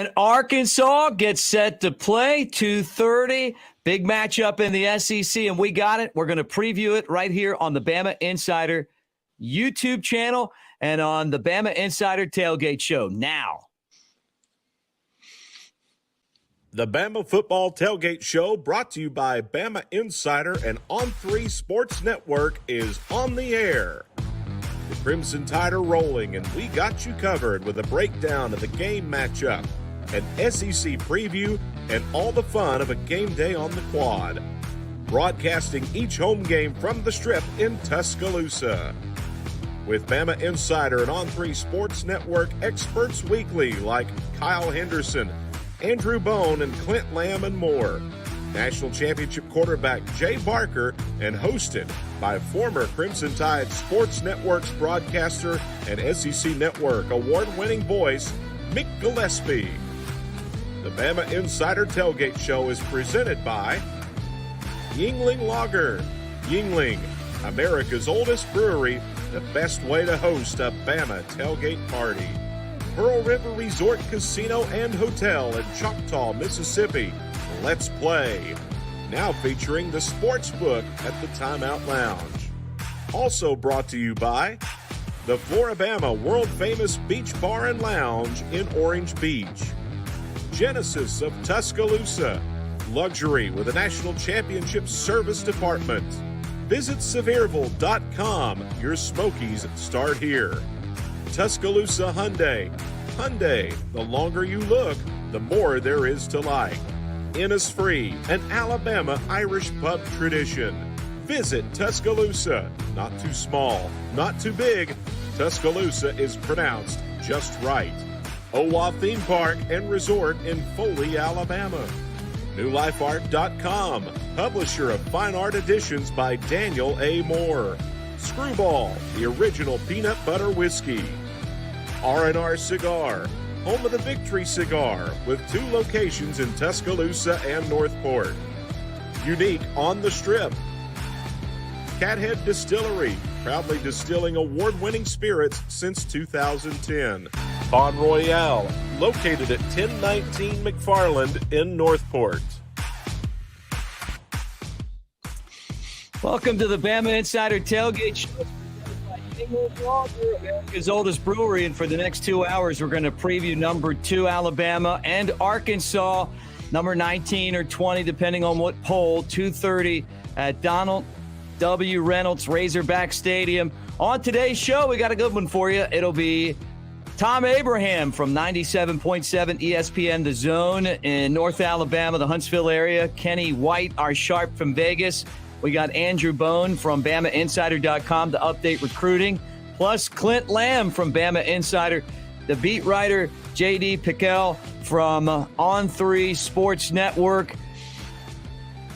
And Arkansas gets set to play 2:30. Big matchup in the SEC, and we got it. We're going to preview it right here on the Bama Insider YouTube channel and on the Bama Insider Tailgate Show now. The Bama Football Tailgate Show, brought to you by Bama Insider and On3 Sports Network, is on the air. The Crimson Tide are rolling, and we got you covered with a breakdown of the game matchup, an SEC preview, and all the fun of a game day on the quad. Broadcasting each home game from the Strip in Tuscaloosa. With Bama Insider and On3 Sports Network experts weekly like Kyle Henderson, Andrew Bone, and Clint Lamb, and more. National championship quarterback Jay Barker, and hosted by former Crimson Tide Sports Network's broadcaster and SEC Network award-winning voice Mick Gillispie. The Bama Insider Tailgate Show is presented by Yuengling Lager. Yuengling, America's oldest brewery, the best way to host a Bama tailgate party. Pearl River Resort Casino and Hotel in Choctaw, Mississippi. Let's play. Now featuring the sports book at the Timeout Lounge. Also brought to you by the Floribama world-famous Beach Bar and Lounge in Orange Beach. Genesis of Tuscaloosa. Luxury with a national championship service department. Visit Sevierville.com. Your Smokies start here. Tuscaloosa Hyundai. Hyundai, the longer you look, the more there is to like. Innisfree, an Alabama Irish pub tradition. Visit Tuscaloosa. Not too small, not too big. Tuscaloosa is pronounced just right. Owa Theme Park and Resort in Foley, Alabama. NewLifeArt.com, publisher of fine art editions by Daniel A. Moore. Screwball, the original peanut butter whiskey. R&R Cigar, home of the Victory Cigar, with 2 locations in Tuscaloosa and Northport. Unique on the Strip. Cathead Distillery, proudly distilling award-winning spirits since 2010. Bon Royale, located at 1019 McFarland in Northport. Welcome to the Bama Insider Tailgate Show. America's oldest brewery, and for the next 2 hours, we're going to preview number 2 Alabama and Arkansas, number 19 or 20, depending on what poll. 2:30 at Donald W. Reynolds Razorback Stadium. On today's show, we got a good one for you. It'll be Thom Abraham from 97.7 ESPN The Zone in North Alabama, the Huntsville area. Kenny White, our sharp from Vegas. We got Andrew Bone from BamaInsider.com to update recruiting, plus Clint Lamb from Bama Insider, the beat writer JD PicKell from On3 Sports Network.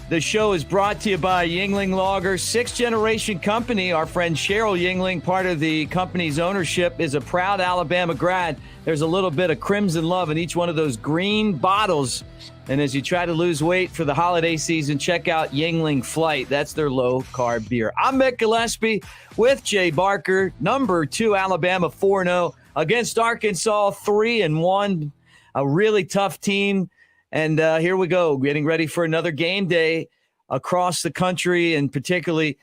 The show is brought to you by Yuengling Lager, 6th-generation company. Our friend Cheryl Yuengling, part of the company's ownership, is a proud Alabama grad. There's a little bit of crimson love in each one of those green bottles. And as you try to lose weight for the holiday season, check out Yuengling Flight. That's their low-carb beer. I'm Mick Gillispie with Jay Barker, number 2 Alabama 4-0 against Arkansas 3-1. A really tough team. And here we go, getting ready for another game day across the country, and particularly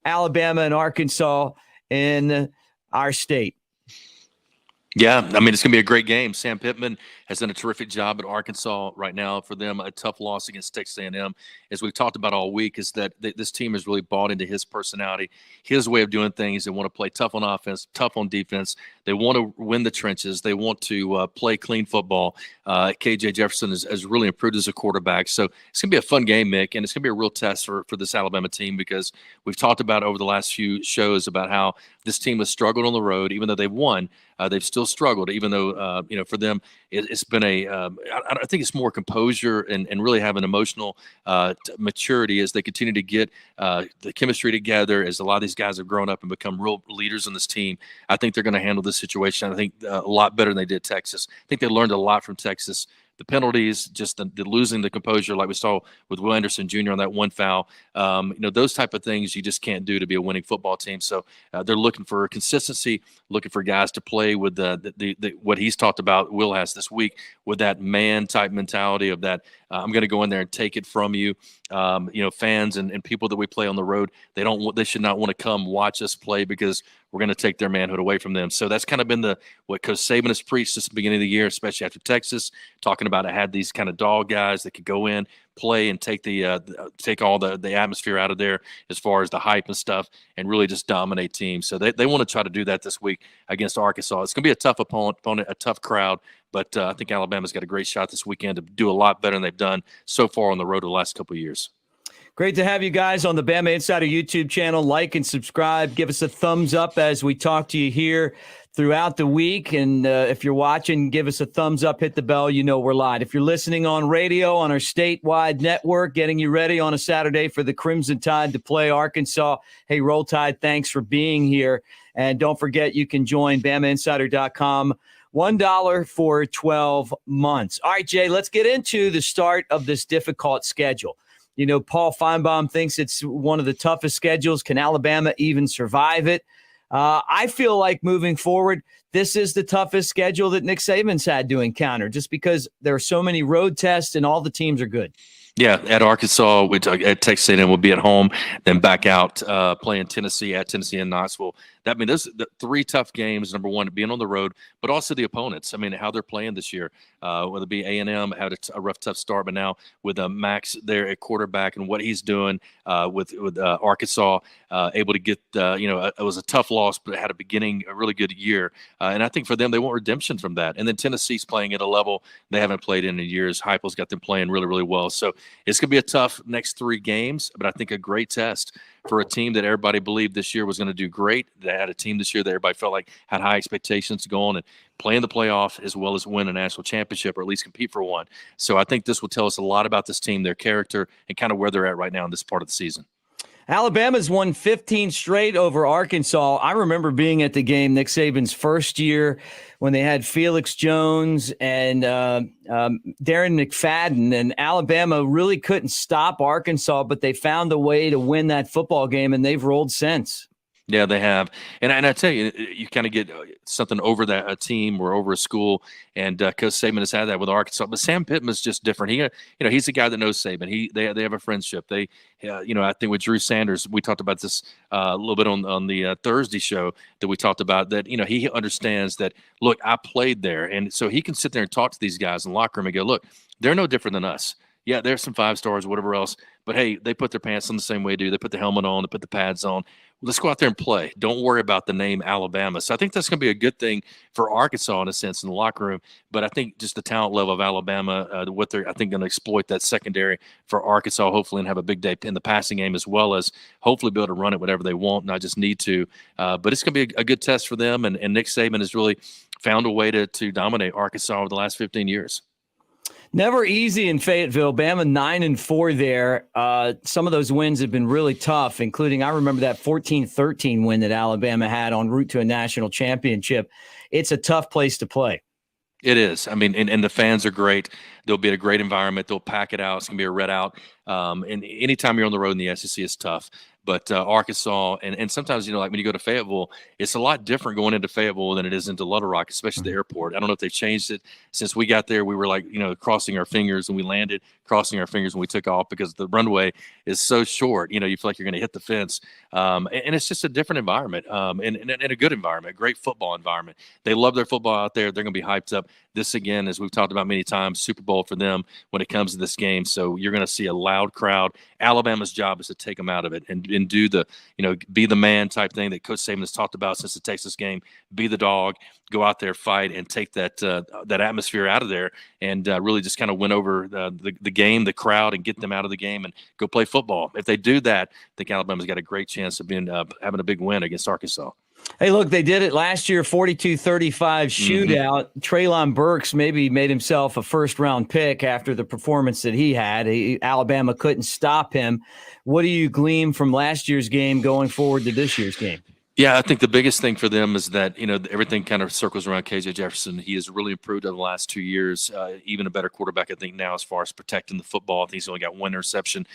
Alabama and Arkansas in our state. Yeah, I mean, it's going to be a great game. Sam Pittman has done a terrific job at Arkansas right now. For them, a tough loss against Texas A&M, as we've talked about all week, is that this team has really bought into his personality, his way of doing things. They want to play tough on offense, tough on defense. They want to win the trenches. They want to play clean football. KJ Jefferson has really improved as a quarterback. So it's going to be a fun game, Mick, and it's going to be a real test for this Alabama team, because we've talked about over the last few shows about how this team has struggled on the road. Even though they've won, they've still struggled, even though, for them, it's been I think it's more composure and really have an emotional maturity as they continue to get the chemistry together, as a lot of these guys have grown up and become real leaders in this team. I think they're going to handle this situation, I think, a lot better than they did Texas. I think they learned a lot from Texas, the penalties, just the losing the composure like we saw with Will Anderson Jr. on that one foul. Those type of things you just can't do to be a winning football team. So they're looking for consistency, looking for guys to play with the what he's talked about, Will has this week, with that man-type mentality of that I'm going to go in there and take it from you. Fans and people that we play on the road, they should not want to come watch us play because we're going to take their manhood away from them. So that's kind of been what Coach Saban has preached since the beginning of the year, especially after Texas, talking about it had these kind of dog guys that could go in, play, and take all the atmosphere out of there as far as the hype and stuff, and really just dominate teams. So they want to try to do that this week against Arkansas. It's going to be a tough opponent, a tough crowd, but I think Alabama's got a great shot this weekend to do a lot better than they've done so far on the road the last couple of years. Great to have you guys on the Bama Insider YouTube channel. Like and subscribe. Give us a thumbs up as we talk to you here throughout the week. And if you're watching, give us a thumbs up, hit the bell. You know we're live. If you're listening on radio on our statewide network, getting you ready on a Saturday for the Crimson Tide to play Arkansas. Hey, Roll Tide, thanks for being here. And don't forget, you can join BamaInsider.com. $1 for 12 months. All right, Jay, let's get into the start of this difficult schedule. Paul Feinbaum thinks it's one of the toughest schedules. Can Alabama even survive it? I feel like moving forward, this is the toughest schedule that Nick Saban's had to encounter just because there are so many road tests and all the teams are good. Yeah, at Arkansas, at Texas A&M, we'll be at home, then back out playing Tennessee at Tennessee and Knoxville. Those are the three tough games. Number one, being on the road, but also the opponents. How they're playing this year. Whether it be A&M had a rough, tough start, but now with Max there at quarterback and what he's doing with Arkansas, able to get it was a tough loss, but it had a really good year. And I think for them, they want redemption from that. And then Tennessee's playing at a level they haven't played in years. Heupel's got them playing really, really well. So it's going to be a tough next three games, but I think a great test for a team that everybody believed this year was going to do great. They had a team this year that everybody felt like had high expectations to go on and play in the playoff as well as win a national championship or at least compete for one. So I think this will tell us a lot about this team, their character, and kind of where they're at right now in this part of the season. Alabama's won 15 straight over Arkansas. I remember being at the game Nick Saban's first year when they had Felix Jones and Darren McFadden, and Alabama really couldn't stop Arkansas, but they found a way to win that football game, and they've rolled since. Yeah, they have. And I tell you, you kind of get something over a team or over a school. And Coach Saban has had that with Arkansas. But Sam Pittman's just different. He's a guy that knows Saban. They have a friendship. I think with Drew Sanders, we talked about this a little bit on the Thursday show that we talked about, that, he understands that, look, I played there. And so he can sit there and talk to these guys in the locker room and go, look, they're no different than us. Yeah, there's some 5 stars, whatever else. But, hey, they put their pants on the same way, dude. They put the helmet on. They put the pads on. Let's go out there and play. Don't worry about the name Alabama. So I think that's going to be a good thing for Arkansas in a sense in the locker room. But I think just the talent level of Alabama, what they're, I think, going to exploit that secondary for Arkansas, hopefully, and have a big day in the passing game as well as hopefully be able to run it whatever they want, not just need to. But it's going to be a good test for them. And Nick Saban has really found a way to dominate Arkansas over the last 15 years. Never easy in Fayetteville. Bama 9-4 there. Some of those wins have been really tough, including I remember that 14-13 win that Alabama had en route to a national championship. It's a tough place to play. It is. And the fans are great. They'll be in a great environment. They'll pack it out. It's going to be a red out. And anytime you're on the road in the SEC, it's tough. But Arkansas, and sometimes, like when you go to Fayetteville, it's a lot different going into Fayetteville than it is into Little Rock, especially the airport. I don't know if they've changed it. Since we got there, we were like, crossing our fingers when we landed, crossing our fingers when we took off because the runway is so short. You feel like you're going to hit the fence. And it's just a different environment and a good environment, a great football environment. They love their football out there. They're going to be hyped up. This, again, as we've talked about many times, Super Bowl for them when it comes to this game. So you're going to see a loud crowd. Alabama's job is to take them out of it and do the, be the man type thing that Coach Saban has talked about since the Texas game. Be the dog, go out there, fight, and take that atmosphere out of there and really just kind of win over the game, the crowd, and get them out of the game and go play football. If they do that, I think Alabama's got a great chance of having a big win against Arkansas. Hey, look, they did it last year, 42-35 shootout. Treylon Burks maybe made himself a first-round pick after the performance that he had. Alabama couldn't stop him. What do you glean from last year's game going forward to this year's game? Yeah, I think the biggest thing for them is that, everything kind of circles around KJ Jefferson. He has really improved over the last 2 years, even a better quarterback, I think, now as far as protecting the football. I think he's only got one interception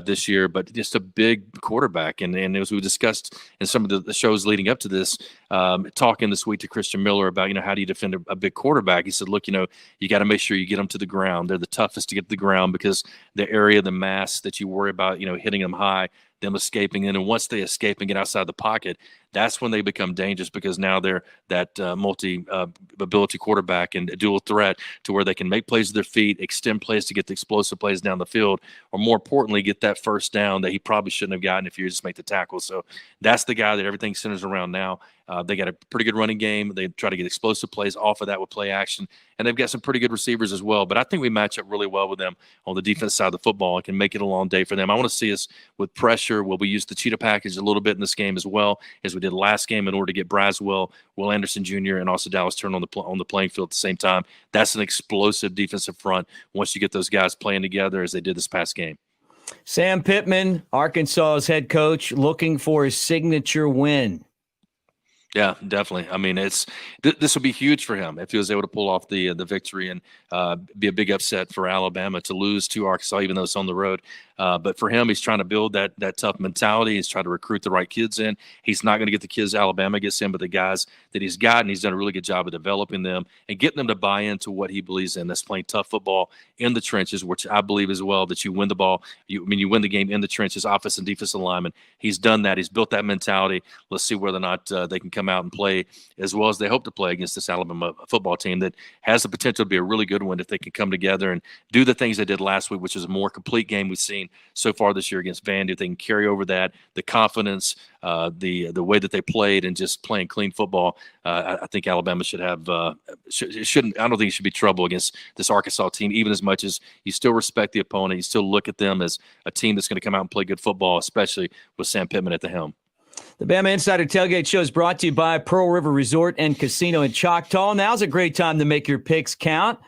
this year, but just a big quarterback. And as we discussed in some of the shows leading up to this, talking this week to Christian Miller about, how do you defend a big quarterback? He said, look, you got to make sure you get them to the ground. They're the toughest to get to the ground because the area, the mass that you worry about, hitting them high, them escaping in. And once they escape and get outside the pocket, that's when they become dangerous because now they're that multi-ability quarterback and a dual threat to where they can make plays with their feet, extend plays to get the explosive plays down the field, or more importantly, get that first down that he probably shouldn't have gotten if you just make the tackle. So that's the guy that everything centers around now. They got a pretty good running game. They try to get explosive plays off of that with play action, and they've got some pretty good receivers as well. But I think we match up really well with them on the defense side of the football and can make it a long day for them. I want to see us with pressure. Will we use the cheetah package a little bit in this game as well as we did last game in order to get Braswell, Will Anderson Jr., and also Dallas Turner on the playing field at the same time? That's an explosive defensive front once you get those guys playing together as they did this past game. Sam Pittman, Arkansas's head coach, looking for his signature win. Yeah, definitely. I mean, this will be huge for him if he was able to pull off the victory and be a big upset for Alabama to lose to Arkansas, even though it's on the road. But for him, he's trying to build that tough mentality. He's trying to recruit the right kids in. He's not going to get the kids Alabama gets in, but the guys that he's got, and he's done a really good job of developing them and getting them to buy into what he believes in. That's playing tough football in the trenches, which I believe as well that you win the ball. You win the game in the trenches, offensive and defensive linemen. He's done that. He's built that mentality. Let's see whether or not they can come out and play as well as they hope to play against this Alabama football team that has the potential to be a really good one if they can come together and do the things they did last week, which is a more complete game we've seen so far this year against Vandy. If they can carry over that, the confidence, the way that they played and just playing clean football, I think Alabama should have shouldn't. I don't think it should be trouble against this Arkansas team, even as much as you still respect the opponent. You still look at them as a team that's going to come out and play good football, especially with Sam Pittman at the helm. The Bama Insider Tailgate Show is brought to you by Pearl River Resort and Casino in Choctaw. Now's a great time to make your picks count.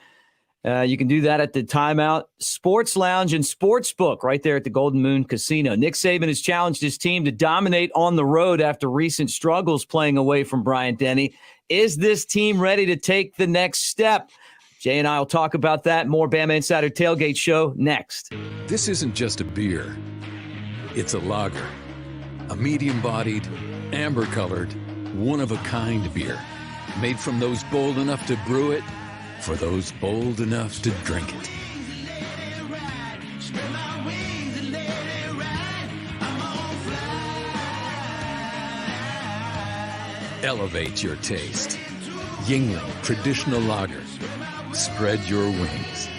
You can do that at the Timeout Sports Lounge and Sportsbook right there at the Golden Moon Casino. Nick Saban has challenged his team to dominate on the road after recent struggles playing away from Bryant-Denny. Is this team ready to take the next step? Jay and I will talk about that. More Bama Insider Tailgate Show next. This isn't just a beer. It's a lager. A medium-bodied, amber-colored, one-of-a-kind beer. Made from those bold enough to brew it, for those bold enough to drink it. Elevate your taste. Yingling Traditional Lager. Spread your wings.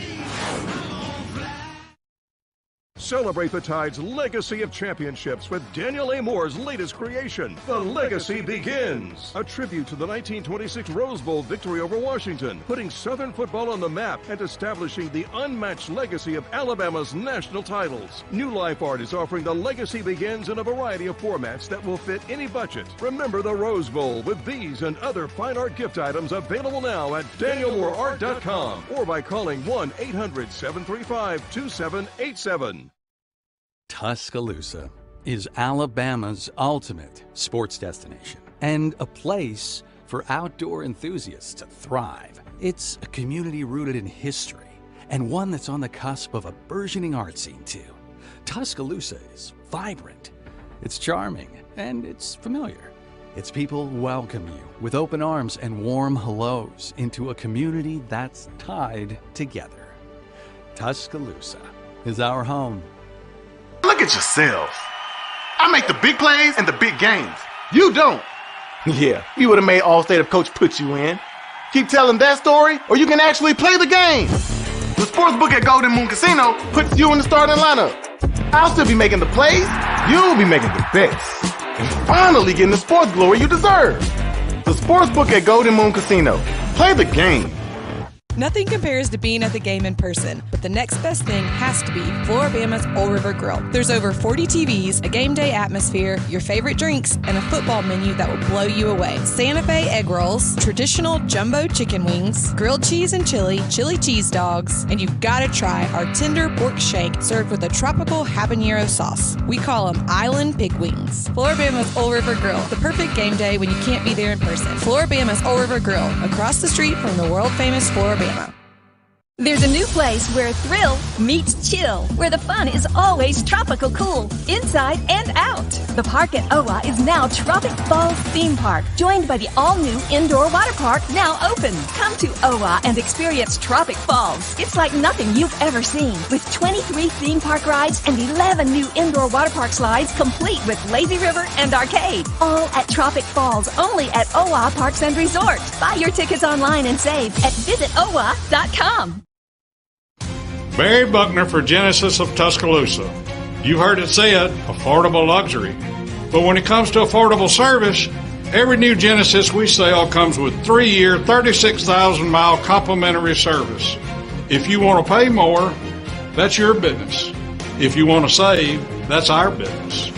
Celebrate the Tide's legacy of championships with Daniel A. Moore's latest creation, The Legacy Begins. A tribute to the 1926 Rose Bowl victory over Washington, putting Southern football on the map and establishing the unmatched legacy of Alabama's national titles. New Life Art is offering The Legacy Begins in a variety of formats that will fit any budget. Remember the Rose Bowl with these and other fine art gift items available now at danielmooreart.com or by calling 1-800-735-2787. Tuscaloosa is Alabama's ultimate sports destination and a place for outdoor enthusiasts to thrive. It's a community rooted in history and one that's on the cusp of a burgeoning art scene too. Tuscaloosa is vibrant, it's charming, and it's familiar. Its people welcome you with open arms and warm hellos into a community that's tied together. Tuscaloosa is our home. Look at yourselves. I make the big plays and the big games. You don't. Yeah, you would have made All-State if Coach put you in. Keep telling that story, or you can actually play the game. The sportsbook at Golden Moon Casino puts you in the starting lineup. I'll still be making the plays. You'll be making the bets. And finally getting the sports glory you deserve. The sportsbook at Golden Moon Casino. Play the game. Nothing compares to being at the game in person, but the next best thing has to be Floribama's Old River Grill. There's over 40 TVs, a game day atmosphere, your favorite drinks, and a football menu that will blow you away. Santa Fe egg rolls, traditional jumbo chicken wings, grilled cheese and chili cheese dogs, and you've got to try our tender pork shank served with a tropical habanero sauce. We call them Island Pig Wings. Floribama's Old River Grill, the perfect game day when you can't be there in person. Floribama's Old River Grill, across the street from the world-famous Floribama. There's a new place where thrill meets chill, where the fun is always tropical cool, inside and out. The park at OWA is now Tropic Falls Theme Park, joined by the all-new indoor water park now open. Come to OWA and experience Tropic Falls. It's like nothing you've ever seen, with 23 theme park rides and 11 new indoor water park slides, complete with lazy river and arcade. All at Tropic Falls, only at OWA Parks and Resort. Buy your tickets online and save at visitowa.com. Barry Buckner for Genesis of Tuscaloosa. You heard it said, affordable luxury. But when it comes to affordable service, every new Genesis we sell comes with 3-year, 36,000-mile complimentary service. If you want to pay more, that's your business. If you want to save, that's our business.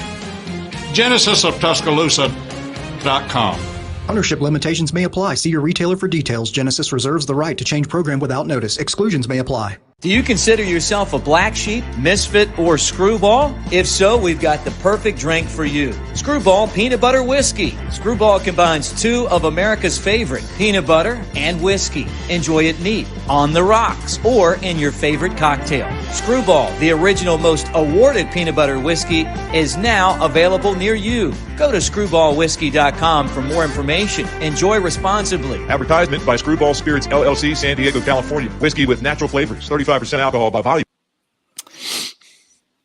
GenesisofTuscaloosa.com. Ownership limitations may apply. See your retailer for details. Genesis reserves the right to change program without notice. Exclusions may apply. Do you consider yourself a black sheep, misfit, or screwball? If so, we've got the perfect drink for you. Screwball Peanut Butter Whiskey. Screwball combines two of America's favorite, peanut butter and whiskey. Enjoy it neat, on the rocks, or in your favorite cocktail. Screwball, the original most awarded peanut butter whiskey, is now available near you. Go to screwballwhiskey.com for more information. Enjoy responsibly. Advertisement by Screwball Spirits, LLC, San Diego, California. Whiskey with natural flavors, 35% alcohol by volume.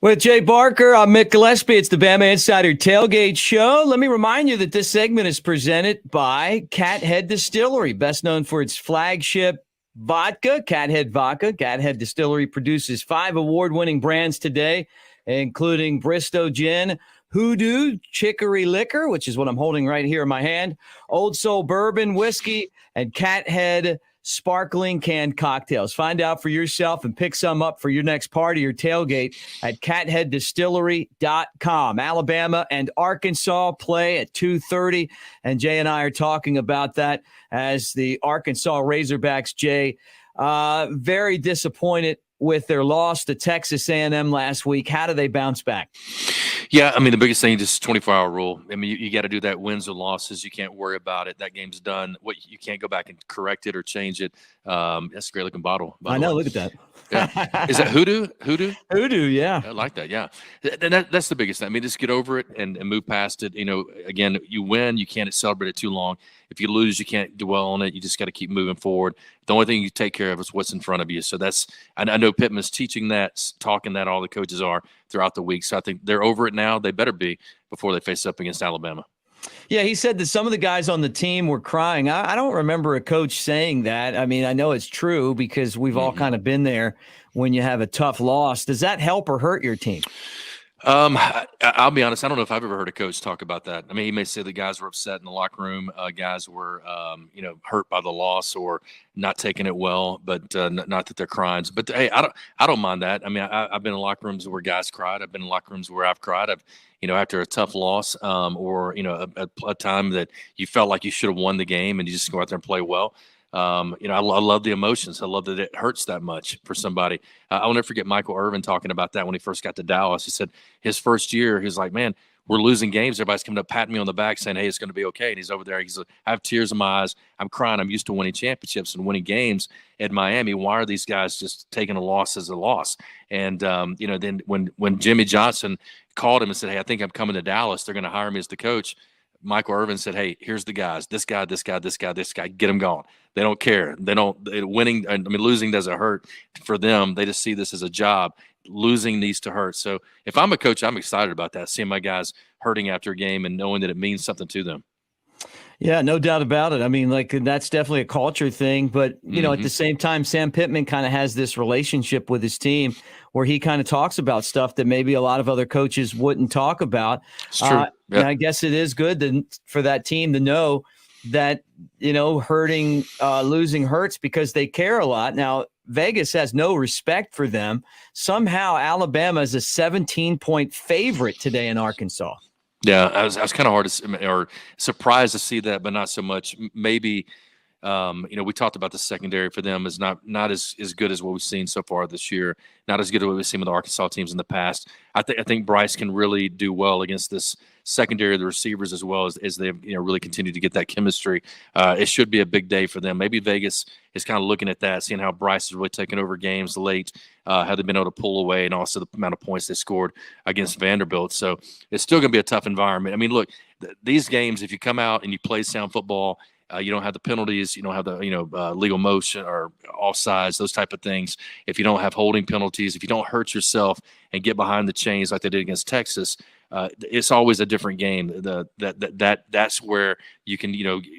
With Jay Barker, I'm Mick Gillispie. It's the Bama Insider Tailgate Show. Let me remind you that this segment is presented by Cathead Distillery, best known for its flagship vodka, Cathead Vodka. Cathead Distillery produces 5 award-winning brands today, including Bristow Gin, Hoodoo Chicory Liquor, which is what I'm holding right here in my hand, Old Soul Bourbon Whiskey, and Cathead Sparkling Canned Cocktails. Find out for yourself and pick some up for your next party or tailgate at catheaddistillery.com. Alabama and Arkansas play at 2:30, and Jay and I are talking about that as the Arkansas Razorbacks, Jay, very disappointed with their loss to Texas A&M last week. How do they bounce back? Yeah, I mean, the biggest thing is 24-hour rule. I mean, you got to do that, wins or losses. You can't worry about it. That game's done. You can't go back and correct it or change it. That's a great-looking bottle. I know. Look at that. Yeah. Is that Hoodoo? Hoodoo, yeah. I like that, yeah. That's the biggest thing. I mean, just get over it and move past it. You know, again, you win, you can't celebrate it too long. If you lose, you can't dwell on it. You just got to keep moving forward. The only thing you take care of is what's in front of you. So I know Pittman's teaching that, talking that, all the coaches are throughout the week. So I think they're over it now. They better be before they face up against Alabama. Yeah, he said that some of the guys on the team were crying. I don't remember a coach saying that. I mean, I know it's true because we've all kind of been there when you have a tough loss. Does that help or hurt your team? I'll be honest. I don't know if I've ever heard a coach talk about that. I mean, he may say the guys were upset in the locker room. Guys were, hurt by the loss or not taking it well, but not that they're crying. But hey, I don't mind that. I mean, I've been in locker rooms where guys cried. I've been in locker rooms where I've cried. After a tough loss, or a time that you felt like you should have won the game and you just go out there and play well. I love the emotions. I love that it hurts that much for somebody. I'll never forget Michael Irvin talking about that when he first got to Dallas. He said his first year, he was like, man, we're losing games. Everybody's coming up, patting me on the back saying, hey, it's going to be okay. And he's over there. He's like, I have tears in my eyes. I'm crying. I'm used to winning championships and winning games at Miami. Why are these guys just taking a loss as a loss? And, then when Jimmy Johnson called him and said, hey, I think I'm coming to Dallas, they're going to hire me as the coach. Michael Irvin said, hey, here's the guys, this guy, get them gone. They don't care. Losing doesn't hurt for them. They just see this as a job. Losing needs to hurt. So if I'm a coach, I'm excited about that, seeing my guys hurting after a game and knowing that it means something to them. Yeah, no doubt about it. I mean, that's definitely a culture thing. But, at the same time, Sam Pittman kind of has this relationship with his team where he kind of talks about stuff that maybe a lot of other coaches wouldn't talk about. It's true. And I guess it is good for that team to know that, losing hurts because they care a lot. Now, Vegas has no respect for them. Somehow Alabama is a 17-point favorite today in Arkansas. Yeah, I was kind of hard to, or surprised to see that, but not so much. Maybe, we talked about the secondary for them is not as good as what we've seen so far this year. Not as good as what we've seen with the Arkansas teams in the past. I think Bryce can really do well against this secondary of the receivers as well as they really continue to get that chemistry. It should be a big day for them. Maybe Vegas is kind of looking at that, seeing how Bryce is really taking over games late, how they've been able to pull away, and also the amount of points they scored against Vanderbilt. So it's still going to be a tough environment. I mean, look, these games, if you come out and you play sound football, you don't have the penalties, you don't have the legal motion or offsides, those type of things. If you don't have holding penalties, if you don't hurt yourself and get behind the chains like they did against Texas, it's always a different game. That's where you can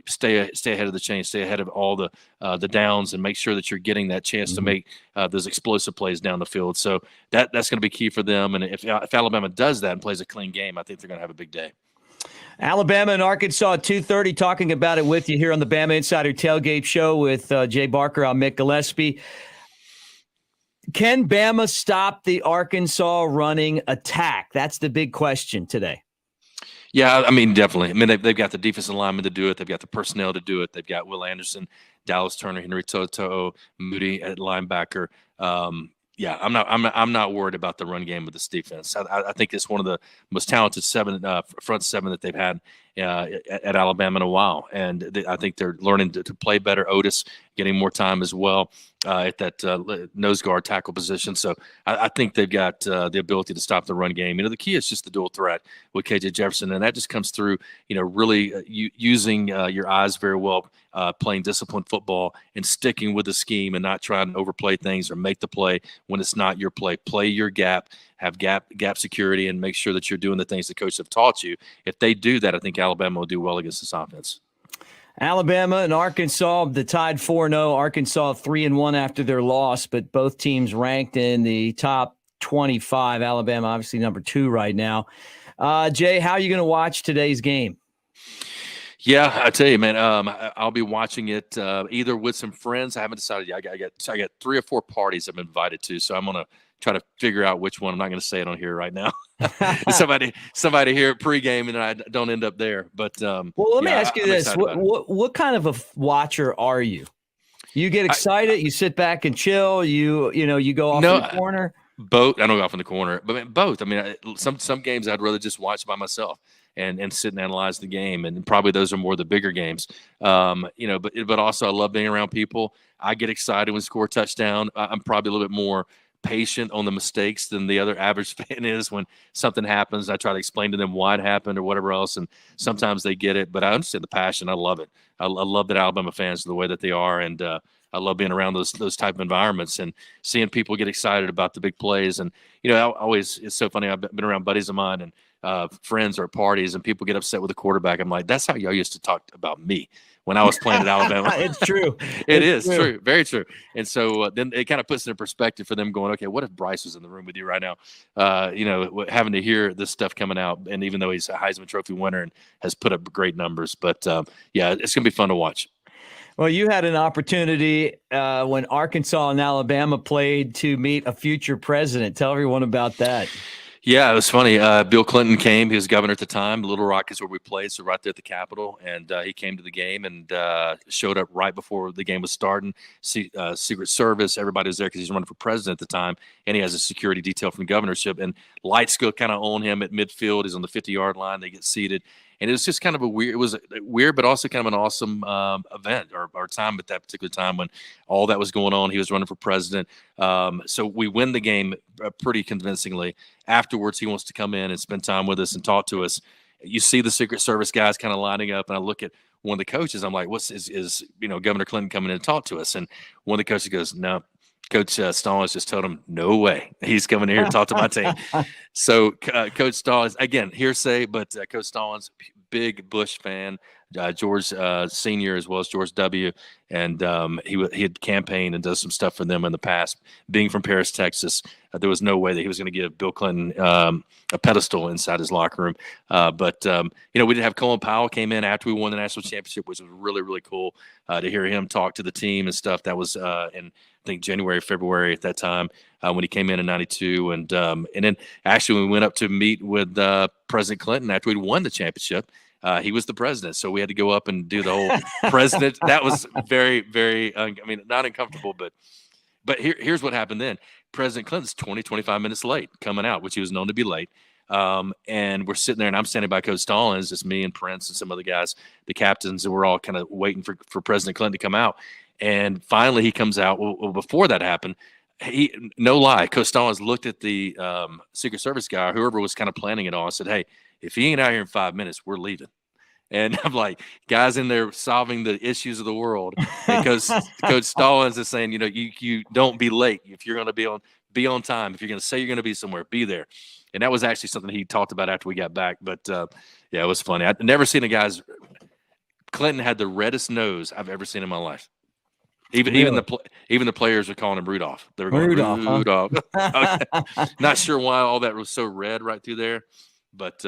stay ahead of the chain, stay ahead of all the downs, and make sure that you're getting that chance to make those explosive plays down the field. So that's going to be key for them. And if Alabama does that and plays a clean game, I think they're going to have a big day. Alabama and Arkansas at 2:30, talking about it with you here on the Bama Insider Tailgate Show with Jay Barker. I'm Mick Gillispie. Can Bama stop the Arkansas running attack? That's the big question today. Yeah, I mean, definitely. I mean, they've got the defensive linemen to do it. They've got the personnel to do it. They've got Will Anderson, Dallas Turner, Henry Toto, Moody at linebacker. Yeah, I'm not worried about the run game with this defense. I think it's one of the most talented front seven that they've had at Alabama in a while, and I think they're learning to play better. Otis getting more time as well at that nose guard tackle position. So I think they've got the ability to stop the run game. The key is just the dual threat with KJ Jefferson, and that just comes through really using your eyes very well, playing disciplined football and sticking with the scheme and not trying to overplay things or make the play when it's not your play. Play your gap, have gap security, and make sure that you're doing the things the coaches have taught you. If they do that, I think Alabama will do well against this offense. Alabama and Arkansas, the tied 4-0. Arkansas 3-1 after their loss, but both teams ranked in the top 25. Alabama obviously number 2 right now. Jay, how are you going to watch today's game? Yeah, I tell you, man, I'll be watching it either with some friends. I haven't decided yet. I got 3 or 4 parties I'm invited to, so I'm gonna try to figure out which one. I'm not gonna say it on here right now. somebody here at pregame, and I don't end up there. But well, let me ask you this: what kind of a watcher are you? You get excited, you sit back and chill. You go off in the corner. Both. I don't go off in the corner, but both. I mean, some games I'd rather just watch by myself and sit and analyze the game, and probably those are more the bigger games. But also I love being around people. I get excited when score a touchdown. I'm probably a little bit more patient on the mistakes than the other average fan is when something happens. I try to explain to them why it happened or whatever else, and sometimes they get it. But I understand the passion. I love it. I love that Alabama fans are the way that they are, and I love being around those type of environments and seeing people get excited about the big plays. And it's so funny. I've been around buddies of mine and friends or parties, and people get upset with the quarterback. I'm like, that's how y'all used to talk about me when I was playing at Alabama. It's true. It's true. Very true. And so then it kind of puts it in perspective for them going, okay, what if Bryce was in the room with you right now? Having to hear this stuff coming out. And even though he's a Heisman Trophy winner and has put up great numbers, but it's going to be fun to watch. Well, you had an opportunity when Arkansas and Alabama played to meet a future president. Tell everyone about that. Yeah, it was funny. Bill Clinton came. He was governor at the time. Little Rock is where we played, so right there at the Capitol. And he came to the game and showed up right before the game was starting. Secret Service, everybody was there because he's running for president at the time. And he has a security detail from the governorship. And lights go kind of on him at midfield. He's on the 50-yard line. They get seated. And it was just kind of it was weird, but also kind of an awesome event or time at that particular time when all that was going on. He was running for president. So we win the game pretty convincingly. Afterwards, he wants to come in and spend time with us and talk to us. You see the Secret Service guys kind of lining up, and I look at one of the coaches. I'm like, is Governor Clinton coming in to talk to us? And one of the coaches goes, no. Coach Stallings just told him, no way. He's coming here to talk to my team. So Coach Stallings, again, hearsay, but Coach Stallings, big Bush fan, George Sr. as well as George W. And he had campaigned and does some stuff for them in the past. Being from Paris, Texas, there was no way that he was going to give Bill Clinton a pedestal inside his locker room. But we did have Colin Powell came in after we won the national championship, which was really, really cool to hear him talk to the team and stuff. That was in, I think, January, February at that time when he came in '92. And then actually we went up to meet with President Clinton after we'd won the championship. He was the president, so we had to go up and do the whole president. That was very, very, not uncomfortable, but here's what happened then. President Clinton's 25 minutes late coming out, which he was known to be late. And we're sitting there, and I'm standing by Coach Stallings. It's me and Prince and some other guys, the captains, and we're all kind of waiting for President Clinton to come out. And finally he comes out. Well, before that happened, no lie, Coach Stallings looked at the Secret Service guy, whoever was kind of planning it all, and said, "Hey, if he ain't out here in 5 minutes, we're leaving." And I'm like, guys in there solving the issues of the world. Because Coach Stallings is saying, you don't be late. If you're going to be on time. If you're going to say you're going to be somewhere, be there. And that was actually something he talked about after we got back. But yeah, it was funny. I'd never seen a guy's. Clinton had the reddest nose I've ever seen in my life. Even the players were calling him Rudolph. They were going Rudolph. Huh? Not sure why all that was so red right through there, but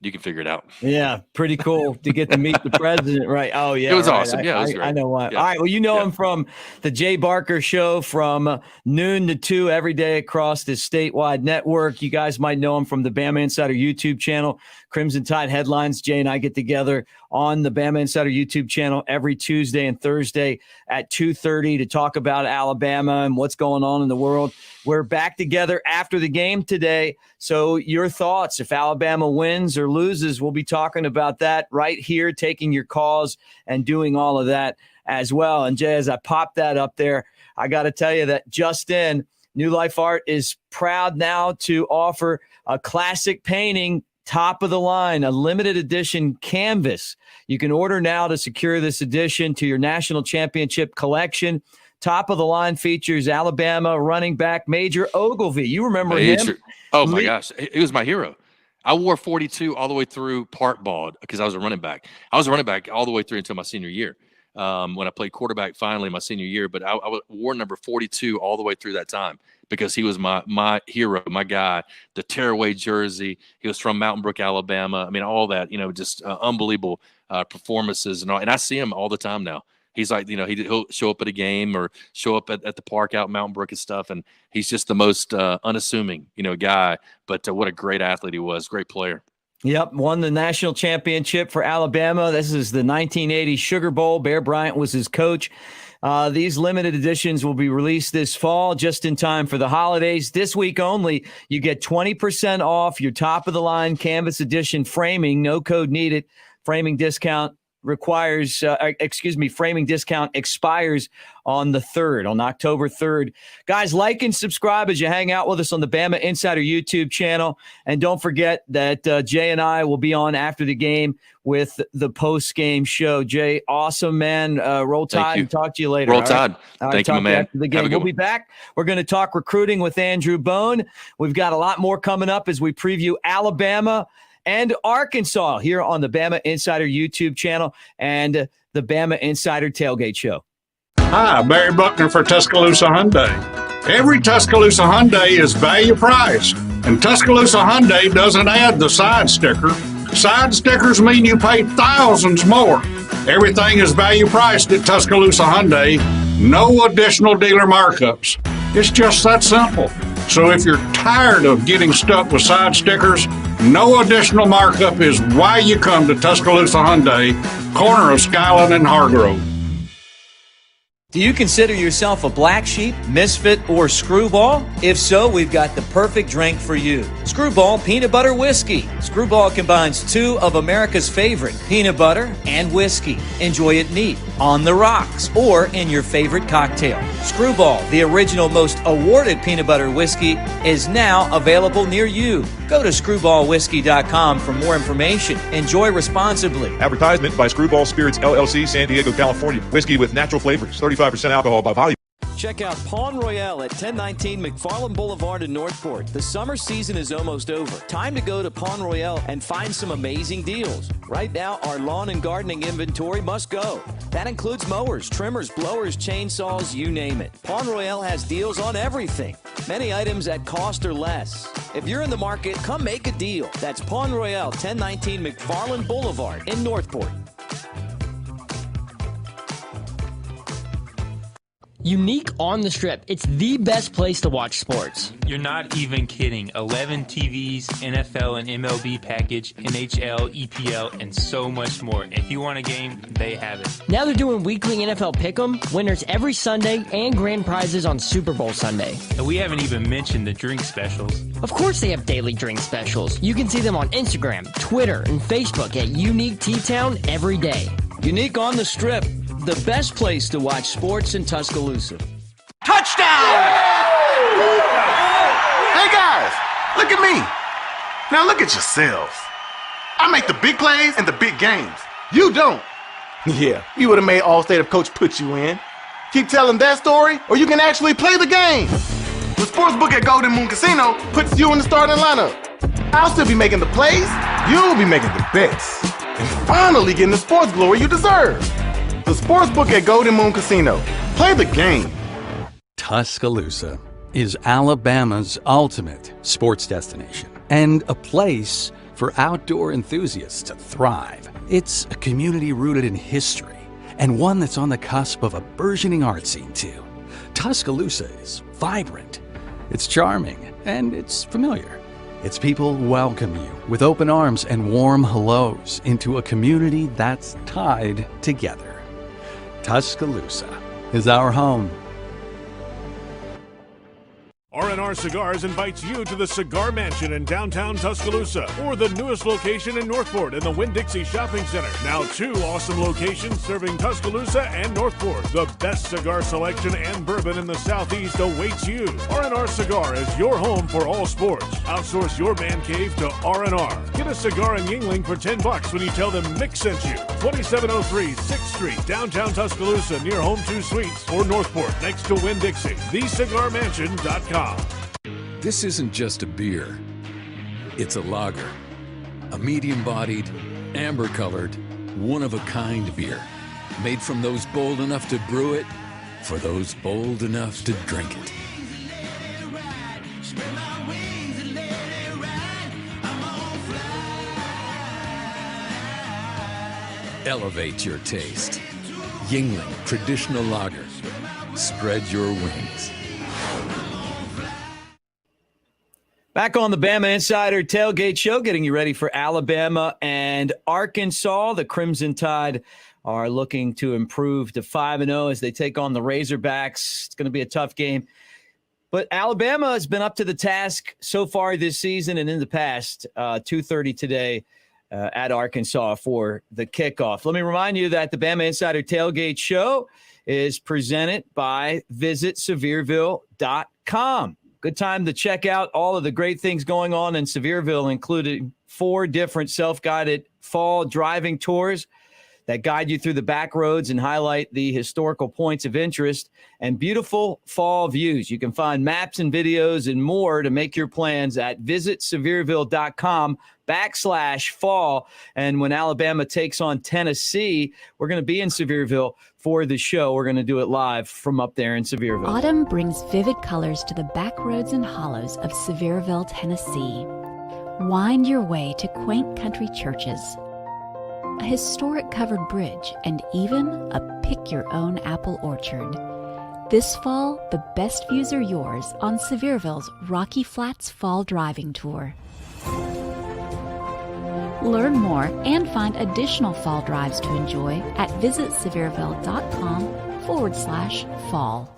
you can figure it out. Yeah, pretty cool to get to meet the president, right? Oh, yeah. It was awesome. Yeah, it was great. I know why. Yeah. All right, well, him from the Jay Barker Show from noon to 2 every day across this statewide network. You guys might know him from the Bama Insider YouTube channel, Crimson Tide Headlines. Jay and I get together on the Bama Insider YouTube channel every Tuesday and Thursday at 2:30 to talk about Alabama and what's going on in the world. We're back together after the game today. So your thoughts, if Alabama wins or loses, we'll be talking about that right here, taking your calls and doing all of that as well. And Jay, as I pop that up there, I got to tell you that just in, New Life Art is proud now to offer a classic painting, top of the line, a limited edition canvas. You can order now to secure this addition to your national championship collection. Top of the line features Alabama running back Major Ogilvie. You remember him? Oh my gosh, he was my hero. I wore 42 all the way through part bald because I was a running back. I was a running back all the way through until my senior year. When I played quarterback finally my senior year, but I wore number 42 all the way through that time because he was my hero, my guy, the tearaway jersey. He was from Mountain Brook, Alabama. I mean, all that, just unbelievable performances and all. And I see him all the time now. He's like, he'll show up at a game or show up at the park out in Mountain Brook and stuff. And he's just the most unassuming, guy. But what a great athlete he was, great player. Yep, won the national championship for Alabama. This is the 1980 Sugar Bowl. Bear Bryant was his coach. These limited editions will be released this fall, just in time for the holidays. This week only, you get 20% off your top-of-the-line canvas edition framing. No code needed. Framing discount framing discount expires on the 3rd, on October 3rd. Guys, like and subscribe as you hang out with us on the Bama Insider YouTube channel. And don't forget that Jay and I will be on after the game with the post-game show. Jay, awesome, man. Roll Tide and talk to you later. Roll Tide. Thank you, my man. After the game. We'll be back. We're going to talk recruiting with Andrew Bone. We've got a lot more coming up as we preview Alabama and Arkansas here on the Bama Insider YouTube channel and the Bama Insider Tailgate Show. Hi, Barry Buckner for Tuscaloosa Hyundai. Every Tuscaloosa Hyundai is value priced, and Tuscaloosa Hyundai doesn't add the side sticker. Side stickers mean you pay thousands more. Everything is value priced at Tuscaloosa Hyundai. No additional dealer markups. It's just that simple. So if you're tired of getting stuck with side stickers, no additional markup is why you come to Tuscaloosa Hyundai, corner of Skyline and Hargrove. Do you consider yourself a black sheep, misfit, or screwball? If so, we've got the perfect drink for you. Screwball Peanut Butter Whiskey. Screwball combines two of America's favorite, peanut butter and whiskey. Enjoy it neat, on the rocks, or in your favorite cocktail. Screwball, the original most awarded peanut butter whiskey, is now available near you. Go to screwballwhiskey.com for more information. Enjoy responsibly. Advertisement by Screwball Spirits, LLC, San Diego, California. Whiskey with natural flavors, 35% alcohol by volume. Check out Pawn Royale at 1019 McFarland Boulevard in Northport. The summer season is almost over. Time to go to Pawn Royale and find some amazing deals. Right now, our lawn and gardening inventory must go. That includes mowers, trimmers, blowers, chainsaws, you name it. Pawn Royale has deals on everything. Many items at cost or less. If you're in the market, come make a deal. That's Pawn Royale, 1019 McFarland Boulevard in Northport. Unique on the Strip. It's the best place to watch sports. You're not even kidding. 11 TVs, NFL and MLB package, NHL, EPL, and so much more. If you want a game, they have it. Now they're doing weekly NFL Pick'em, winners every Sunday, and grand prizes on Super Bowl Sunday. And we haven't even mentioned the drink specials. Of course they have daily drink specials. You can see them on Instagram, Twitter, and Facebook at Unique T-Town every day. Unique on the Strip. The best place to watch sports in Tuscaloosa. Touchdown! Hey guys, look at me. Now look at yourselves. I make the big plays and the big games. You don't. Yeah, you would have made All-State if Coach put you in. Keep telling that story, or you can actually play the game. The Sportsbook at Golden Moon Casino puts you in the starting lineup. I'll still be making the plays, you'll be making the bets, and finally getting the sports glory you deserve. The Sportsbook at Golden Moon Casino. Play the game. Tuscaloosa is Alabama's ultimate sports destination and a place for outdoor enthusiasts to thrive. It's a community rooted in history and one that's on the cusp of a burgeoning art scene too. Tuscaloosa is vibrant, it's charming, and it's familiar. Its people welcome you with open arms and warm hellos into a community that's tied together. Tuscaloosa is our home. R&R Cigars invites you to the Cigar Mansion in downtown Tuscaloosa, or the newest location in Northport in the Winn-Dixie Shopping Center. Now 2 awesome locations serving Tuscaloosa and Northport. The best cigar selection and bourbon in the Southeast awaits you. R&R Cigar is your home for all sports. Outsource your man cave to R&R. Get a cigar in Yingling for $10 when you tell them Mick sent you. 2703 6th Street, downtown Tuscaloosa, near Home 2 Suites, or Northport, next to Winn-Dixie. TheCigarMansion.com. This isn't just a beer. It's a lager. A medium-bodied, amber-colored, one-of-a-kind beer. Made from those bold enough to brew it, for those bold enough to drink it. Elevate your taste. Yingling Traditional Lager. Spread your wings. Back on the Bama Insider Tailgate Show, getting you ready for Alabama and Arkansas. The Crimson Tide are looking to improve to 5-0 as they take on the Razorbacks. It's going to be a tough game. But Alabama has been up to the task so far this season and in the past. 2:30 today at Arkansas for the kickoff. Let me remind you that the Bama Insider Tailgate Show is presented by VisitSevierville.com. Good time to check out all of the great things going on in Sevierville, including 4 different self-guided fall driving tours that guide you through the back roads and highlight the historical points of interest and beautiful fall views. You can find maps and videos and more to make your plans at VisitSevierville.com/fall. And when Alabama takes on Tennessee, we're going to be in Sevierville for the show. We're going to do it live from up there in Sevierville. Autumn brings vivid colors to the back roads and hollows of Sevierville, Tennessee. Wind your way to quaint country churches, a historic covered bridge, and even a pick-your-own apple orchard. This fall, the best views are yours on Sevierville's Rocky Flats Fall Driving Tour. Learn more and find additional fall drives to enjoy at visitsevierville.com/fall.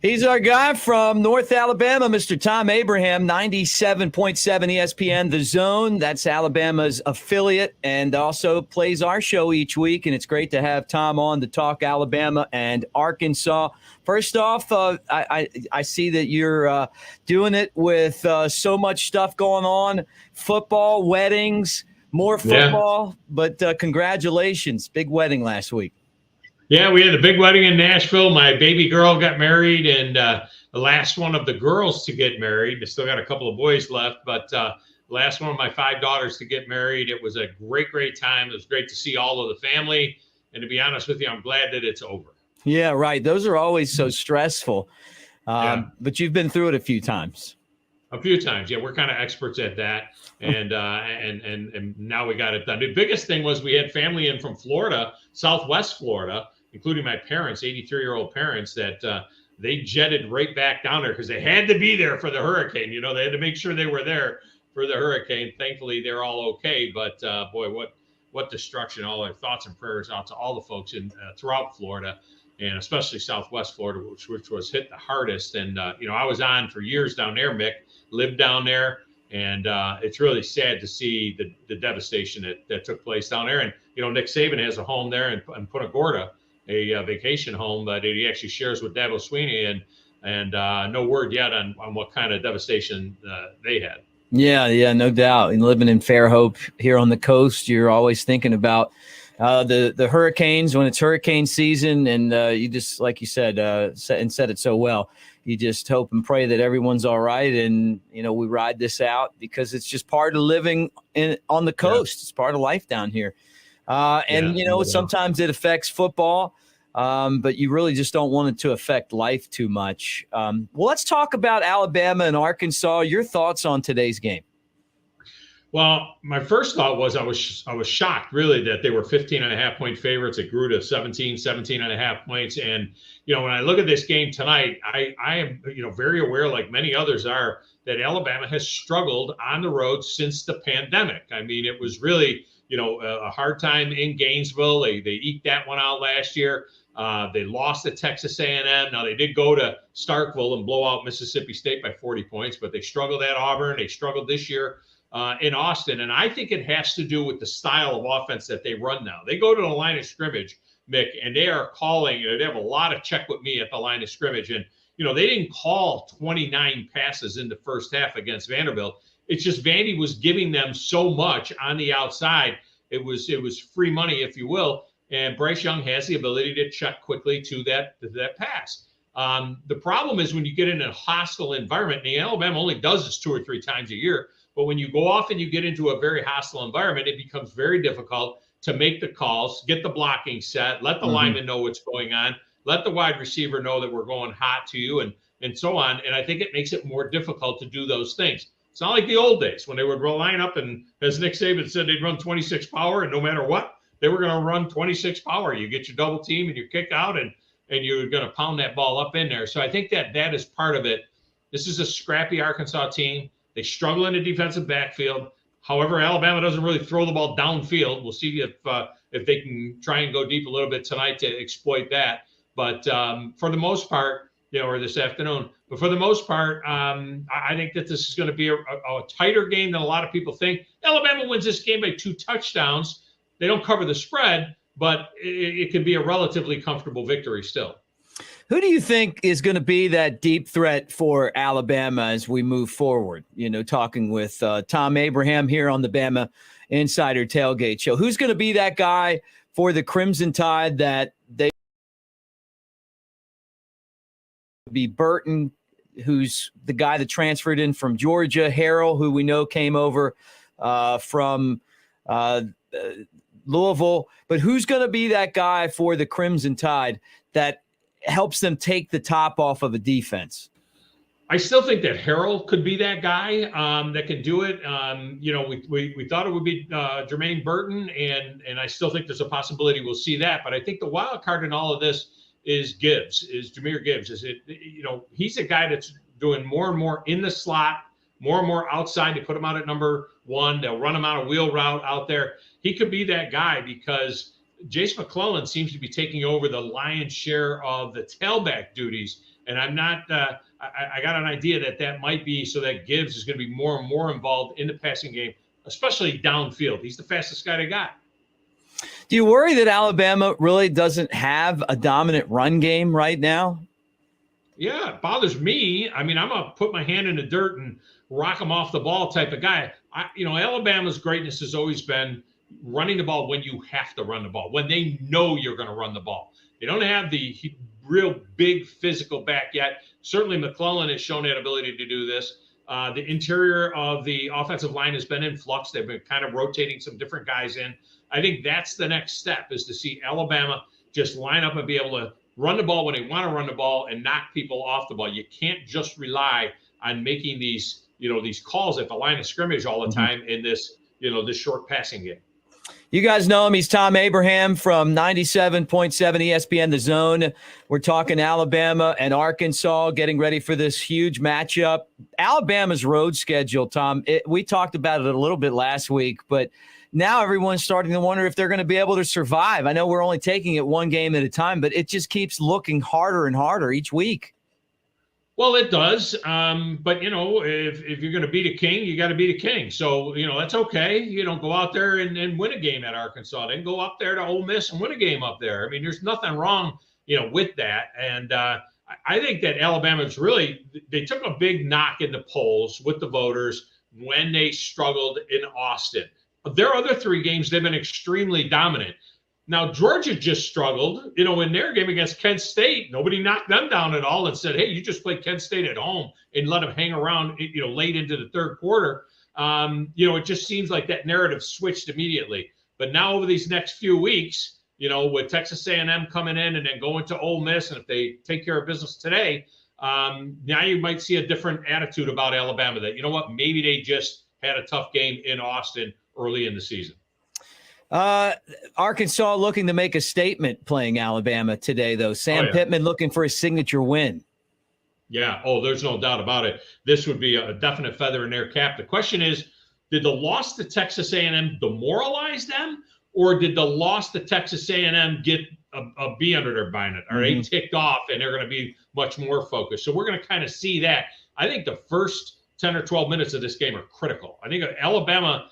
He's our guy from North Alabama, Mr. Thom Abraham, 97.7 ESPN, The Zone. That's Alabama's affiliate and also plays our show each week. And it's great to have Thom on to talk Alabama and Arkansas. First off, I see that you're doing it with so much stuff going on, football, weddings, more football. Yeah. But congratulations. Big wedding last week. Yeah, we had a big wedding in Nashville. My baby girl got married, and the last one of the girls to get married. I still got a couple of boys left, but last one of my 5 daughters to get married. It was a great, great time. It was great to see all of the family. And to be honest with you, I'm glad that it's over. Yeah, right. Those are always so stressful. But you've been through it a few times. A few times. Yeah, we're kind of experts at that. And now we got it done. The biggest thing was we had family in from Florida, Southwest Florida, including my parents, 83-year-old parents, that they jetted right back down there because they had to be there for the hurricane. You know, they had to make sure they were there for the hurricane. Thankfully, they're all okay. But boy, what destruction! All our thoughts and prayers out to all the folks in throughout Florida, and especially Southwest Florida, which was hit the hardest. And I was on for years down there, Mick, lived down there, and it's really sad to see the devastation that took place down there. And Nick Saban has a home there in Punta Gorda, a vacation home that he actually shares with Dabo Sweeney, and no word yet on what kind of devastation they had. Yeah, no doubt. And living in Fairhope here on the coast, you're always thinking about the hurricanes when it's hurricane season, and you just, like you said it so well, you just hope and pray that everyone's all right, and we ride this out because it's just part of living on the coast. Yeah. It's part of life down here, sometimes it affects football, but you really just don't want it to affect life too much. Well, let's talk about Alabama and Arkansas. Your thoughts on today's game? Well, my first thought was I was shocked, really, that they were 15.5-point favorites. It grew to 17.5 points. And, when I look at this game tonight, I am, very aware, like many others are, that Alabama has struggled on the road since the pandemic. I mean, it was really, a hard time in Gainesville. They eked that one out last year. They lost to Texas A&M. Now, they did go to Starkville and blow out Mississippi State by 40 points, but they struggled at Auburn. They struggled this year in Austin. And I think it has to do with the style of offense that they run now. They go to the line of scrimmage, Mick, and they are calling, they have a lot of check with me at the line of scrimmage. And, they didn't call 29 passes in the first half against Vanderbilt. It's just Vandy was giving them so much on the outside. It was free money, if you will. And Bryce Young has the ability to check quickly to that pass. The problem is when you get in a hostile environment, and Alabama only does this 2 or 3 times a year, but when you go off and you get into a very hostile environment, it becomes very difficult to make the calls, get the blocking set, let the lineman know what's going on, let the wide receiver know that we're going hot to you, and so on. And I think it makes it more difficult to do those things. It's not like the old days when they would line up and, as Nick Saban said, they'd run 26 power, and no matter what, they were going to run 26 power. You get your double team and you kick out, and you're going to pound that ball up in there. So I think that is part of it. This is a scrappy Arkansas team. They struggle in the defensive backfield. However, Alabama doesn't really throw the ball downfield. We'll see if they can try and go deep a little bit tonight to exploit that. But for the most part, or this afternoon, but for the most part, I think that this is going to be a tighter game than a lot of people think. Alabama wins this game by 2 touchdowns. They don't cover the spread, but it could be a relatively comfortable victory still. Who do you think is going to be that deep threat for Alabama as we move forward? Talking with Thom Abraham here on the Bama Insider Tailgate Show. Who's going to be that guy for the Crimson Tide that they be? Burton, who's the guy that transferred in from Georgia, Harrell, who we know came over from Louisville, but who's going to be that guy for the Crimson Tide that helps them take the top off of a defense? I still think that Harrell could be that guy that can do it. We thought it would be Jermaine Burton, and I still think there's a possibility we'll see that. But I think the wild card in all of this is Jahmyr Gibbs. He's a guy that's doing more and more in the slot, more and more outside. They put him out at number 1. They'll run him out a wheel route out there. He could be that guy because Jace McClellan seems to be taking over the lion's share of the tailback duties. And I'm not I got an idea that might be so that Gibbs is going to be more and more involved in the passing game, especially downfield. He's the fastest guy they got. Do you worry that Alabama really doesn't have a dominant run game right now? Yeah, it bothers me. I mean, I'm going to put my hand in the dirt and rock them off the ball type of guy. Alabama's greatness has always been running the ball when you have to run the ball, when they know you're going to run the ball. They don't have the real big physical back yet. Certainly McClellan has shown that ability to do this. The interior of the offensive line has been in flux. They've been kind of rotating some different guys in. I think that's the next step, is to see Alabama just line up and be able to run the ball when they want to run the ball and knock people off the ball. You can't just rely on making these calls at the line of scrimmage all the time in this short passing game. You guys know him. He's Thom Abraham from 97.7 ESPN The Zone. We're talking Alabama and Arkansas, getting ready for this huge matchup. Alabama's road schedule, Tom, we talked about it a little bit last week, but now everyone's starting to wonder if they're going to be able to survive. I know we're only taking it one game at a time, but it just keeps looking harder and harder each week. Well, it does. But, if you're going to beat a king, you got to beat a king. So, that's okay. Go out there and win a game at Arkansas. Then go up there to Ole Miss and win a game up there. I mean, there's nothing wrong, with that. And I think that Alabama's they took a big knock in the polls with the voters when they struggled in Austin. Their other three games, they've been extremely dominant. Now, Georgia just struggled, in their game against Kent State. Nobody knocked them down at all and said, hey, you just played Kent State at home and let them hang around, late into the third quarter. It just seems like that narrative switched immediately. But now over these next few weeks, with Texas A&M coming in and then going to Ole Miss, and if they take care of business today, now you might see a different attitude about Alabama that, maybe they just had a tough game in Austin early in the season. Arkansas looking to make a statement playing Alabama today, though. Sam Pittman looking for a signature win. Yeah. Oh, there's no doubt about it. This would be a definite feather in their cap. The question is, did the loss to Texas A&M demoralize them, or did the loss to Texas A&M get a bee under their bonnet? Are they ticked off and they're going to be much more focused? So we're going to kind of see that. I think the first 10 or 12 minutes of this game are critical. I think Alabama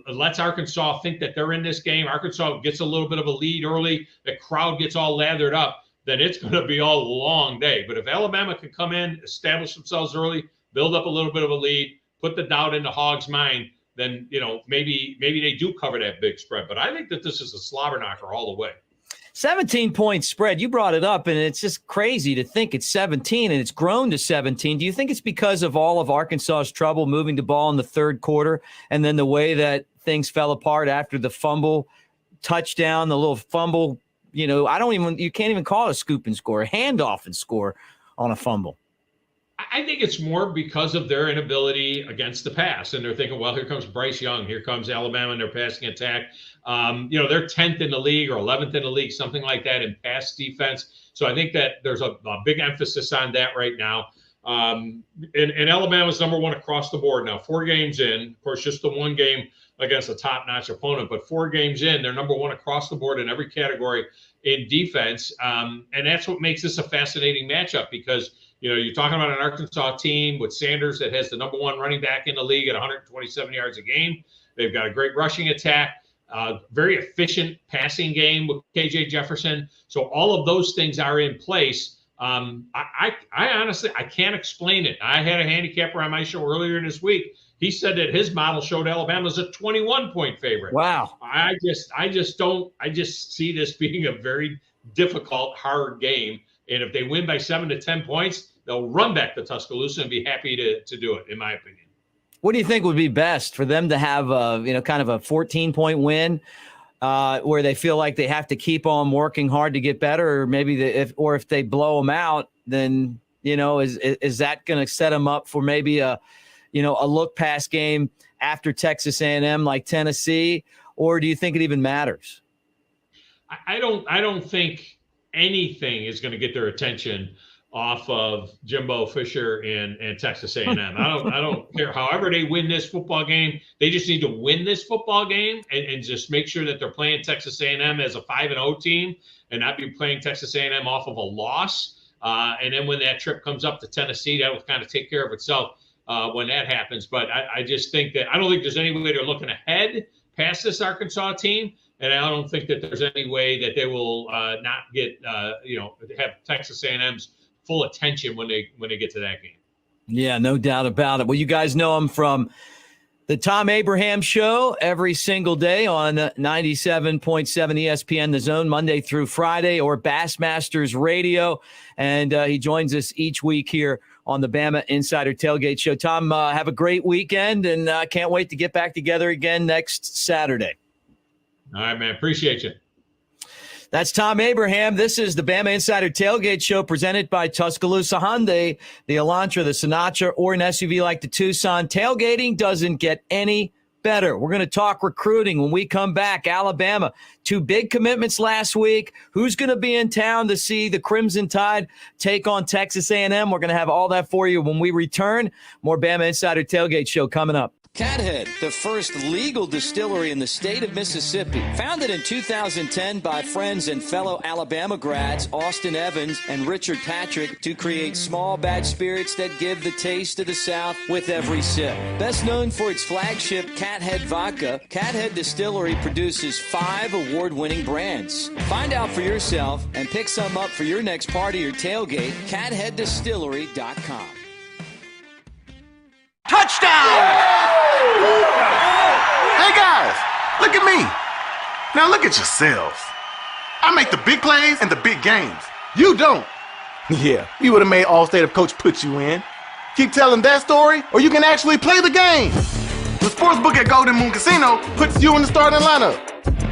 lets Arkansas think that they're in this game. Arkansas gets a little bit of a lead early. The crowd gets all lathered up. Then it's going to be a long day. But if Alabama can come in, establish themselves early, build up a little bit of a lead, put the doubt into Hogg's mind, then, maybe they do cover that big spread. But I think that this is a slobber knocker all the way. 17-point spread. You brought it up, and it's just crazy to think it's 17, and it's grown to 17. Do you think it's because of all of Arkansas's trouble moving the ball in the third quarter, and then the way that things fell apart after the fumble touchdown, the little fumble? You can't even call it a scoop and score, a handoff and score on a fumble. I think it's more because of their inability against the pass. And they're thinking, well, here comes Bryce Young. Here comes Alabama in their passing attack. They're 10th in the league or 11th in the league, something like that, in pass defense. So I think that there's a big emphasis on that right now. And Alabama's number one across the board now. 4 games in, of course, just the one game against a top-notch opponent. But 4 games in, they're number one across the board in every category in defense. And that's what makes this a fascinating matchup because – you're talking about an Arkansas team with Sanders that has the number one running back in the league at 127 yards a game. They've got a great rushing attack, very efficient passing game with KJ Jefferson. So all of those things are in place. I honestly, I can't explain it. I had a handicapper on my show earlier this week. He said that his model showed Alabama as a 21-point favorite. Wow. I just see this being a very difficult, hard game. And if they win by 7 to 10 points, they'll run back to Tuscaloosa and be happy to do it, in my opinion. What do you think would be best for them to have kind of a 14-point win where they feel like they have to keep on working hard to get better, or maybe if they blow them out, then, is that going to set them up for maybe a look pass game after Texas A&M like Tennessee, or do you think it even matters? I don't think anything is going to get their attention off of Jimbo Fisher and Texas A&M. I don't care. However they win this football game, they just need to win this football game and just make sure that they're playing Texas A&M as a 5-0 team and not be playing Texas A&M off of a loss. And then when that trip comes up to Tennessee, that will kind of take care of itself when that happens. But I just think that I don't think there's any way they're looking ahead past this Arkansas team. And I don't think that there's any way that they will not get, have Texas A&M's full attention when they get to that game. Yeah, no doubt about it. Well, you guys know him from The Thom Abraham Show every single day on 97.7 ESPN The Zone, Monday through Friday, or Bassmasters Radio. And he joins us each week here on the Bama Insider Tailgate Show. Thom, have a great weekend, and can't wait to get back together again next Saturday. All right, man. Appreciate you. That's Thom Abraham. This is the Bama Insider Tailgate Show presented by Tuscaloosa Hyundai, the Elantra, the Sinatra, or an SUV like the Tucson. Tailgating doesn't get any better. We're going to talk recruiting when we come back. Alabama, 2 big commitments last week. Who's going to be in town to see the Crimson Tide take on Texas A&M? We're going to have all that for you when we return. More Bama Insider Tailgate Show coming up. Cathead, the first legal distillery in the state of Mississippi. Founded in 2010 by friends and fellow Alabama grads Austin Evans and Richard Patrick to create small batch spirits that give the taste of the South with every sip. Best known for its flagship Cathead Vodka, Cathead Distillery produces 5 award-winning brands. Find out for yourself and pick some up for your next party or tailgate. CatheadDistillery.com. Touchdown! Hey guys, look at me. Now look at yourselves. I make the big plays and the big games. You don't. Yeah, you would have made All-State if Coach put you in. Keep telling that story, or you can actually play the game. The sportsbook at Golden Moon Casino puts you in the starting lineup.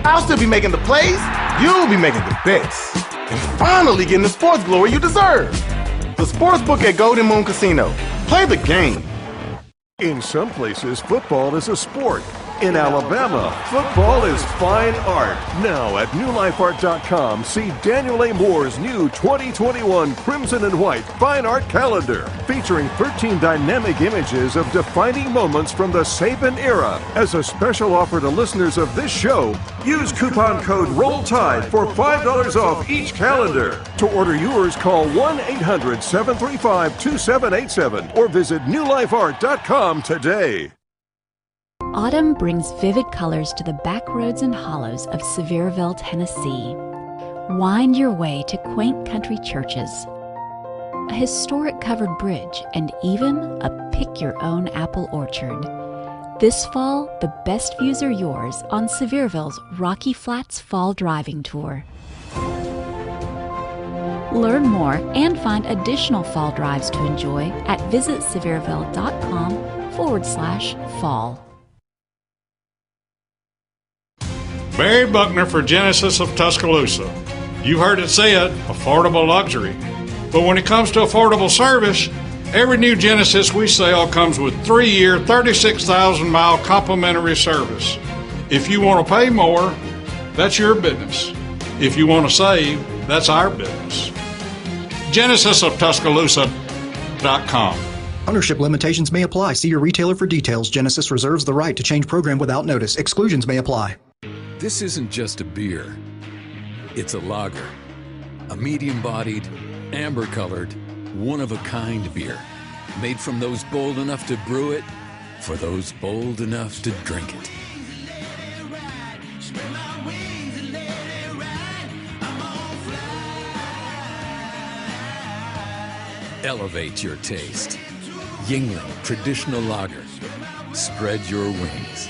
I'll still be making the plays, you'll be making the bets, and finally getting the sports glory you deserve. The sportsbook at Golden Moon Casino. Play the game. In some places, football is a sport. In Alabama, football is fine art. Now at newlifeart.com, see Daniel A. Moore's new 2021 Crimson and White Fine Art Calendar, featuring 13 dynamic images of defining moments from the Saban era. As a special offer to listeners of this show, use coupon code ROLLTIDE for $5 off each calendar. To order yours, call 1-800-735-2787 or visit newlifeart.com today. Autumn brings vivid colors to the back roads and hollows of Sevierville, Tennessee. Wind your way to quaint country churches, a historic covered bridge, and even a pick-your-own apple orchard. This fall, the best views are yours on Sevierville's Rocky Flats Fall Driving Tour. Learn more and find additional fall drives to enjoy at visitsevierville.com/fall. Barry Buckner for Genesis of Tuscaloosa. You've heard it said, affordable luxury. But when it comes to affordable service, every new Genesis we sell comes with 3-year, 36,000-mile complimentary service. If you want to pay more, that's your business. If you want to save, that's our business. GenesisofTuscaloosa.com. Ownership limitations may apply. See your retailer for details. Genesis reserves the right to change program without notice. Exclusions may apply. This isn't just a beer. It's a lager. A medium-bodied, amber-colored, one-of-a-kind beer. Made from those bold enough to brew it, for those bold enough to drink it. Elevate your taste. Yingling Traditional Lager. Spread your wings.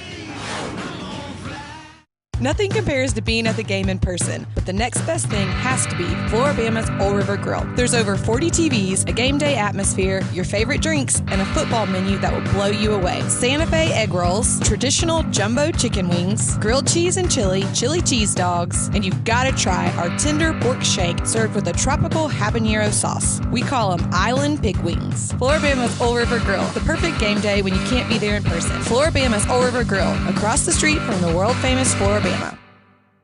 Nothing compares to being at the game in person, but the next best thing has to be Floribama's Old River Grill. There's over 40 TVs, a game day atmosphere, your favorite drinks, and a football menu that will blow you away. Santa Fe egg rolls, traditional jumbo chicken wings, grilled cheese and chili cheese dogs, and you've got to try our tender pork shank served with a tropical habanero sauce. We call them Island Pig Wings. Floribama's Old River Grill, the perfect game day when you can't be there in person. Floribama's Old River Grill, across the street from the world-famous Floribama.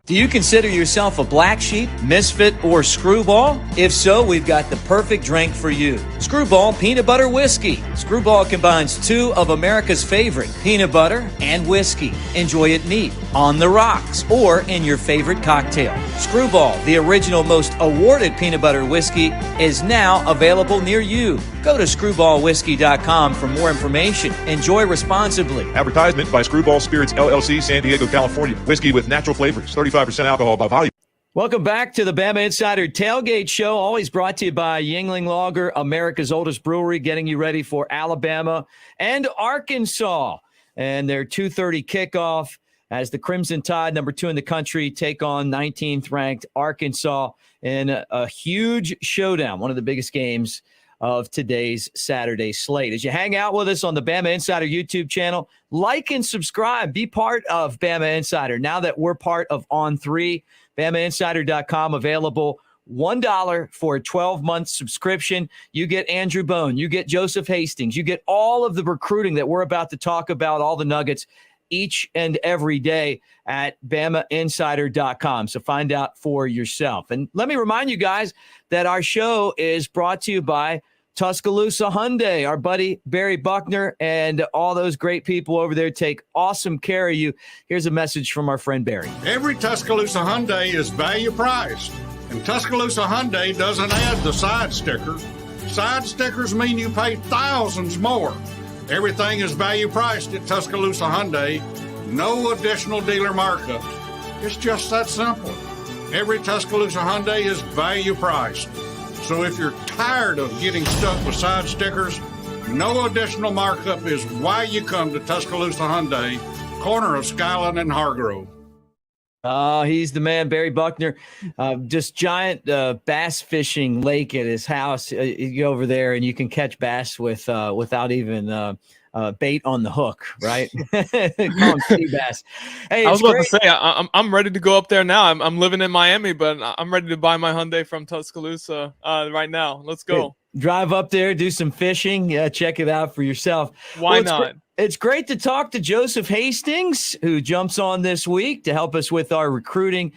Do you consider yourself a black sheep, misfit, or screwball? If so, we've got the perfect drink for you. Screwball Peanut Butter Whiskey. Screwball combines 2 of America's favorite, peanut butter and whiskey. Enjoy it neat, on the rocks, or in your favorite cocktail. Screwball, the original most awarded peanut butter whiskey, is now available near you. Go to screwballwhiskey.com for more information. Enjoy responsibly. Advertisement by Screwball Spirits, LLC, San Diego, California. Whiskey with natural flavors, 35% alcohol by volume. Welcome back to the Bama Insider Tailgate Show, always brought to you by Yingling Lager, America's oldest brewery, getting you ready for Alabama and Arkansas. and their 2:30 kickoff as the Crimson Tide, number 2 in the country, take on 19th ranked Arkansas in a huge showdown, one of the biggest games of today's Saturday slate. As you hang out with us on the Bama Insider YouTube channel, like and subscribe. Be part of Bama Insider. Now that we're part of On3, BamaInsider.com, available $1 for a 12-month subscription. You get Andrew Bone. You get Joseph Hastings. You get all of the recruiting that we're about to talk about, all the nuggets, each and every day at BamaInsider.com. So find out for yourself. And let me remind you guys that our show is brought to you by Tuscaloosa Hyundai. Our buddy Barry Buckner and all those great people over there take awesome care of you. Here's a message from our friend Barry. Every Tuscaloosa Hyundai is value priced, and Tuscaloosa Hyundai doesn't add the side sticker. Side stickers mean you pay thousands more. Everything is value priced at Tuscaloosa Hyundai. No additional dealer markups. It's just that simple. Every Tuscaloosa Hyundai is value priced. So if you're tired of getting stuck with side stickers, no additional markup is why you come to Tuscaloosa Hyundai, corner of Skyland and Hargrove. He's the man, Barry Buckner. Just giant bass fishing lake at his house. You go over there and you can catch bass without even bait on the hook, right? Call him sea bass. Hey, I was about to say I'm ready to go up there now. I'm living in Miami, but I'm ready to buy my Hyundai from Tuscaloosa right now. Let's go. Drive up there, do some fishing. Check it out for yourself. Why not? It's great to talk to Joseph Hastings, who jumps on this week to help us with our recruiting.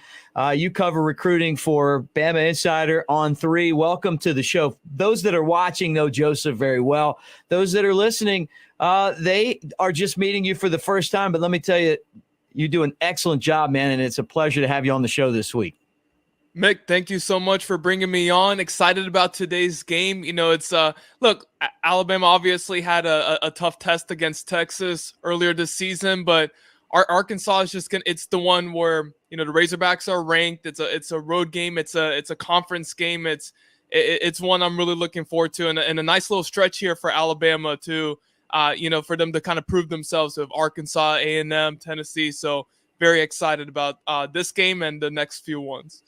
You cover recruiting for Bama Insider on 3. Welcome to the show. Those that are watching know Joseph very well. Those that are listening, they are just meeting you for the first time. But let me tell you, you do an excellent job, man, and it's a pleasure to have you on the show this week. Mick, thank you so much for bringing me on. Excited about today's game. You know, it's look, Alabama obviously had a tough test against Texas earlier this season, but Arkansas is just it's the one where, you know, the Razorbacks are ranked. It's a road game. It's a conference game. It's one I'm really looking forward to, and a nice little stretch here for Alabama to, you know, for them to kind of prove themselves with Arkansas, A&M, Tennessee. So very excited about this game and the next few ones.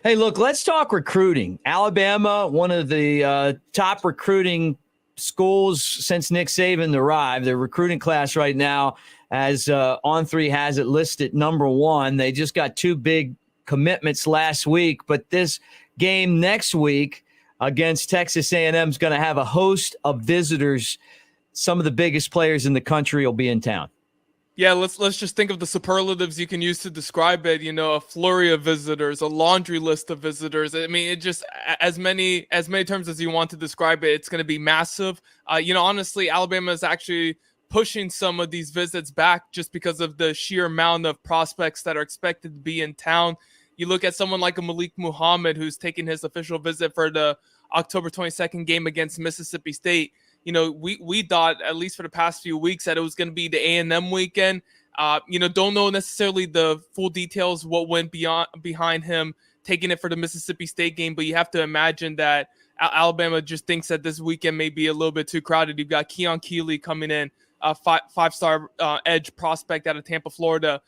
Hey, look, let's talk recruiting. Alabama, one of the top recruiting schools since Nick Saban arrived. Their recruiting class right now, as On3 has it listed, number 1. They just got 2 big commitments last week, but this game next week against Texas A&M is going to have a host of visitors. Some of the biggest players in the country will be in town. Yeah, let's just think of the superlatives you can use to describe it. You know, a flurry of visitors, a laundry list of visitors. I mean, it just as many terms as you want to describe it. It's going to be massive. You know, honestly, Alabama is actually pushing some of these visits back just because of the sheer amount of prospects that are expected to be in town. You look at someone like a Malik Muhammad, who's taking his official visit for the October 22nd game against Mississippi State. You know, we thought, at least for the past few weeks, that it was going to be the A&M weekend. You know, don't know necessarily the full details, what went behind him taking it for the Mississippi State game, but you have to imagine that Alabama just thinks that this weekend may be a little bit too crowded. You've got Keon Keeley coming in, five-star edge prospect out of Tampa, Florida.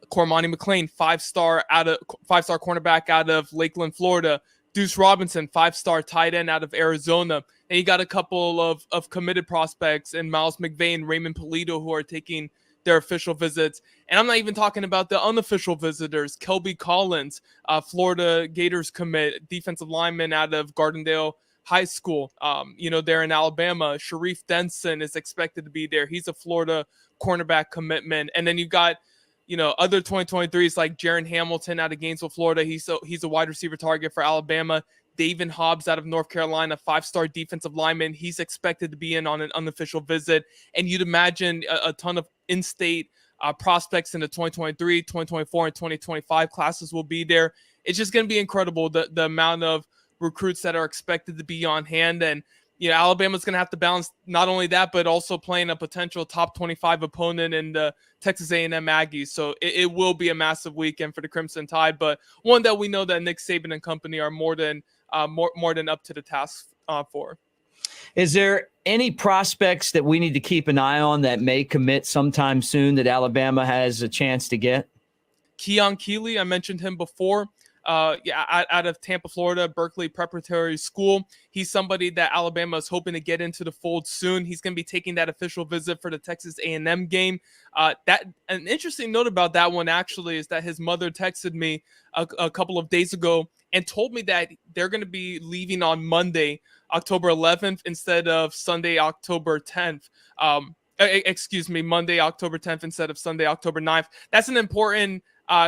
Cormani McClain, five-star cornerback out of Lakeland, Florida. Deuce Robinson, 5-star tight end out of Arizona. And you got a couple of committed prospects in Miles McVay and Raymond Polito who are taking their official visits. And I'm not even talking about the unofficial visitors. Kelby Collins, Florida Gators commit, defensive lineman out of Gardendale High School, you know, there in Alabama. Sharif Denson is expected to be there. He's a Florida cornerback commitment. And then you got, you know, other 2023s like Jaron Hamilton out of Gainesville, Florida. He's a wide receiver target for Alabama. David Hobbs out of North Carolina, 5-star defensive lineman. He's expected to be in on an unofficial visit. And you'd imagine a ton of in-state prospects in the 2023, 2024, and 2025 classes will be there. It's just going to be incredible, the amount of recruits that are expected to be on hand. And, you know, Alabama's going to have to balance not only that, but also playing a potential top 25 opponent in the Texas A&M Aggies. So it will be a massive weekend for the Crimson Tide, but one that we know that Nick Saban and company are more than up to the task for. Is there any prospects that we need to keep an eye on that may commit sometime soon that Alabama has a chance to get? Keon Keeley, I mentioned him before. Out of Tampa, Florida, Berkeley Preparatory School. He's somebody that Alabama is hoping to get into the fold soon. He's going to be taking that official visit for the Texas A&M game. An interesting note about that one actually is that his mother texted me a couple of days ago and told me that they're going to be leaving on Monday, October 11th, instead of Sunday, October 10th. Monday, October 10th instead of Sunday, October 9th. That's an important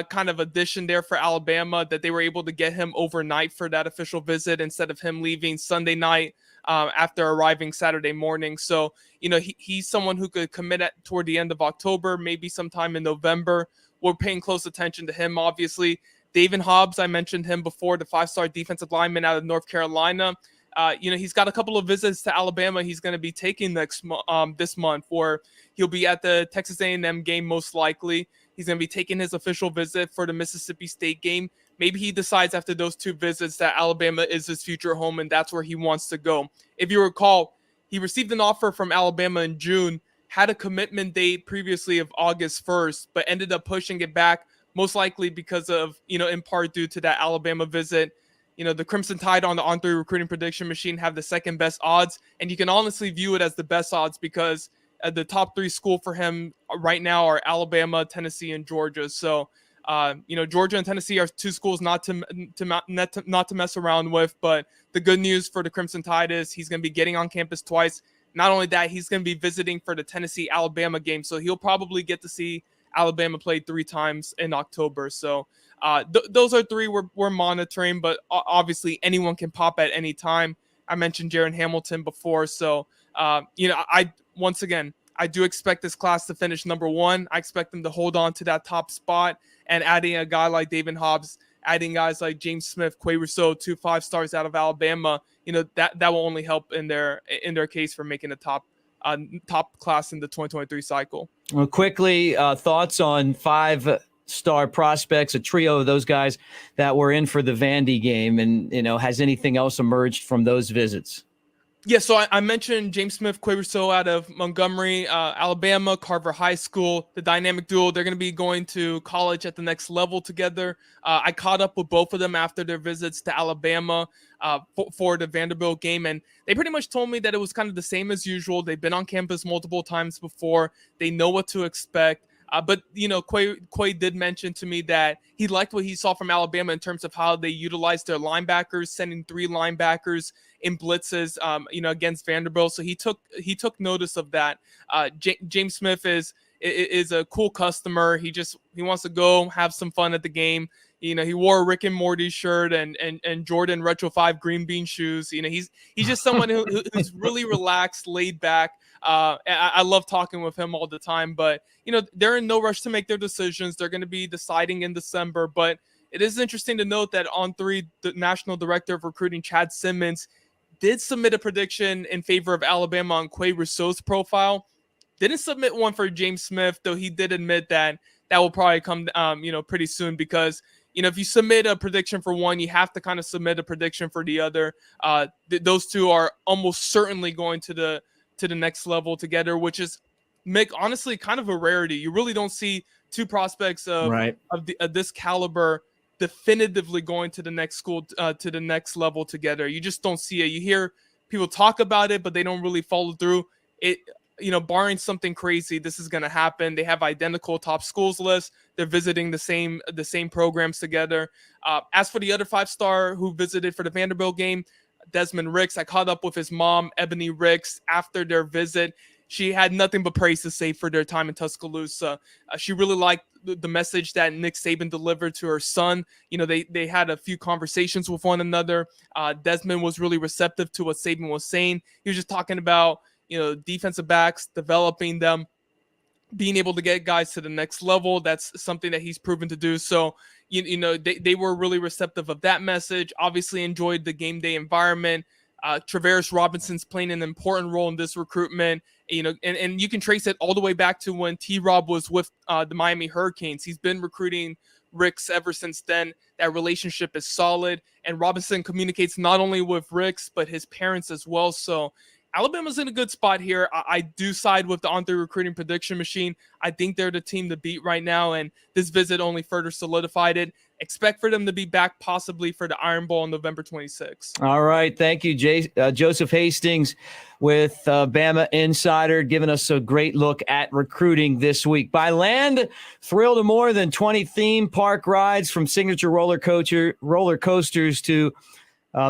kind of addition there for Alabama, that they were able to get him overnight for that official visit instead of him leaving Sunday night after arriving Saturday morning. So, he's someone who could commit toward the end of October, maybe sometime in November. We're paying close attention to him, obviously. David Hobbs, I mentioned him before, the 5-star defensive lineman out of North Carolina. He's got a couple of visits to Alabama he's going to be taking this month, where he'll be at the Texas A&M game most likely. He's going to be taking his official visit for the Mississippi State game. Maybe he decides after those 2 visits that Alabama is his future home and that's where he wants to go. If you recall, he received an offer from Alabama in June, had a commitment date previously of August 1st, but ended up pushing it back, most likely because of, in part due to that Alabama visit. The Crimson Tide on the On3 recruiting prediction machine have the second best odds, and you can honestly view it as the best odds because the top 3 school for him right now are Alabama, Tennessee, and Georgia. So, Georgia and Tennessee are 2 schools not to mess around with. But the good news for the Crimson Tide is he's going to be getting on campus twice. Not only that, he's going to be visiting for the Tennessee-Alabama game, so he'll probably get to see Alabama play 3 times in October. So those are 3 we're monitoring, but obviously anyone can pop at any time. I mentioned Jaron Hamilton before, so I do expect this class to finish number 1. I expect them to hold on to that top spot, and adding a guy like David Hobbs, adding guys like James Smith, Quay Rousseau, 2 5-stars out of Alabama, that will only help in their case for making a top class in the 2023 cycle. Well, quickly, thoughts on 5-star prospects, a trio of those guys that were in for the Vandy game, and has anything else emerged from those visits? Yeah, so I mentioned James Smith, Quay Rousseau out of Montgomery, Alabama, Carver High School, the dynamic duo. They're going to be going to college at the next level together. I caught up with both of them after their visits to Alabama for the Vanderbilt game, and they pretty much told me that it was kind of the same as usual. They've been on campus multiple times before. They know what to expect. But Quay did mention to me that he liked what he saw from Alabama in terms of how they utilized their linebackers, sending 3 linebackers in blitzes, against Vanderbilt. So he took notice of that. James Smith is a cool customer. He wants to go have some fun at the game. He wore a Rick and Morty shirt and Jordan Retro 5 green bean shoes. He's just someone who's really relaxed, laid back. I love talking with him all the time, but they're in no rush to make their decisions. They're going to be deciding in December, but it is interesting to note that On3, the National Director of Recruiting, Chad Simmons, did submit a prediction in favor of Alabama on Quay Rousseau's profile. Didn't submit one for James Smith, though he did admit that will probably come, pretty soon, because if you submit a prediction for one, you have to kind of submit a prediction for the other. Those 2 are almost certainly going to the next level together, which is, Mick, honestly, kind of a rarity. You really don't see 2 prospects of this caliber definitively going to the next school, to the next level together. You just don't see it. You hear people talk about it, but they don't really follow through. It, barring something crazy, this is going to happen. They have identical top schools lists. They're visiting the same programs together. As for the other 5-star who visited for the Vanderbilt game, Desmond Ricks, I caught up with his mom, Ebony Ricks, after their visit. She had nothing but praise to say for their time in Tuscaloosa. She really liked the message that Nick Saban delivered to her son. They had a few conversations with one another. Desmond was really receptive to what Saban was saying. He was just talking about, defensive backs, developing them, being able to get guys to the next level. That's something that he's proven to do. So, they were really receptive of that message. Obviously enjoyed the game day environment. Travaris Robinson's playing an important role in this recruitment, and you can trace it all the way back to when T-Rob was with the Miami Hurricanes. He's been recruiting Ricks ever since then. That relationship is solid, and Robinson communicates not only with Ricks, but his parents as well. So Alabama's in a good spot here. I do side with the On3 recruiting prediction machine. I think they're the team to beat right now, and this visit only further solidified it. Expect for them to be back possibly for the Iron Bowl on November 26th. All right. Thank you, Joseph Hastings with BamaInsider, giving us a great look at recruiting this week. By land, thrill to more than 20 theme park rides, from signature roller coasters to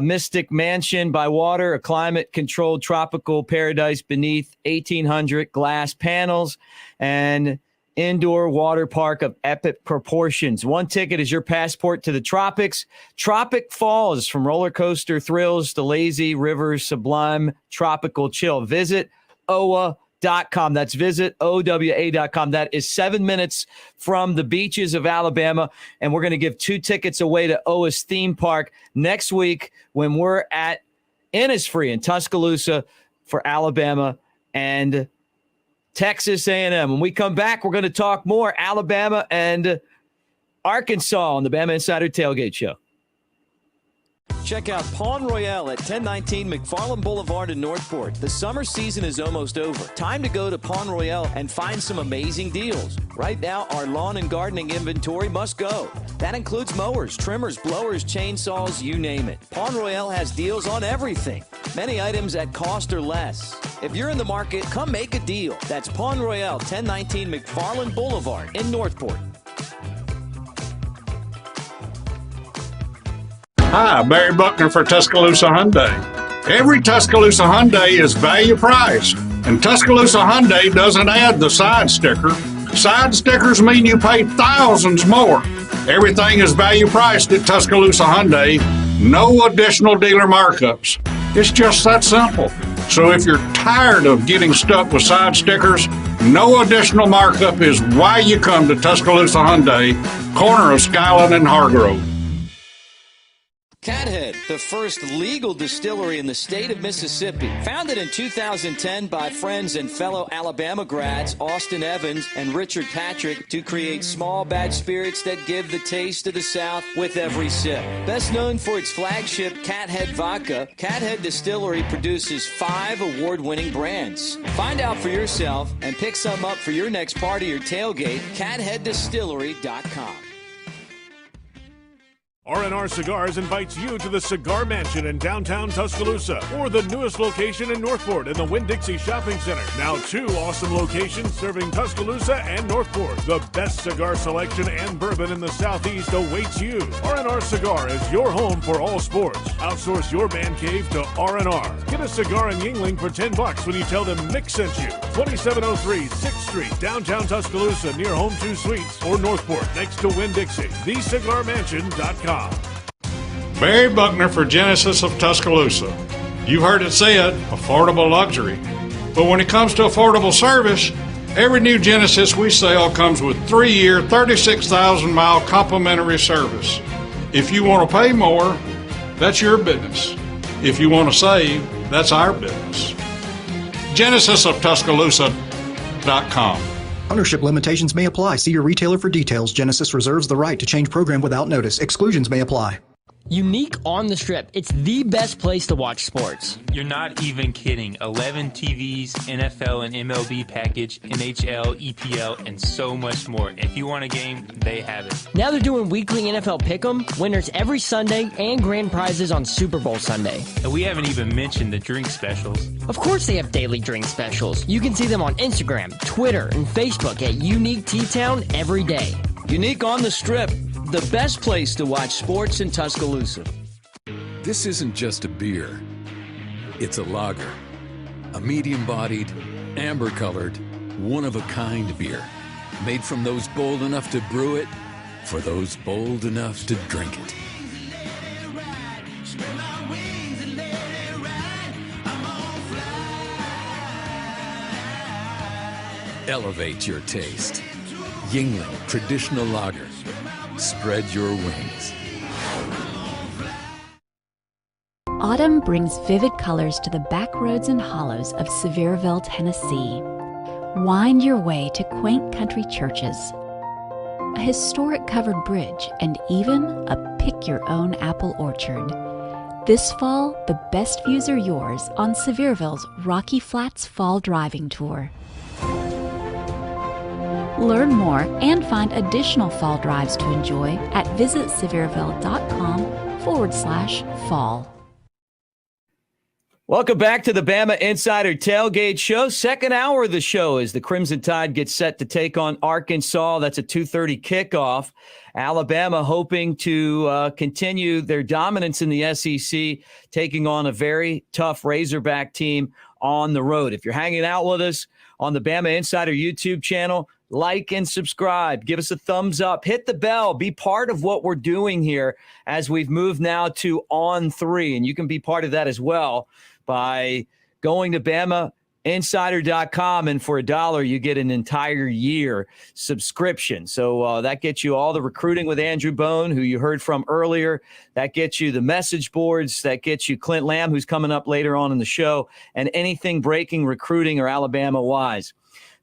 Mystic Mansion. By water, a climate-controlled tropical paradise beneath 1,800 glass panels and indoor water park of epic proportions. One ticket is your passport to the tropics. Tropic Falls, from roller coaster thrills to lazy rivers, sublime tropical chill. Visit OWA.com. That's visit OWA.com. That is 7 minutes from the beaches of Alabama. And we're going to give 2 tickets away to OWA's theme park next week when we're at Innisfree in Tuscaloosa for Alabama and Texas A&M. When we come back, we're going to talk more Alabama and Arkansas on the Bama Insider Tailgate Show. Check out Pawn Royale at 1019 McFarland Boulevard in Northport. The summer season is almost over. Time to go to Pawn Royale and find some amazing deals. Right now, our lawn and gardening inventory must go. That includes mowers, trimmers, blowers, chainsaws, you name it. Pawn Royale has deals on everything. Many items at cost or less. If you're in the market, come make a deal. That's Pawn Royale, 1019 McFarland Boulevard in Northport. Hi, Barry Buckner for Tuscaloosa Hyundai. Every Tuscaloosa Hyundai is value priced, and Tuscaloosa Hyundai doesn't add the side sticker. Side stickers mean you pay thousands more. Everything is value priced at Tuscaloosa Hyundai. No additional dealer markups. It's just that simple. So if you're tired of getting stuck with side stickers, no additional markup is why you come to Tuscaloosa Hyundai, corner of Skyland and Hargrove. Cathead, the first legal distillery in the state of Mississippi. Founded in 2010 by friends and fellow Alabama grads Austin Evans and Richard Patrick to create small batch spirits that give the taste of the South with every sip. Best known for its flagship Cathead Vodka, Cathead Distillery produces 5 award-winning brands. Find out for yourself and pick some up for your next party or tailgate. CatheadDistillery.com. R&R Cigars invites you to the Cigar Mansion in downtown Tuscaloosa, or the newest location in Northport in the Winn-Dixie Shopping Center. Now 2 awesome locations serving Tuscaloosa and Northport. The best cigar selection and bourbon in the Southeast awaits you. R&R Cigar is your home for all sports. Outsource your man cave to R&R. Get a cigar in Yingling for $10 when you tell them Mick sent you. 2703 6th Street, downtown Tuscaloosa, near Home 2 Suites, or Northport, next to Winn-Dixie. TheCigarMansion.com. Barry Buckner for Genesis of Tuscaloosa. You've heard it said, affordable luxury. But when it comes to affordable service, every new Genesis we sell comes with 3-year, 36,000-mile complimentary service. If you want to pay more, that's your business. If you want to save, that's our business. GenesisofTuscaloosa.com. Ownership limitations may apply. See your retailer for details. Genesis reserves the right to change program without notice. Exclusions may apply. Unique on the Strip. It's the best place to watch sports. You're not even kidding. 11 TVs, NFL and MLB package, NHL, EPL, and so much more. If you want a game, they have it. Now they're doing weekly NFL Pick'em, winners every Sunday, and grand prizes on Super Bowl Sunday. And we haven't even mentioned the drink specials. Of course they have daily drink specials. You can see them on Instagram, Twitter, and Facebook at Unique T-Town every day. Unique on the Strip. The best place to watch sports in Tuscaloosa. This isn't just a beer. It's a lager. A medium-bodied, amber-colored, one-of-a-kind beer. Made from those bold enough to brew it, for those bold enough to drink it. Elevate your taste. Yingling Traditional Lager. Spread your wings. Autumn brings vivid colors to the back roads and hollows of Sevierville, Tennessee. Wind your way to quaint country churches. a historic covered bridge, and even a pick-your-own apple orchard. This fall, the best views are yours on Sevierville's Rocky Flats Fall Driving Tour. Learn more and find additional fall drives to enjoy at visitsevierville.com/fall. Welcome back to the Bama Insider Tailgate Show. Second hour of the show as the Crimson Tide gets set to take on Arkansas. That's a 2:30 kickoff. Alabama hoping to continue their dominance in the SEC, taking on a very tough Razorback team on the road. If you're hanging out with us on the Bama Insider YouTube channel, like and subscribe. Give us a thumbs up. Hit the bell. Be part of what we're doing here as we've moved now to On3. And you can be part of that as well by going to BamaInsider.com, and for $1, you get an entire year subscription. So that gets you all the recruiting with Andrew Bone, who you heard from earlier. That gets you the message boards. That gets you Clint Lamb, who's coming up later on in the show, and anything breaking recruiting or Alabama-wise.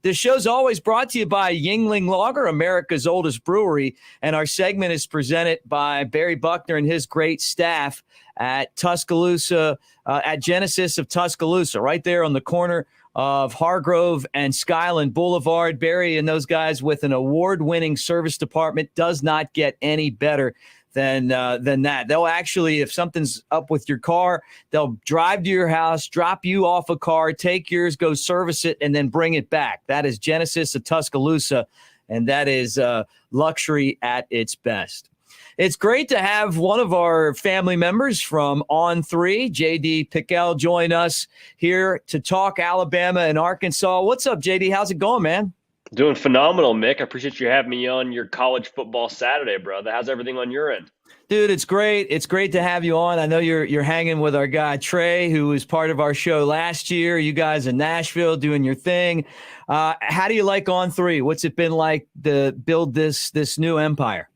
This show's always brought to you by Yingling Lager, America's oldest brewery, and our segment is presented by Barry Buckner and his great staff at Tuscaloosa, at Genesis of Tuscaloosa, right there on the corner of Hargrove and Skyland Boulevard. Barry and those guys with an award-winning service department does not get any better than that. They'll actually, if something's up with your car, they'll drive to your house, drop you off a car, take yours, go service it, and then bring it back. That is Genesis of Tuscaloosa, and that is luxury at its best. It's great to have one of our family members from On3, JD PicKell, join us here to talk Alabama and Arkansas. What's up, JD? How's it going, man? Doing phenomenal, Mick. I appreciate you having me on your college football Saturday, brother. How's everything on your end? Dude, it's great. It's great to have you on. I know you're hanging with our guy Trey, who was part of our show last year. You guys in Nashville doing your thing. How do you like On3? What's it been like to build this new empire?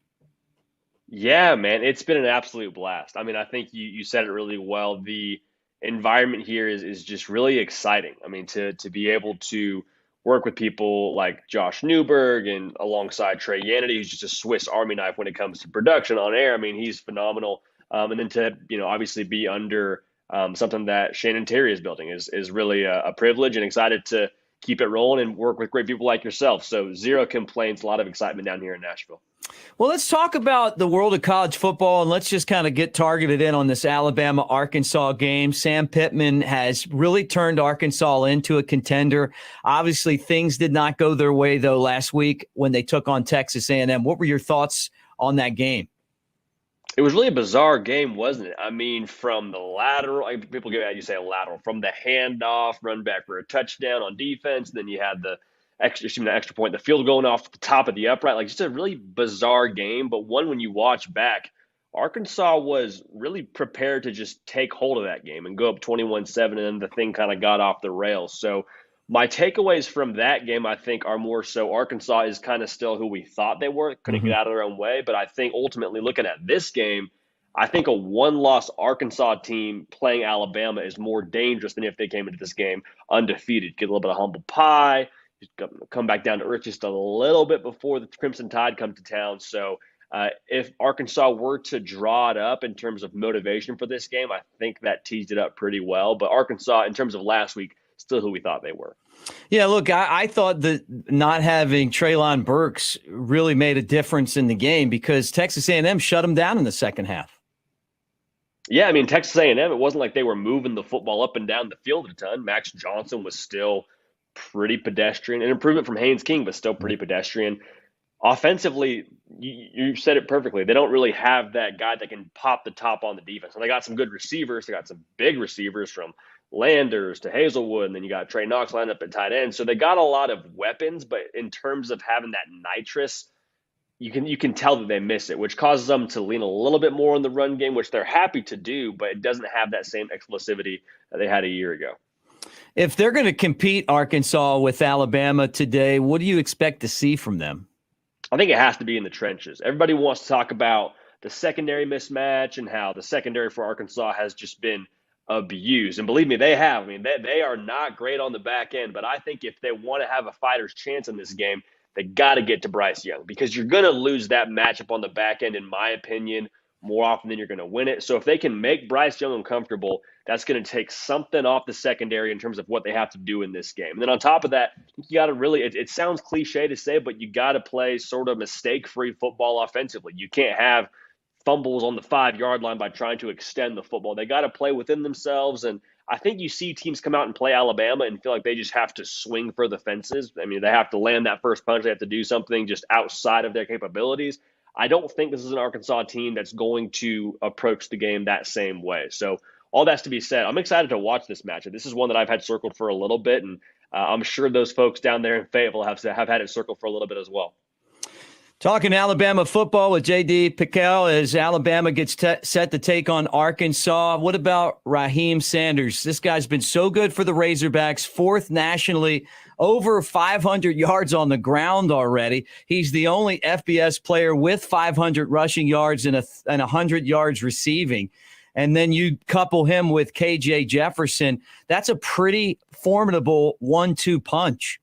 Yeah, man, it's been an absolute blast. I mean, I think you said it really well. The environment here is just really exciting. I mean, to be able to work with people like Josh Newberg and alongside Trey Yannity, who's just a Swiss Army knife when it comes to production on air. I mean, he's phenomenal. And then to, obviously be under something that Shannon Terry is building is really a privilege, and excited to keep it rolling and work with great people like yourself. So zero complaints, a lot of excitement down here in Nashville. Well, let's talk about the world of college football, and let's just kind of get targeted in on this Alabama-Arkansas game. Sam Pittman has really turned Arkansas into a contender. Obviously, things did not go their way, though, last week when they took on Texas A&M. What were your thoughts on that game? It was really a bizarre game, wasn't it? I mean, from the lateral, people get mad you say lateral, from the handoff, run back for a touchdown on defense, then you had the extra point, the field going off the top of the upright, like just a really bizarre game. But one, when you watch back, Arkansas was really prepared to just take hold of that game and go up 21-7, and then the thing kind of got off the rails. So my takeaways from that game, I think, are more so Arkansas is kind of still who we thought they were, couldn't get out of their own way. But I think ultimately looking at this game, I think a one-loss Arkansas team playing Alabama is more dangerous than if they came into this game undefeated. Get a little bit of humble pie, come back down to earth just a little bit before the Crimson Tide come to town. So if Arkansas were to draw it up in terms of motivation for this game, I think that teased it up pretty well. But Arkansas, in terms of last week, still who we thought they were. Yeah, look, I thought that not having Treylon Burks really made a difference in the game because Texas A&M shut them down in the second half. Yeah, I mean, Texas A&M, it wasn't like they were moving the football up and down the field a ton. Max Johnson was still pretty pedestrian. An improvement from Haynes King, but still pretty pedestrian. Offensively, you said it perfectly. They don't really have that guy that can pop the top on the defense. And they got some good receivers. They got some big receivers from Landers to Hazelwood, and then you got Trey Knox lined up at tight end. So they got a lot of weapons, but in terms of having that nitrous, you can tell that they miss it, which causes them to lean a little bit more on the run game, which they're happy to do, but it doesn't have that same explosivity that they had a year ago. If they're going to compete Arkansas with Alabama today, what do you expect to see from them? I think it has to be in the trenches. Everybody wants to talk about the secondary mismatch and how the secondary for Arkansas has just been abused. And believe me, they have. I mean, they are not great on the back end, but I think if they want to have a fighter's chance in this game, They got to get to Bryce Young because you're going to lose that matchup on the back end, in my opinion, more often than you're going to win it. So if they can make Bryce Young uncomfortable, that's going to take something off the secondary in terms of what they have to do in this game. And then on top of that, you got to really, it sounds cliche to say, but you got to play sort of mistake-free football offensively. You can't have fumbles on the 5-yard line by trying to extend the football. They got to play within themselves. And I think you see teams come out and play Alabama and feel like they just have to swing for the fences. I mean, they have to land that first punch. They have to do something just outside of their capabilities. I don't think this is an Arkansas team that's going to approach the game that same way. So all that's to be said, I'm excited to watch this matchup. This is one that I've had circled for a little bit, and I'm sure those folks down there in Fayetteville have had it circled for a little bit as well. Talking Alabama football with JD PicKell as Alabama gets set to take on Arkansas. What about Raheem Sanders? This guy's been so good for the Razorbacks, 4th nationally, over 500 yards on the ground already. He's the only FBS player with 500 rushing yards and 100 yards receiving. And then you couple him with KJ Jefferson. That's a pretty formidable 1-2 punch.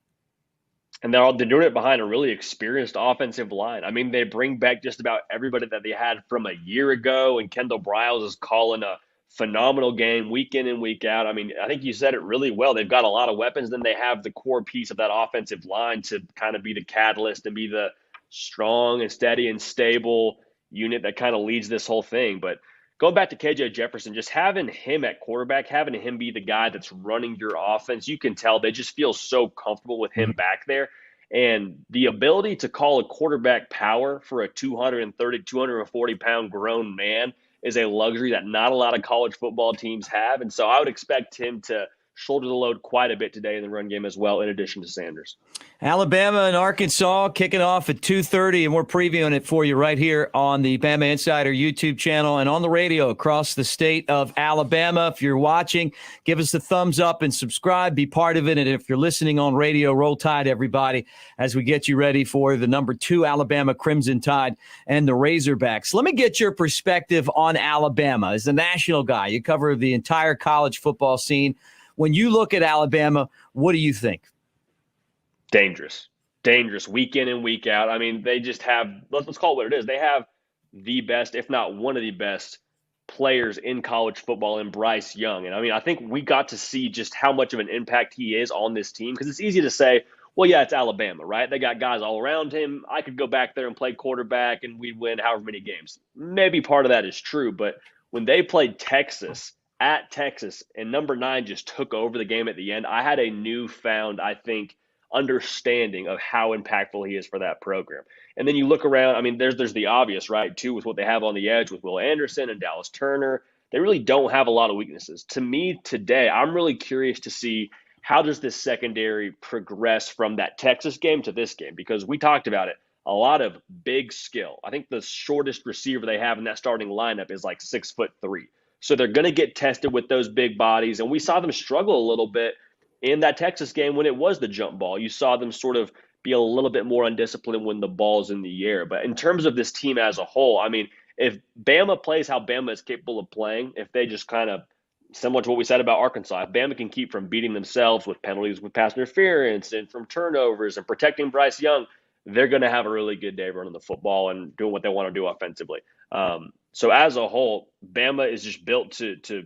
And they're doing it behind a really experienced offensive line. I mean, they bring back just about everybody that they had from a year ago, and Kendall Briles is calling a phenomenal game week in and week out. I mean, I think you said it really well. They've got a lot of weapons. Then they have the core piece of that offensive line to kind of be the catalyst and be the strong and steady and stable unit that kind of leads this whole thing. But going back to KJ Jefferson, just having him at quarterback, having him be the guy that's running your offense, you can tell they just feel so comfortable with him back there. And the ability to call a quarterback power for a 230, 240-pound grown man is a luxury that not a lot of college football teams have. And so I would expect him to shoulder the load quite a bit today in the run game as well, in addition to Sanders. Alabama and Arkansas kicking off at 2:30, and we're previewing it for you right here on the Bama Insider YouTube channel and on the radio across the state of Alabama. If you're watching, give us a thumbs up and subscribe. Be part of it. And if you're listening on radio, roll tide, everybody, as we get you ready for the number 2 Alabama Crimson Tide and the Razorbacks. Let me get your perspective on Alabama. As a national guy, you cover the entire college football scene. When you look at Alabama, what do you think? Dangerous week in and week out. I mean, they just have, let's call it what it is. They have the best, if not one of the best players in college football in Bryce Young. And I mean, I think we got to see just how much of an impact he is on this team, because it's easy to say, well, yeah, it's Alabama, right? They got guys all around him. I could go back there and play quarterback and we'd win however many games. Maybe part of that is true, but when they played Texas at Texas and number 9 just took over the game at the end, I had a newfound, I think, understanding of how impactful he is for that program. And then you look around, I mean, there's the obvious, right, too, with what they have on the edge with Will Anderson and Dallas Turner. They really don't have a lot of weaknesses. To me today, I'm really curious to see how does this secondary progress from that Texas game to this game, because we talked about it, a lot of big skill. I think the shortest receiver they have in that starting lineup is like 6'3". So they're going to get tested with those big bodies. And we saw them struggle a little bit in that Texas game when it was the jump ball. You saw them sort of be a little bit more undisciplined when the ball's in the air. But in terms of this team as a whole, I mean, if Bama plays how Bama is capable of playing, if they just kind of, similar to what we said about Arkansas, if Bama can keep from beating themselves with penalties, with pass interference, and from turnovers and protecting Bryce Young, they're going to have a really good day running the football and doing what they want to do offensively. So as a whole, Bama is just built to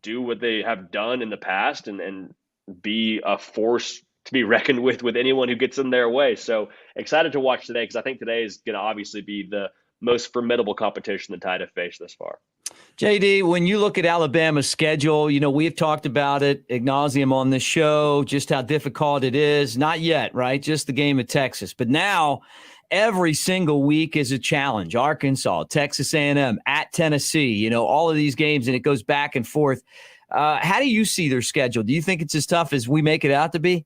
do what they have done in the past and be a force to be reckoned with anyone who gets in their way. So excited to watch today, because I think today is going to obviously be the most formidable competition the Tide have faced this far. JD, when you look at Alabama's schedule, you know, we've talked about it ad nauseum on this show, just how difficult it is. Not yet, right? Just the game at Texas. But now every single week is a challenge. Arkansas, Texas A&M, at Tennessee, you know, all of these games, and it goes back and forth. How do you see their schedule? Do you think it's as tough as we make it out to be?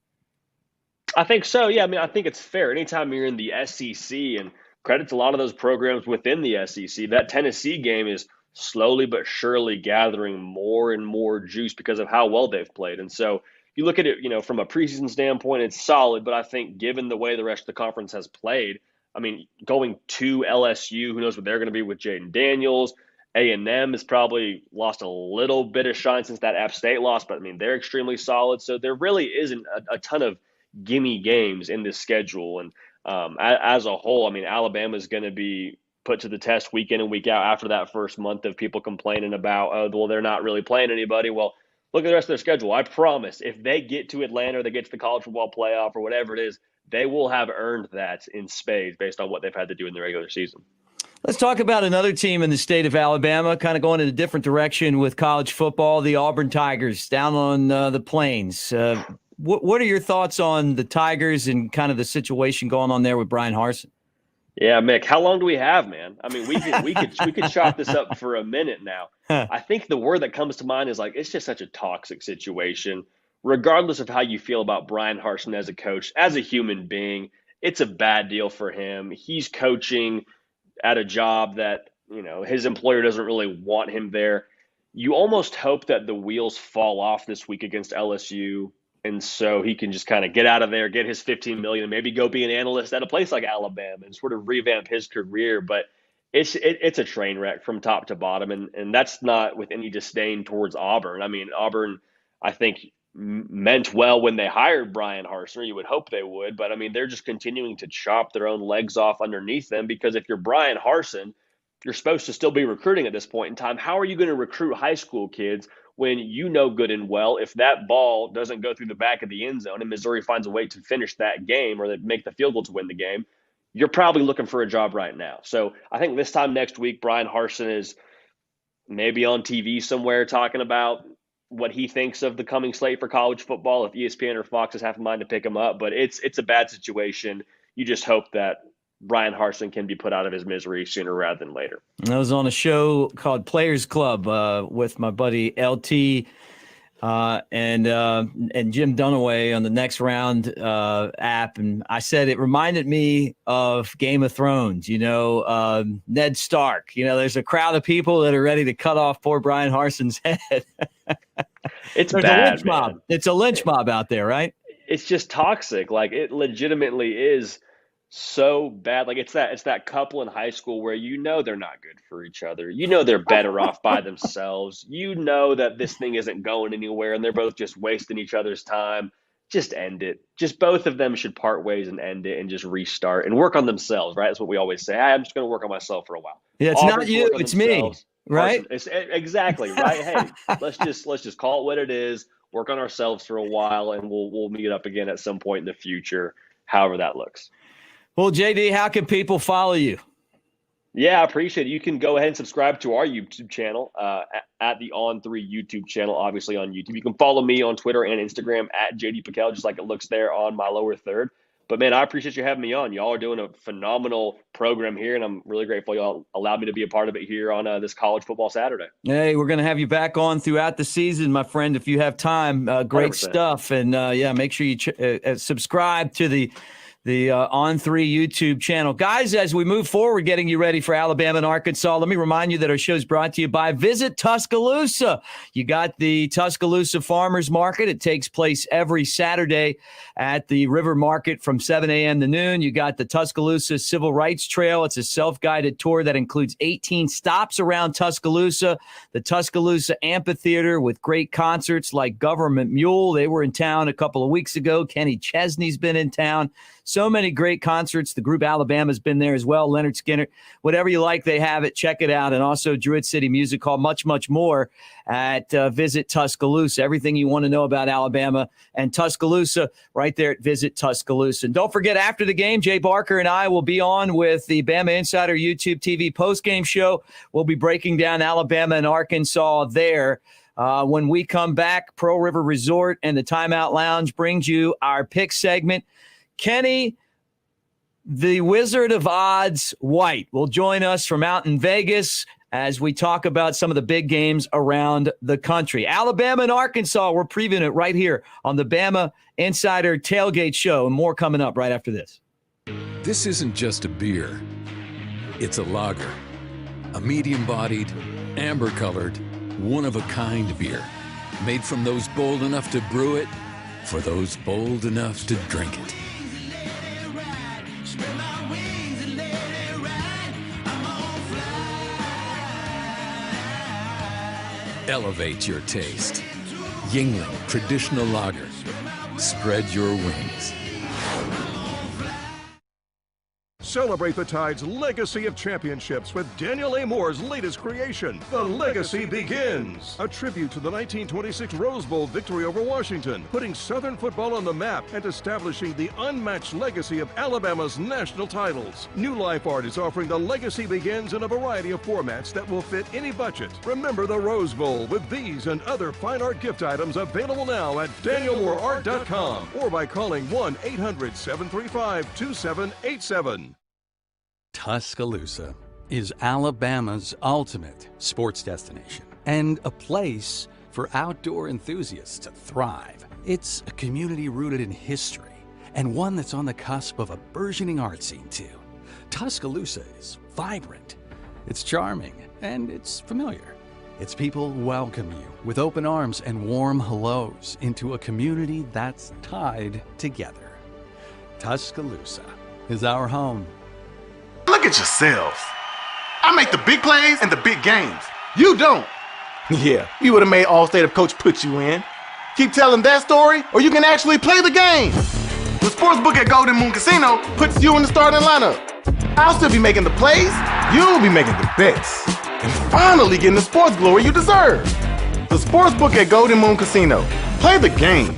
I think so. Yeah, I mean, I think it's fair. Anytime you're in the SEC, and credit to a lot of those programs within the SEC, that Tennessee game is slowly but surely gathering more and more juice because of how well they've played. And so you look at it, you know, from a preseason standpoint, it's solid, but I think given the way the rest of the conference has played, I mean, going to LSU, who knows what they're going to be with Jaden Daniels. A&M has probably lost a little bit of shine since that App State loss, but I mean, they're extremely solid. So there really isn't a ton of gimme games in this schedule. And As a whole, I mean, Alabama is going to be put to the test week in and week out after that first month of people complaining about, oh, well, they're not really playing anybody. Well, look at the rest of their schedule. I promise if they get to Atlanta or they get to the college football playoff or whatever it is, they will have earned that in spades based on what they've had to do in the regular season. Let's talk about another team in the state of Alabama, kind of going in a different direction with college football, the Auburn Tigers down on the plains. What are your thoughts on the Tigers and kind of the situation going on there with Brian Harsin? Yeah, Mick, how long do we have, man? I mean, we could chop this up for a minute now. I think the word that comes to mind is like, it's just such a toxic situation. Regardless of how you feel about Brian Harsin as a coach, as a human being, it's a bad deal for him. He's coaching at a job that, his employer doesn't really want him there. You almost hope that the wheels fall off this week against LSU, and so he can just kind of get out of there, get his $15 million, and maybe go be an analyst at a place like Alabama and sort of revamp his career. But it's a train wreck from top to bottom, and that's not with any disdain towards Auburn. I mean, Auburn, I think, meant well when they hired Brian Harsin, or you would hope they would. But, I mean, they're just continuing to chop their own legs off underneath them because if you're Brian Harsin, you're supposed to still be recruiting at this point in time. How are you going to recruit high school kids when you know good and well if that ball doesn't go through the back of the end zone and Missouri finds a way to finish that game or make the field goal to win the game? You're probably looking for a job right now. So I think this time next week, Brian Harsin is maybe on TV somewhere talking about what he thinks of the coming slate for college football, if ESPN or Fox is half a mind to pick him up. But it's a bad situation. You just hope that Brian Harsin can be put out of his misery sooner rather than later. I was on a show called Players Club with my buddy LT and Jim Dunaway on the Next Round app, and I said it reminded me of Game of Thrones. Ned Stark. There's a crowd of people that are ready to cut off poor Brian Harsin's head. It's There's bad, a lynch mob. It's a lynch mob out there, right? It's just toxic. Like, it legitimately is so bad. Like, it's that couple in high school where they're not good for each other. They're better off by themselves. That this thing isn't going anywhere and they're both just wasting each other's time. Just end it. Just both of them should part ways and end it and just restart and work on themselves, right? That's what we always say. I'm just going to work on myself for a while. Yeah, it's not you, it's me, right? It's exactly, right? Hey, let's just call it what it is, work on ourselves for a while, and we'll meet up again at some point in the future, however that looks. Well, JD, how can people follow you? Yeah, I appreciate it. You can go ahead and subscribe to our YouTube channel at the On3 YouTube channel, obviously on YouTube. You can follow me on Twitter and Instagram at JD PicKell, just like it looks there on my lower third. But, man, I appreciate you having me on. Y'all are doing a phenomenal program here, and I'm really grateful y'all allowed me to be a part of it here on this college football Saturday. Hey, we're going to have you back on throughout the season, my friend, if you have time. Great 100%. Stuff. And, make sure you subscribe to the On3 YouTube channel. Guys, as we move forward, getting you ready for Alabama and Arkansas, let me remind you that our show is brought to you by Visit Tuscaloosa. You got the Tuscaloosa Farmers Market. It takes place every Saturday at the River Market from 7 a.m. to noon. You got the Tuscaloosa Civil Rights Trail. It's a self-guided tour that includes 18 stops around Tuscaloosa. The Tuscaloosa Amphitheater with great concerts like Government Mule. They were in town a couple of weeks ago. Kenny Chesney's been in town. So many great concerts. The group Alabama's been there as well. Leonard Skinner. Whatever you like, they have it. Check it out. And also Druid City Music Hall. Much, much more at Visit Tuscaloosa. Everything you want to know about Alabama and Tuscaloosa right there at Visit Tuscaloosa. And don't forget, after the game, Jay Barker and I will be on with the Bama Insider YouTube TV postgame show. We'll be breaking down Alabama and Arkansas there. When we come back, Pearl River Resort and the Timeout Lounge brings you our pick segment. Kenny, the Wizard of Odds White, will join us from out in Vegas as we talk about some of the big games around the country. Alabama and Arkansas, we're previewing it right here on the Bama Insider Tailgate Show, and more coming up right after this. This isn't just a beer. It's a lager, a medium-bodied, amber-colored, one-of-a-kind beer, made from those bold enough to brew it for those bold enough to drink it. Elevate your taste. Yingling Traditional Lager. Spread your wings. Celebrate the Tide's legacy of championships with Daniel A. Moore's latest creation, The Legacy Begins. A tribute to the 1926 Rose Bowl victory over Washington, putting Southern football on the map and establishing the unmatched legacy of Alabama's national titles. New Life Art is offering The Legacy Begins in a variety of formats that will fit any budget. Remember the Rose Bowl with these and other fine art gift items available now at danielmooreart.com or by calling 1-800-735-2787. Tuscaloosa is Alabama's ultimate sports destination and a place for outdoor enthusiasts to thrive. It's a community rooted in history and one that's on the cusp of a burgeoning art scene too. Tuscaloosa is vibrant, it's charming, and it's familiar. Its people welcome you with open arms and warm hellos into a community that's tied together. Tuscaloosa is our home. Look at yourselves. I make the big plays and the big games. You don't. Yeah, you would have made All-State if Coach put you in. Keep telling that story, or you can actually play the game. The sportsbook at Golden Moon Casino puts you in the starting lineup. I'll still be making the plays, you'll be making the bets. And finally getting the sports glory you deserve. The sportsbook at Golden Moon Casino. Play the game.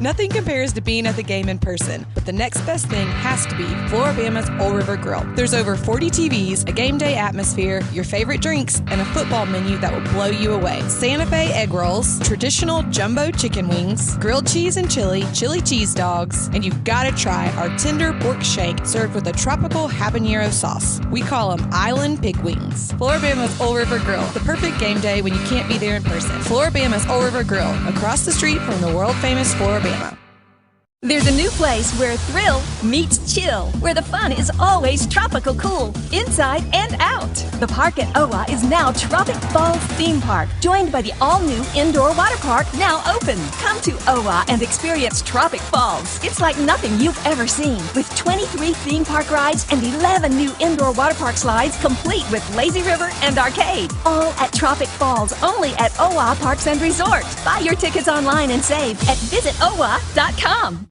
Nothing compares to being at the game in person, but the next best thing has to be Floribama's Old River Grill. There's over 40 TVs, a game day atmosphere, your favorite drinks, and a football menu that will blow you away. Santa Fe egg rolls, traditional jumbo chicken wings, grilled cheese and chili cheese dogs, and you've got to try our tender pork shank served with a tropical habanero sauce. We call them Island Pig Wings. Floribama's Old River Grill, the perfect game day when you can't be there in person. Floribama's Old River Grill, across the street from the world-famous Floribama. There's a new place where thrill meets chill, where the fun is always tropical cool, inside and out. The park at OWA is now Tropic Falls Theme Park, joined by the all-new indoor water park now open. Come to OWA and experience Tropic Falls. It's like nothing you've ever seen, with 23 theme park rides and 11 new indoor water park slides, complete with lazy river and arcade. All at Tropic Falls, only at OWA Parks and Resort. Buy your tickets online and save at visitowa.com.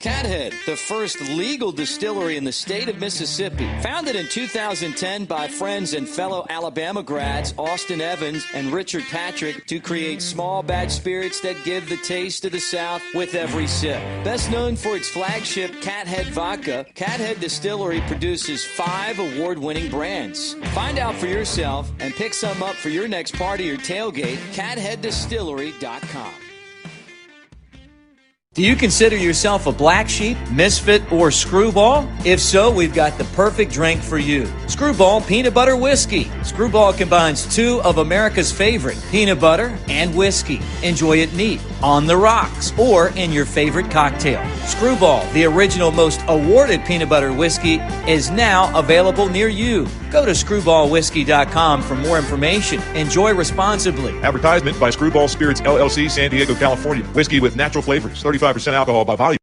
Cathead, the first legal distillery in the state of Mississippi. Founded in 2010 by friends and fellow Alabama grads Austin Evans and Richard Patrick to create small batch spirits that give the taste of the South with every sip. Best known for its flagship Cathead Vodka, Cathead Distillery produces 5 award-winning brands. Find out for yourself and pick some up for your next party or tailgate, catheaddistillery.com. Do you consider yourself a black sheep, misfit, or screwball? If so, we've got the perfect drink for you. Screwball Peanut Butter Whiskey. Screwball combines 2 of America's favorite, peanut butter and whiskey. Enjoy it neat, on the rocks, or in your favorite cocktail. Screwball, the original most awarded peanut butter whiskey, is now available near you. Go to screwballwhiskey.com for more information. Enjoy responsibly. Advertisement by Screwball Spirits, LLC, San Diego, California. Whiskey with natural flavors, 35% alcohol by volume.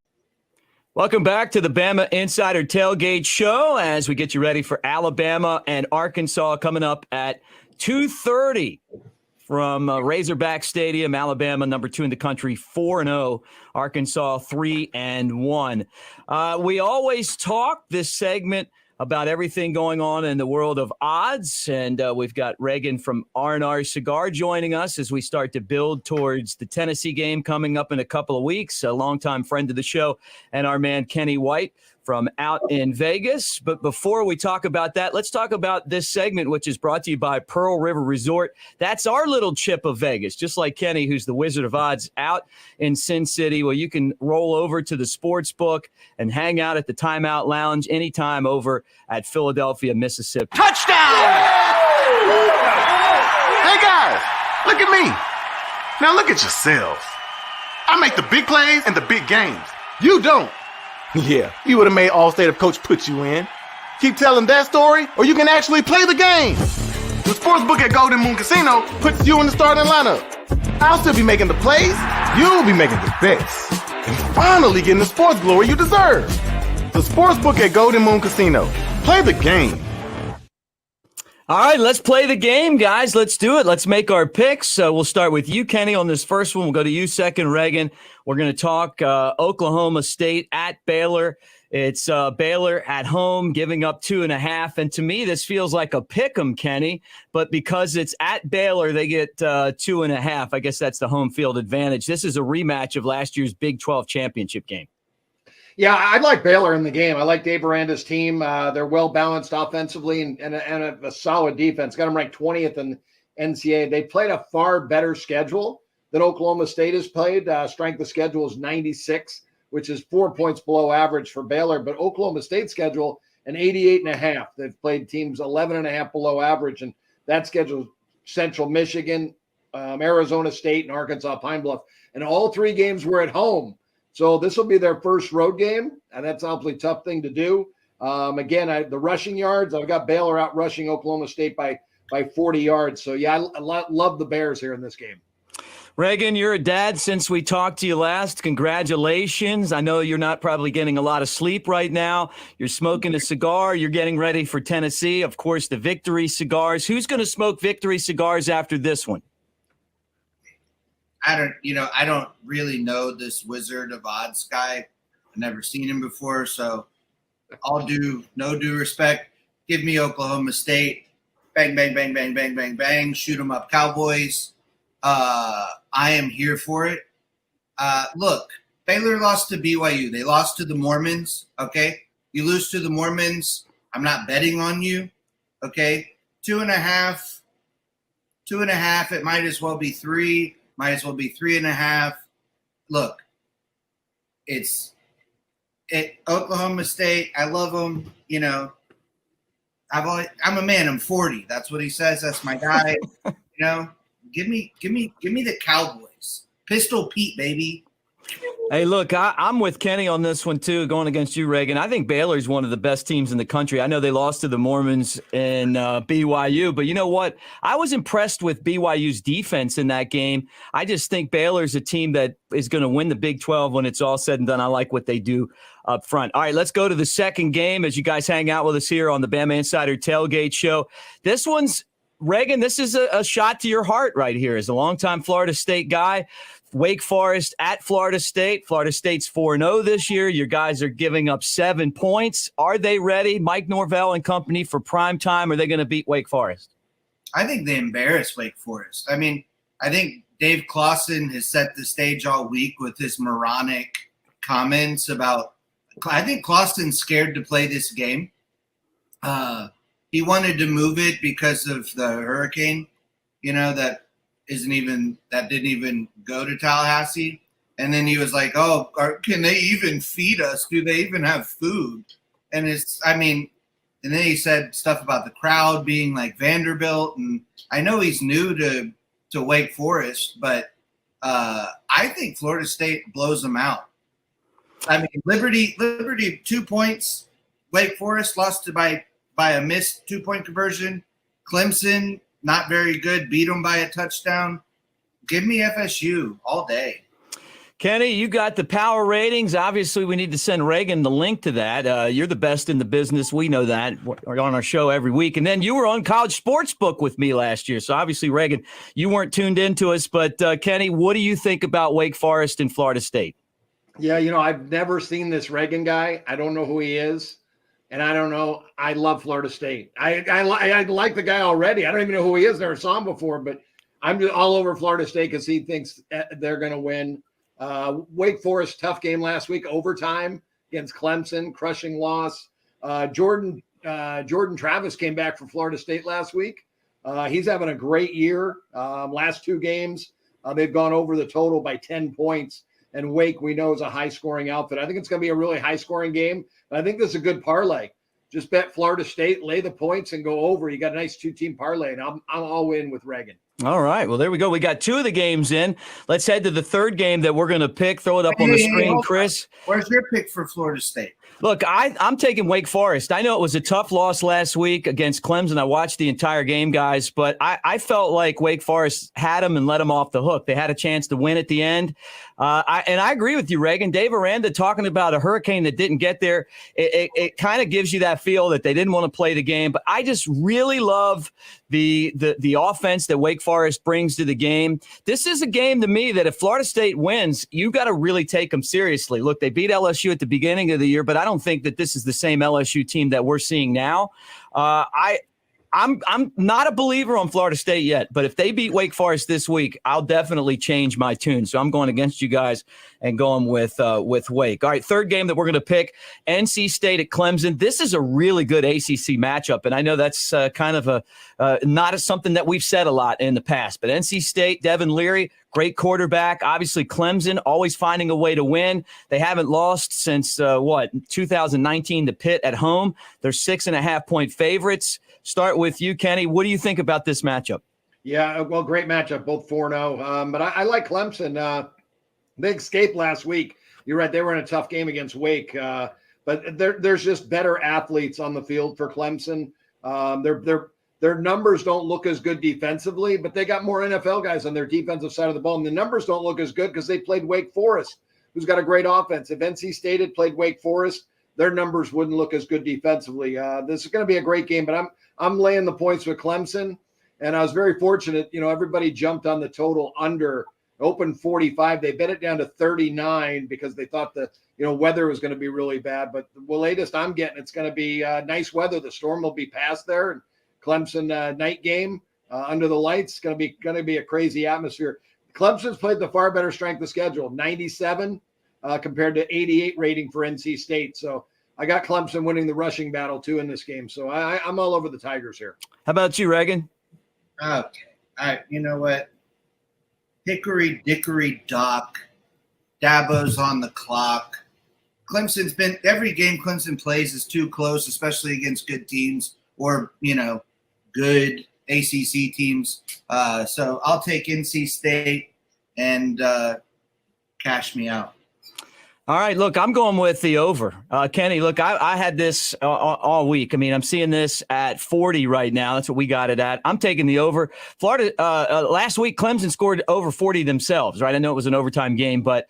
Welcome back to the Bama Insider Tailgate Show as we get you ready for Alabama and Arkansas coming up at 2:30 from Razorback Stadium. Alabama, number 2 in the country, 4-0. Arkansas, 3-1. We always talk this segment about everything going on in the world of odds. And we've got Reagan from R&R Cigar joining us as we start to build towards the Tennessee game coming up in a couple of weeks, a longtime friend of the show, and our man Kenny White from out in Vegas. But before we talk about that, let's talk about this segment, which is brought to you by Pearl River Resort. That's our little chip of Vegas, just like Kenny, who's the Wizard of Odds out in Sin City. Well, you can roll over to the sports book and hang out at the Timeout Lounge anytime over at Philadelphia, Mississippi. Touchdown! Hey, guys, look at me. Now look at yourselves. I make the big plays and the big games. You don't. Yeah, you would have made All-State if Coach put you in. Keep telling that story, or you can actually play the game. The sportsbook at Golden Moon Casino puts you in the starting lineup. I'll still be making the plays, you'll be making the bets. And finally getting the sports glory you deserve. The sportsbook at Golden Moon Casino. Play the game. All right, let's play the game, guys. Let's do it. Let's make our picks. We'll start with you, Kenny, on this first one. We'll go to you second, Reagan. We're going to talk Oklahoma State at Baylor. It's Baylor at home giving up 2.5. And to me, this feels like a pick 'em, Kenny. But because it's at Baylor, they get 2.5. I guess that's the home field advantage. This is a rematch of last year's Big 12 championship game. Yeah, I like Baylor in the game. I like Dave Aranda's team. They're well-balanced offensively and a solid defense. Got them ranked 20th in NCAA. They played a far better schedule than Oklahoma State has played. Strength of schedule is 96, which is 4 points below average for Baylor. But Oklahoma State's schedule, an 88.5. They've played teams 11.5 below average. And that schedule, Central Michigan, Arizona State, and Arkansas Pine Bluff. And all 3 games were at home. So this will be their first road game, and that's obviously a tough thing to do. Again, the rushing yards, I've got Baylor out rushing Oklahoma State by 40 yards. So, yeah, I love the Bears here in this game. Reagan, you're a dad since we talked to you last. Congratulations. I know you're not probably getting a lot of sleep right now. You're smoking a cigar. You're getting ready for Tennessee. Of course, the Victory cigars. Who's going to smoke Victory cigars after this one? I don't really know this Wizard of Odds guy. I've never seen him before, so no due respect. Give me Oklahoma State. Bang, bang, bang, bang, bang, bang, bang. Shoot 'em up, Cowboys. I am here for it. Look, Baylor lost to BYU. They lost to the Mormons, okay? You lose to the Mormons, I'm not betting on you, okay? 2.5. It might as well be 3. Might as well be 3.5. Look, Oklahoma State. I love them. I'm a man. I'm 40. That's what he says. That's my guy. Give me the Cowboys. Pistol Pete, baby. Hey, look, I'm with Kenny on this one, too, going against you, Reagan. I think Baylor's one of the best teams in the country. I know they lost to the Mormons in BYU, but you know what? I was impressed with BYU's defense in that game. I just think Baylor's a team that is going to win the Big 12 when it's all said and done. I like what they do up front. All right, let's go to the second game as you guys hang out with us here on the Bama Insider Tailgate Show. This one's, Reagan, this is a shot to your heart right here. As a longtime Florida State guy, Wake Forest at Florida State. Florida State's 4-0 this year. Your guys are giving up 7 points. Are they ready, Mike Norvell and company, for prime time? Are they going to beat Wake Forest? I think they embarrass Wake Forest. I mean, I think Dave Clawson has set the stage all week with his moronic comments about – I think Clawson's scared to play this game. He wanted to move it because of the hurricane, that didn't even go to Tallahassee. And then he was like, oh, can they even feed us? Do they even have food? And and then he said stuff about the crowd being like Vanderbilt. And I know he's new to Wake Forest, but I think Florida State blows them out. I mean, Liberty 2 points. Wake Forest lost by a missed 2-point conversion. Clemson, not very good, beat them by a touchdown. Give me FSU all day. Kenny, you got the power ratings. Obviously, we need to send Reagan the link to that. You're the best in the business. We know that. We're on our show every week. And then you were on College Sportsbook with me last year. So obviously, Reagan, you weren't tuned into us. But Kenny, what do you think about Wake Forest and Florida State? Yeah, I've never seen this Reagan guy. I don't know who he is. And I don't know. I love Florida State. I like the guy already. I don't even know who he is. Never saw him before, but I'm just all over Florida State because he thinks they're going to win. Wake Forest, tough game last week, overtime against Clemson, crushing loss. Jordan Travis came back for Florida State last week. He's having a great year. Last 2 games, they've gone over the total by 10 points. And Wake, we know, is a high-scoring outfit. I think it's going to be a really high-scoring game. But I think this is a good parlay. Just bet Florida State, lay the points, and go over. You got a nice 2-team parlay, and I'm all in with Reagan. All right. Well, there we go. We got 2 of the games in. Let's head to the third game that we're going to pick. Throw it up on the screen, Chris. Where's your pick for Florida State? Look, I'm taking Wake Forest. I know it was a tough loss last week against Clemson. I watched the entire game, guys, but I felt like Wake Forest had them and let them off the hook. They had a chance to win at the end. And I agree with you, Reagan. Dave Aranda talking about a hurricane that didn't get there. It kind of gives you that feel that they didn't want to play the game. But I just really love the offense that Wake Forest brings to the game. This is a game to me that if Florida State wins, you got to really take them seriously. Look, they beat LSU at the beginning of the year, but I don't think that this is the same LSU team that we're seeing now. I'm not a believer on Florida State yet, but if they beat Wake Forest this week, I'll definitely change my tune. So I'm going against you guys and going with Wake. All right, third game that we're going to pick, NC State at Clemson. This is a really good ACC matchup, and I know that's kind of not something that we've said a lot in the past. But NC State, Devin Leary, great quarterback. Obviously, Clemson always finding a way to win. They haven't lost since 2019 to Pitt at home. They're 6.5-point favorites. Start with you, Kenny. What do you think about this matchup? Yeah, well, great matchup, both 4-0. But I like Clemson. They escaped last week. You're right; they were in a tough game against Wake. But there's just better athletes on the field for Clemson. Their numbers don't look as good defensively, but they got more NFL guys on their defensive side of the ball. And the numbers don't look as good because they played Wake Forest, who's got a great offense. If NC State had played Wake Forest, their numbers wouldn't look as good defensively. This is going to be a great game, but I'm laying the points with Clemson, and I was very fortunate. Everybody jumped on the total under, open 45. They bet it down to 39 because they thought the weather was going to be really bad. But the latest I'm getting, it's going to be nice weather. The storm will be past there, and Clemson night game under the lights going to be a crazy atmosphere. Clemson's played the far better strength of schedule, 97 compared to 88 rating for NC State. So I got Clemson winning the rushing battle too in this game. So I'm all over the Tigers here. How about you, Reagan? Okay. All right. You know what? Hickory dickory dock. Dabo's on the clock. Clemson's been every game Clemson plays is too close, especially against good teams or good ACC teams. So I'll take NC State and cash me out. All right, look, I'm going with the over. Kenny, look, I had this all week. I mean, I'm seeing this at 40 right now. That's what we got it at. I'm taking the over. Florida, last week, Clemson scored over 40 themselves, right? I know it was an overtime game, but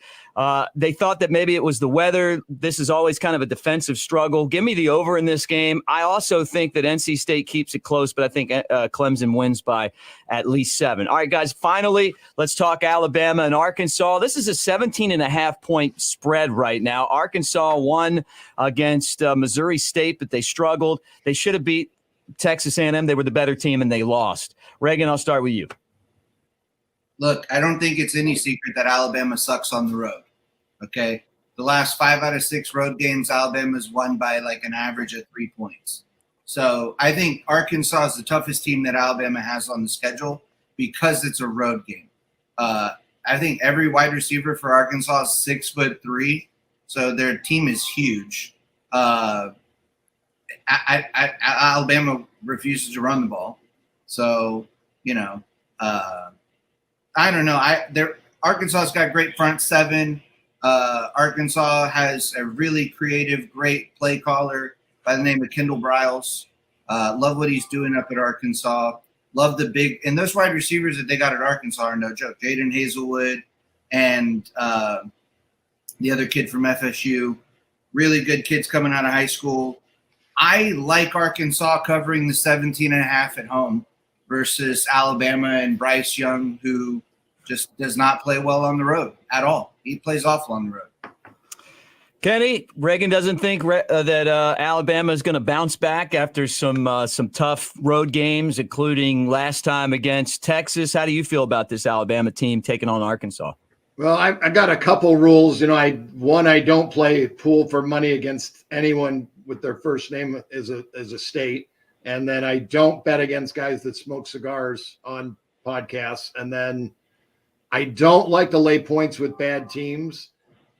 they thought that maybe it was the weather. This is always kind of a defensive struggle. Give me the over in this game. I also think that NC State keeps it close, but I think Clemson wins by at least 7. All right, guys, finally, let's talk Alabama and Arkansas. This is a 17.5-point spread right now. Arkansas won against Missouri State, but they struggled. They should have beat Texas A&M. They were the better team, and they lost. Reagan, I'll start with you. Look, I don't think it's any secret that Alabama sucks on the road. Okay. The last 5 out of 6 road games, Alabama's won by like an average of 3 points. So I think Arkansas is the toughest team that Alabama has on the schedule because it's a road game. I think every wide receiver for Arkansas is 6'3", so their team is huge. Alabama refuses to run the ball, so I don't know. Arkansas's got great front seven. Arkansas has a really creative, great play caller by the name of Kendall Briles. Love what he's doing up at Arkansas. Love the big – and those wide receivers that they got at Arkansas are no joke. Jaden Hazelwood and the other kid from FSU. Really good kids coming out of high school. I like Arkansas covering the 17.5 at home versus Alabama and Bryce Young, who just does not play well on the road at all. He plays awful on the road. Kenny, Reagan doesn't think that Alabama is going to bounce back after some tough road games, including last time against Texas. How do you feel about this Alabama team taking on Arkansas? Well, I got a couple rules. I don't play pool for money against anyone with their first name as a state. And then I don't bet against guys that smoke cigars on podcasts. And then I don't like to lay points with bad teams.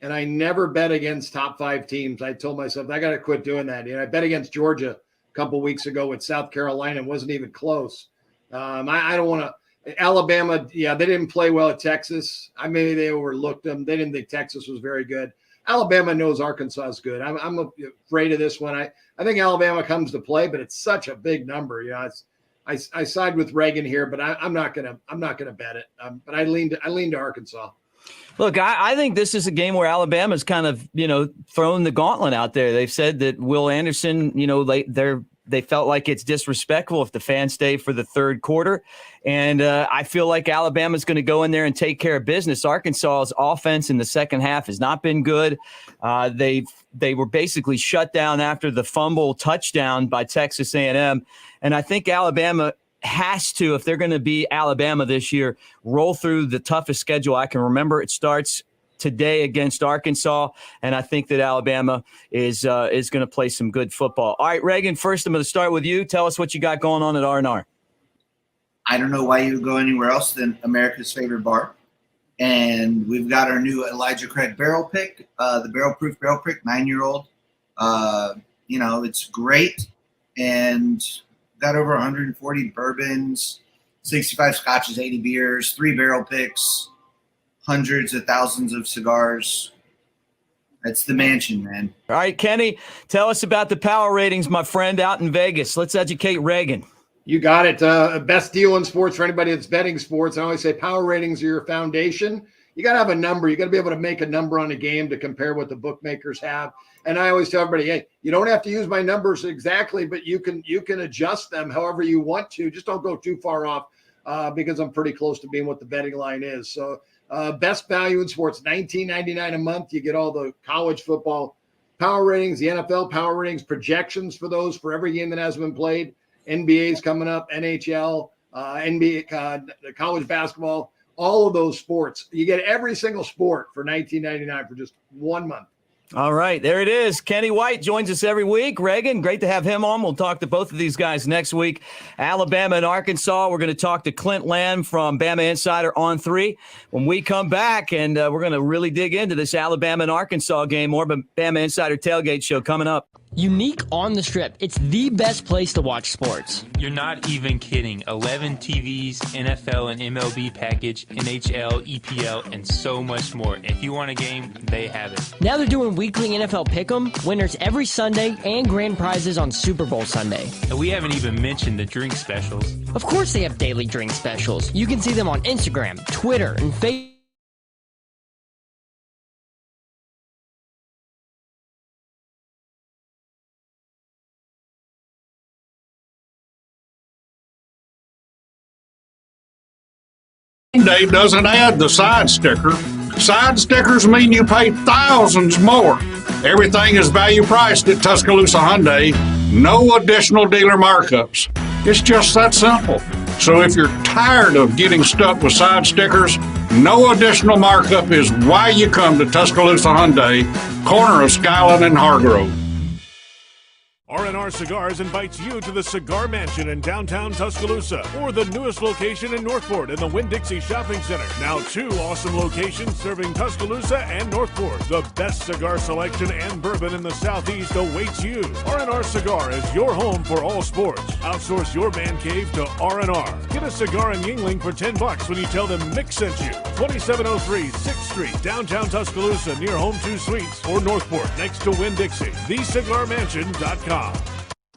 And I never bet against top 5 teams. I told myself I got to quit doing that. I bet against Georgia a couple weeks ago with South Carolina. It wasn't even close. I don't want to. Alabama, yeah, they didn't play well at Texas. Maybe they overlooked them. They didn't think Texas was very good. Alabama knows Arkansas is good. I'm afraid of this one. I think Alabama comes to play, but it's such a big number. I side with Reagan here, but I'm not gonna bet it. But I lean to Arkansas. Look, I think this is a game where Alabama's kind of, thrown the gauntlet out there. They've said that Will Anderson, they're they felt like it's disrespectful if the fans stay for the third quarter. And I feel like Alabama's going to go in there and take care of business. Arkansas's offense in the second half has not been good. They were basically shut down after the fumble touchdown by Texas A&M. And I think Alabama has to, if they're going to be Alabama this year, roll through the toughest schedule I can remember. It starts today against Arkansas, and I think that Alabama is going to play some good football. All right, Reagan, first I'm going to start with you. Tell us what you got going on at R&R. I don't know why you would go anywhere else than America's favorite bar. And we've got our new Elijah Craig barrel pick, the barrel-proof barrel pick, 9-year-old. It's great. And got over 140 bourbons, 65 scotches, 80 beers, 3 barrel picks, hundreds of thousands of cigars. That's the mansion, man. All right, Kenny, tell us about the power ratings, my friend, out in Vegas. Let's educate Reagan. You got it. Best deal in sports for anybody that's betting sports. I always say power ratings are your foundation. You got to have a number. You got to be able to make a number on a game to compare what the bookmakers have. And I always tell everybody, hey, you don't have to use my numbers exactly, but you can adjust them however you want to. Just don't go too far off because I'm pretty close to being what the betting line is. So best value in sports, $19.99 a month. You get all the college football power ratings, the NFL power ratings, projections for those for every game that has been played. NBA's coming up, NHL, NBA, college basketball, all of those sports. You get every single sport for $19.99 for just 1 month. All right, there it is. Kenny White joins us every week. Reagan, great to have him on. We'll talk to both of these guys next week. Alabama and Arkansas, we're going to talk to Clint Lamb from BamaInsider on 3 when we come back, and we're going to really dig into this Alabama and Arkansas game. More BamaInsider Tailgate Show coming up. Unique on the Strip. It's the best place to watch sports. You're not even kidding. 11 TVs, NFL and MLB package, NHL, EPL, and so much more. If you want a game, they have it. Now they're doing weekly NFL Pick'em, winners every Sunday, and grand prizes on Super Bowl Sunday. And we haven't even mentioned the drink specials. Of course they have daily drink specials. You can see them on Instagram, Twitter, and Facebook. Day doesn't add the side sticker. Side stickers mean you pay thousands more. Everything is value priced at Tuscaloosa Hyundai. No additional dealer markups. It's just that simple. So if you're tired of getting stuck with side stickers, no additional markup is why you come to Tuscaloosa Hyundai, corner of Skyline and Hargrove. R&R Cigars invites you to the Cigar Mansion in downtown Tuscaloosa, or the newest location in Northport in the Winn-Dixie Shopping Center. Now 2 awesome locations serving Tuscaloosa and Northport. The best cigar selection and bourbon in the Southeast awaits you. R&R Cigar is your home for all sports. Outsource your man cave to R&R. Get a cigar in Yingling for $10 when you tell them Mick sent you. 2703 6th Street, downtown Tuscaloosa, near Home 2 Suites, or Northport, next to Winn-Dixie. TheCigarMansion.com.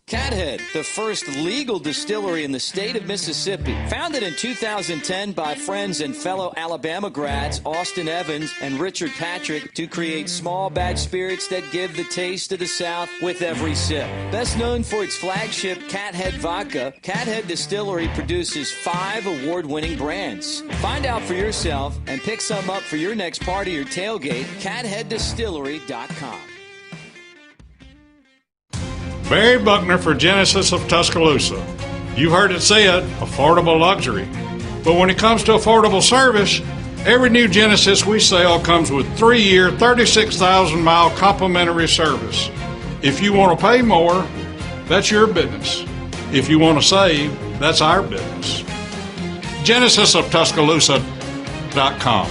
Cathead, the first legal distillery in the state of Mississippi. Founded in 2010 by friends and fellow Alabama grads Austin Evans and Richard Patrick to create small batch spirits that give the taste of the South with every sip. Best known for its flagship Cathead Vodka, Cathead Distillery produces 5 award-winning brands. Find out for yourself and pick some up for your next party or tailgate, CatheadDistillery.com. Barry Buckner for Genesis of Tuscaloosa. You've heard it said, affordable luxury. But when it comes to affordable service, every new Genesis we sell comes with 3-year, 36,000-mile complimentary service. If you want to pay more, that's your business. If you want to save, that's our business. GenesisofTuscaloosa.com.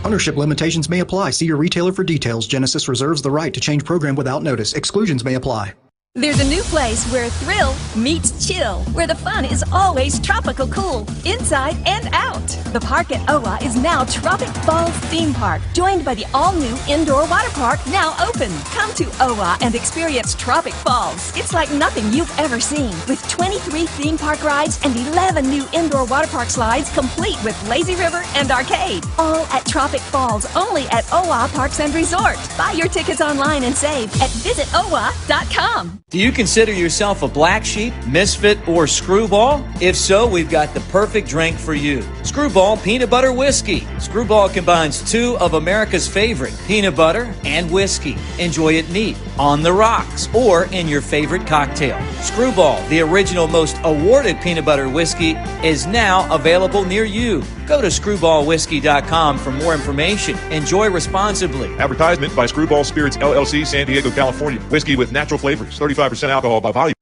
Ownership limitations may apply. See your retailer for details. Genesis reserves the right to change program without notice. Exclusions may apply. There's a new place where thrill meets chill, where the fun is always tropical cool, inside and out. The park at OWA is now Tropic Falls Theme Park, joined by the all-new indoor water park now open. Come to OWA and experience Tropic Falls. It's like nothing you've ever seen, with 23 theme park rides and 11 new indoor water park slides, complete with lazy river and arcade. All at Tropic Falls, only at OWA Parks and Resort. Buy your tickets online and save at visitowa.com. Do you consider yourself a black sheep, misfit, or screwball? If so, we've got the perfect drink for you. Screwball Peanut Butter Whiskey. Screwball combines two of America's favorite, peanut butter and whiskey. Enjoy it neat, on the rocks, or in your favorite cocktail. Screwball, the original most awarded peanut butter whiskey, is now available near you. Go to screwballwhiskey.com for more information. Enjoy responsibly. Advertisement by Screwball Spirits LLC, San Diego, California. Whiskey with natural flavors, 35% alcohol by volume.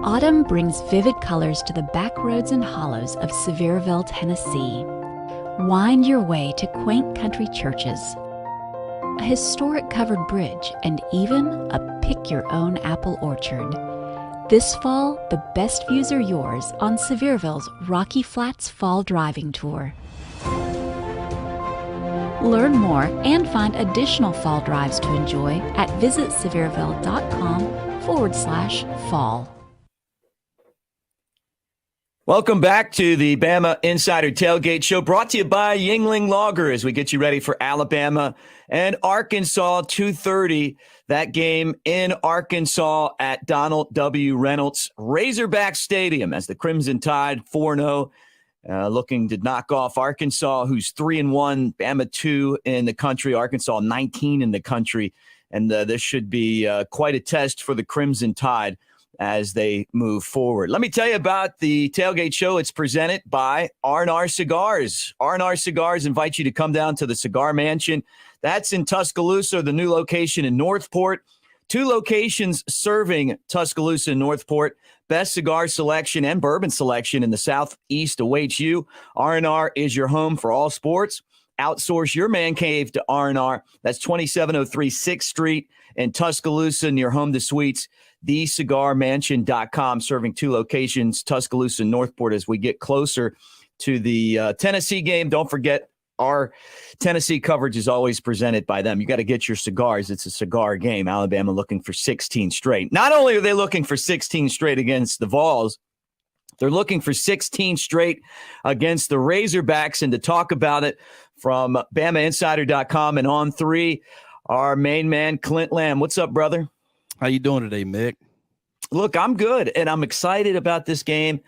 Autumn brings vivid colors to the back roads and hollows of Sevierville, Tennessee. Wind your way to quaint country churches, a historic covered bridge, and even a pick-your-own apple orchard. This fall, the best views are yours on Sevierville's Rocky Flats Fall Driving Tour. Learn more and find additional fall drives to enjoy at visitsevierville.com/fall. Welcome back to the Bama Insider Tailgate Show, brought to you by Yingling Lager as we get you ready for Alabama and Arkansas, 2:30. That game in Arkansas at Donald W. Reynolds Razorback Stadium as the Crimson Tide 4-0, looking to knock off Arkansas, who's 3-1, Bama 2 in the country, Arkansas 19 in the country. And this should be quite a test for the Crimson Tide as they move forward. Let me tell you about the Tailgate Show. It's presented by R&R Cigars. R&R Cigars invite you to come down to the Cigar Mansion. That's in Tuscaloosa, the new location in Northport. 2 locations serving Tuscaloosa and Northport. Best cigar selection and bourbon selection in the Southeast awaits you. R&R is your home for all sports. Outsource your man cave to R&R. That's 2703 6th Street in Tuscaloosa, near Home to Suites. TheCigarMansion.com, serving 2 locations, Tuscaloosa and Northport, as we get closer to the Tennessee game. Don't forget, our Tennessee coverage is always presented by them. You got to get your cigars. It's a cigar game. Alabama looking for 16 straight. Not only are they looking for 16 straight against the Vols, they're looking for 16 straight against the Razorbacks. And to talk about it from BamaInsider.com and On3, our main man, Clint Lamb. What's up, brother? How you doing today, Mick? Look, I'm good, and I'm excited about this game.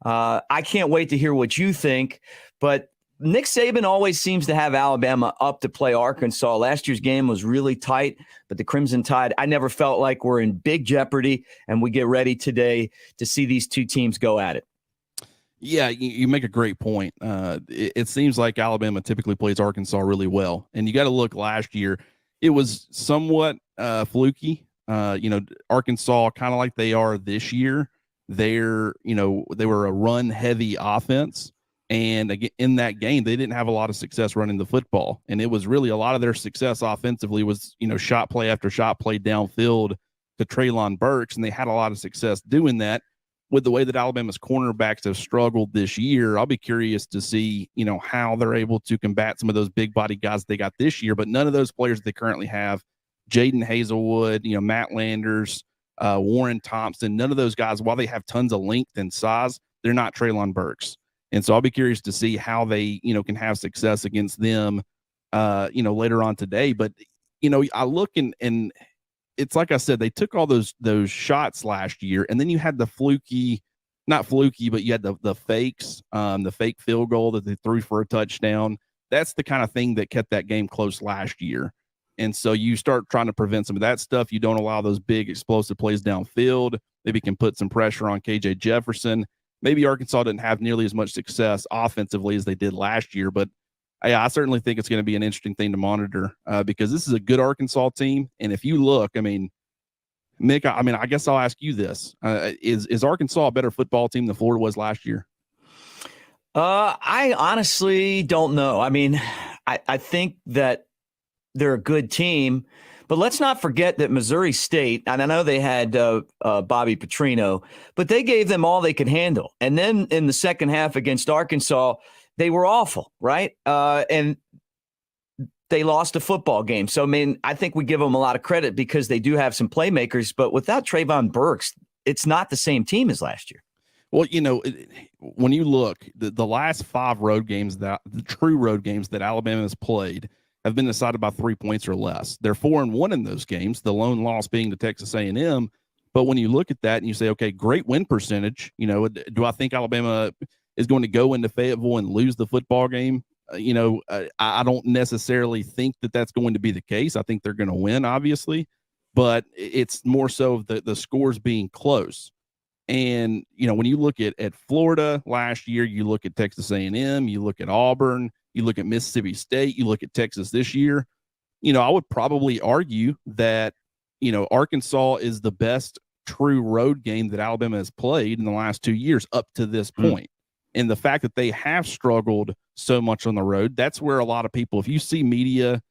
I can't wait to hear what you think, but Nick Saban always seems to have Alabama up to play Arkansas. Last year's game was really tight, but the Crimson Tide, I never felt like we're in big jeopardy, and we get ready today to see these 2 teams go at it. Yeah, you make a great point. It seems like Alabama typically plays Arkansas really well, and you got to look last year. It was somewhat fluky. Arkansas, kind of like they are this year, they were a run-heavy offense. And again, in that game, they didn't have a lot of success running the football. And it was really a lot of their success offensively was, shot play after shot play downfield to Treylon Burks. And they had a lot of success doing that. With the way that Alabama's cornerbacks have struggled this year, I'll be curious to see, how they're able to combat some of those big body guys they got this year. But none of those players they currently have, Jaden Hazelwood, Matt Landers, Warren Thompson, none of those guys, while they have tons of length and size, they're not Treylon Burks. And so I'll be curious to see how they, can have success against them, later on today. But, I look and it's like I said, they took all those shots last year, and then you had the not fluky, but you had the fakes, the fake field goal that they threw for a touchdown. That's the kind of thing that kept that game close last year. And so you start trying to prevent some of that stuff. You don't allow those big explosive plays downfield. Maybe can put some pressure on KJ Jefferson. Maybe Arkansas didn't have nearly as much success offensively as they did last year, but I certainly think it's going to be an interesting thing to monitor because this is a good Arkansas team. And if you look, Mick, I guess I'll ask you this. Is Arkansas a better football team than Florida was last year? I honestly don't know. I think that they're a good team, but let's not forget that Missouri State, and I know they had Bobby Petrino, but they gave them all they could handle. And then in the second half against Arkansas, they were awful, right? And they lost a football game. So, I think we give them a lot of credit because they do have some playmakers, but without Trayvon Burks, it's not the same team as last year. Well, when you look, the last 5 road games, the true road games that Alabama has played have been decided by 3 points or less. They're 4-1 in those games, the lone loss being to Texas A&M. But when you look at that and you say, okay, great win percentage, do I think Alabama is going to go into Fayetteville and lose the football game? I don't necessarily think that that's going to be the case. I think they're going to win, obviously, but it's more so the scores being close. And, when you look at Florida last year, you look at Texas A&M, you look at Auburn, you look at Mississippi State, you look at Texas this year, I would probably argue that, Arkansas is the best true road game that Alabama has played in the last 2 years up to this point. And the fact that they have struggled so much on the road, that's where a lot of people, if you see media,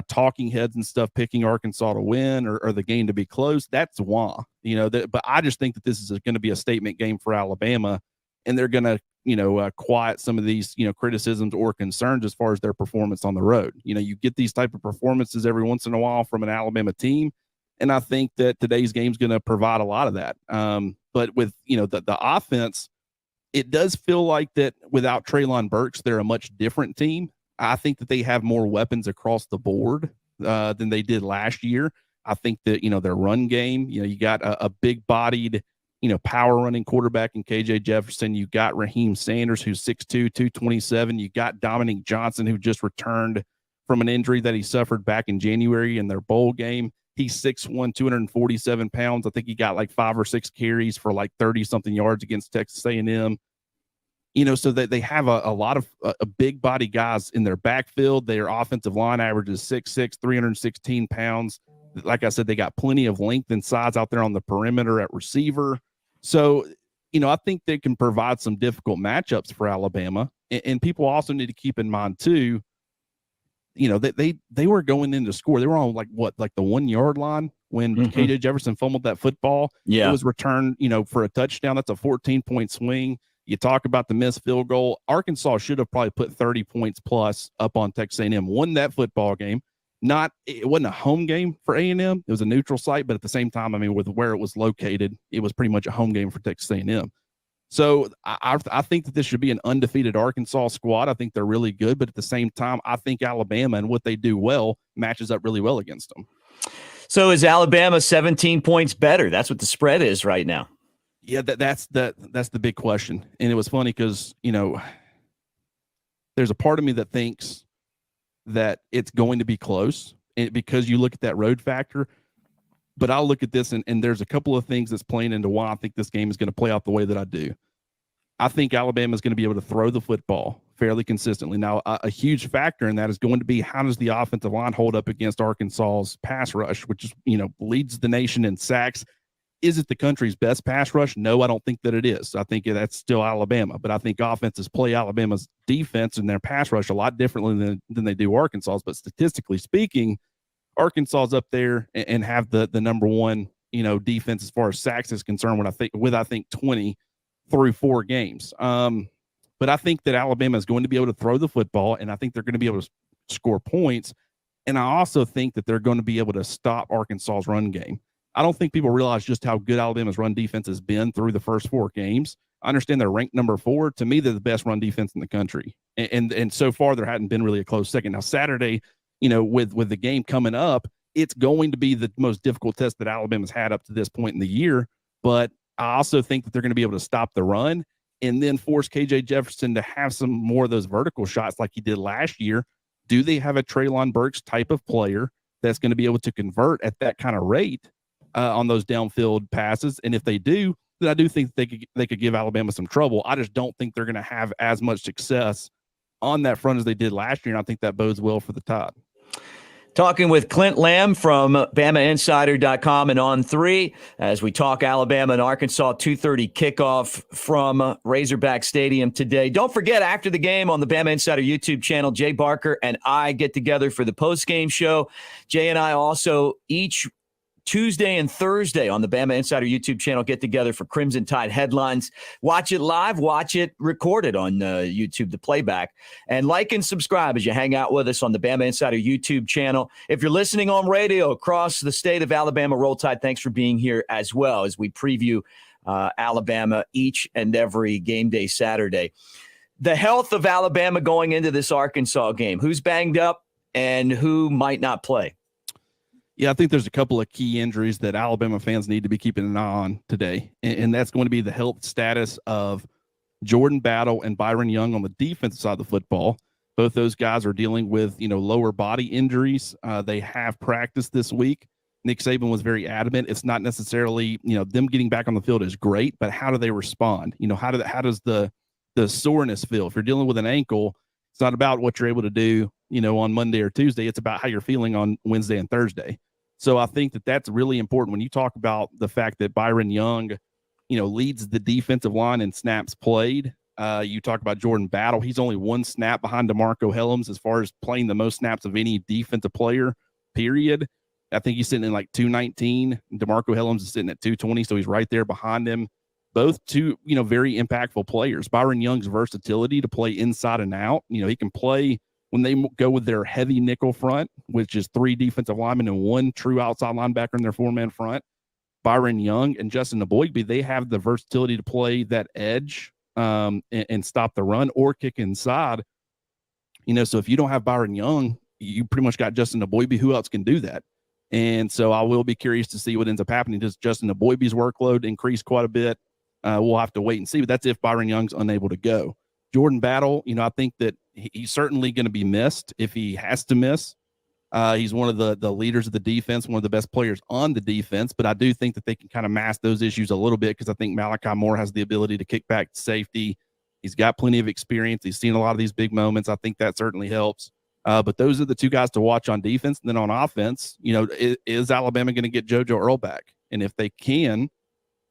talking heads and stuff picking Arkansas to win or the game to be close, that's why, but I just think that this is going to be a statement game for Alabama, and they're going to, quiet some of these, criticisms or concerns as far as their performance on the road. You get these type of performances every once in a while from an Alabama team, and I think that today's game is going to provide a lot of that. But with, the offense, it does feel like that without Treylon Burks, they're a much different team. I think that they have more weapons across the board than they did last year. I think that, their run game, you got a big-bodied, power running quarterback in KJ Jefferson. You got Raheem Sanders, who's 6'2", 227. You got Dominique Johnson, who just returned from an injury that he suffered back in January in their bowl game. He's 6'1", 247 pounds. I think he got like 5 or 6 carries for like 30-something yards against Texas A&M. So that they have a lot of big body guys in their backfield. Their offensive line averages 6'6", 316 pounds. Like I said, they got plenty of length and size out there on the perimeter at receiver. So, I think they can provide some difficult matchups for Alabama. And people also need to keep in mind too, they were going in to score. They were on like the 1 yard line when KJ Jefferson fumbled that football. Yeah. It was returned, for a touchdown. That's a 14-point swing. You talk about the missed field goal. Arkansas should have probably put 30 points plus up on Texas A&M, won that football game. It wasn't a home game for A&M. It was a neutral site, but at the same time, with where it was located, it was pretty much a home game for Texas A&M. So I think that this should be an undefeated Arkansas squad. I think they're really good, but at the same time, I think Alabama and what they do well matches up really well against them. So is Alabama 17 points better? That's what the spread is right now. Yeah, that's the big question. And it was funny because, there's a part of me that thinks that it's going to be close because you look at that road factor. But I'll look at this, and there's a couple of things that's playing into why I think this game is going to play out the way that I do. I think Alabama is going to be able to throw the football fairly consistently. Now, a huge factor in that is going to be how does the offensive line hold up against Arkansas's pass rush, which is, leads the nation in sacks. Is it the country's best pass rush? No, I don't think that it is. I think that's still Alabama, but I think offenses play Alabama's defense and their pass rush a lot differently than they do Arkansas's. But statistically speaking, Arkansas's up there and have the number one, defense as far as sacks is concerned. I think 20 through 4 games. But I think that Alabama is going to be able to throw the football, and I think they're going to be able to score points. And I also think that they're going to be able to stop Arkansas's run game. I don't think people realize just how good Alabama's run defense has been through the first 4 games. I understand they're ranked number 4. To me, they're the best run defense in the country. And so far, there hadn't been really a close second. Now, Saturday, with the game coming up, it's going to be the most difficult test that Alabama's had up to this point in the year. But I also think that they're going to be able to stop the run and then force KJ Jefferson to have some more of those vertical shots like he did last year. Do they have a Treylon Burks type of player that's going to be able to convert at that kind of rate on those downfield passes? And if they do, then I do think they could give Alabama some trouble. I just don't think they're going to have as much success on that front as they did last year, and I think that bodes well for the Tide. Talking with Clint Lamb from BamaInsider.com and On3 as we talk Alabama and Arkansas 2:30 kickoff from Razorback Stadium today. Don't forget, after the game on the Bama Insider YouTube channel, Jay Barker and I get together for the post-game show. Jay and I also each Tuesday and Thursday on the Bama Insider YouTube channel get together for Crimson Tide headlines. Watch it live, watch it recorded on YouTube, the playback. And like and subscribe as you hang out with us on the Bama Insider YouTube channel. If you're listening on radio across the state of Alabama, Roll Tide, thanks for being here as well as we preview Alabama each and every game day Saturday. The health of Alabama going into this Arkansas game. Who's banged up and who might not play? Yeah, I think there's a couple of key injuries that Alabama fans need to be keeping an eye on today, and that's going to be the health status of Jordan Battle and Byron Young on the defensive side of the football. Both those guys are dealing with, lower body injuries. They have practiced this week. Nick Saban was very adamant. It's not necessarily, them getting back on the field is great, but how do they respond? How does the soreness feel? If you're dealing with an ankle, it's not about what you're able to do, on Monday or Tuesday. It's about how you're feeling on Wednesday and Thursday. So I think that that's really important when you talk about the fact that Byron Young, leads the defensive line in snaps played. You talk about Jordan Battle. He's only one snap behind DeMarco Hellams as far as playing the most snaps of any defensive player, period. I think he's sitting in like 219. DeMarco Hellams is sitting at 220, so he's right there behind him. Both two, very impactful players. Byron Young's versatility to play inside and out. He can play when they go with their heavy nickel front, which is 3 defensive linemen and 1 true outside linebacker in their 4-man front. Byron Young and Justin Eboigbe, they have the versatility to play that edge and stop the run or kick inside. So if you don't have Byron Young, you pretty much got Justin Eboigbe. Who else can do that? And so I will be curious to see what ends up happening. Does Justin Eboigbe's workload increase quite a bit? We'll have to wait and see, but that's if Byron Young's unable to go. Jordan Battle, I think that he's certainly going to be missed if he has to miss. He's one of the leaders of the defense, one of the best players on the defense, but I do think that they can kind of mask those issues a little bit because I think Malachi Moore has the ability to kick back to safety. He's got plenty of experience. He's seen a lot of these big moments. I think that certainly helps. But those are the 2 guys to watch on defense. And then on offense, is Alabama going to get JoJo Earl back? And if they can,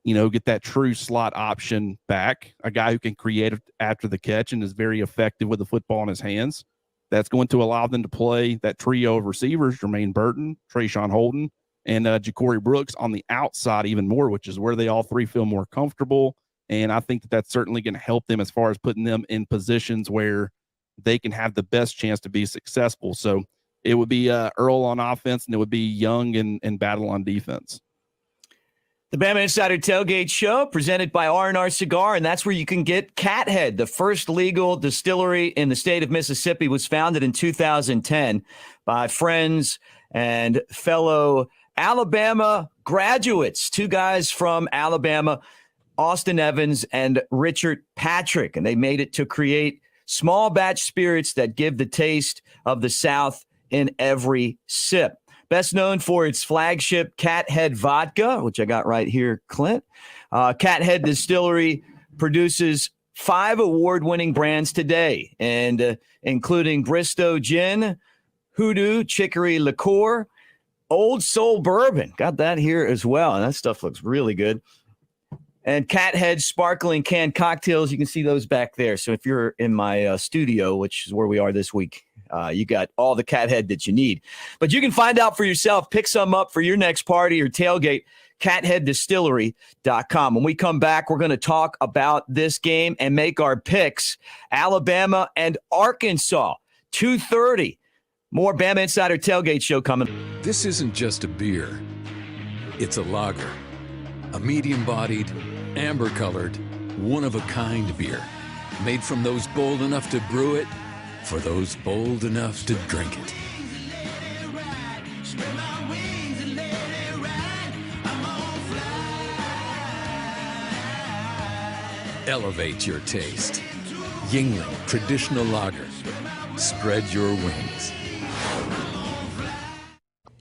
get that true slot option back, a guy who can create after the catch and is very effective with the football in his hands, that's going to allow them to play that trio of receivers, Jermaine Burton, Trayshawn Holden, and Ja'Cory Brooks on the outside even more, which is where they all 3 feel more comfortable. And I think that that's certainly going to help them as far as putting them in positions where they can have the best chance to be successful. So it would be Earl on offense, and it would be Young and Battle on defense. The Bama Insider Tailgate Show presented by R&R Cigar, and that's where you can get Cathead. The first legal distillery in the state of Mississippi was founded in 2010 by friends and fellow Alabama graduates, 2 guys from Alabama, Austin Evans and Richard Patrick, and they made it to create small batch spirits that give the taste of the South in every sip. Best known for its flagship Cathead vodka, which I got right here, Clint. Cathead Distillery produces 5 award-winning brands today, and including Bristow Gin, Hoodoo Chicory Liqueur, Old Soul Bourbon. Got that here as well, and that stuff looks really good. And Cathead Sparkling Canned Cocktails. You can see those back there. So if you're in my studio, which is where we are this week, you got all the Cathead that you need. But you can find out for yourself. Pick some up for your next party or tailgate. CatheadDistillery.com. When we come back, we're going to talk about this game and make our picks. Alabama and Arkansas, 2:30. More Bama Insider Tailgate Show coming. This isn't just a beer. It's a lager. A medium-bodied, amber-colored, one-of-a-kind beer. Made from those bold enough to brew it, for those bold enough to drink it. Elevate your taste. Yingling Traditional Lager. Spread your wings.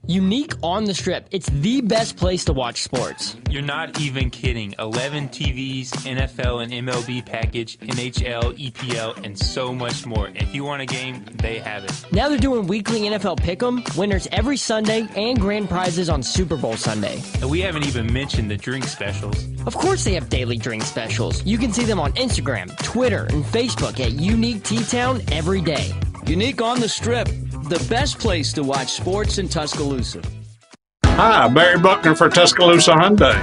Unique on the Strip. It's the best place to watch sports. You're not even kidding. 11 TVs, NFL and MLB package, NHL, EPL, and so much more. If you want a game, they have it. Now they're doing weekly NFL Pick'em, winners every Sunday, and grand prizes on Super Bowl Sunday. And we haven't even mentioned the drink specials. Of course they have daily drink specials. You can see them on Instagram, Twitter, and Facebook at Unique T-Town every day. Unique on the Strip, the best place to watch sports in Tuscaloosa. Hi, Barry Buckner for Tuscaloosa Hyundai.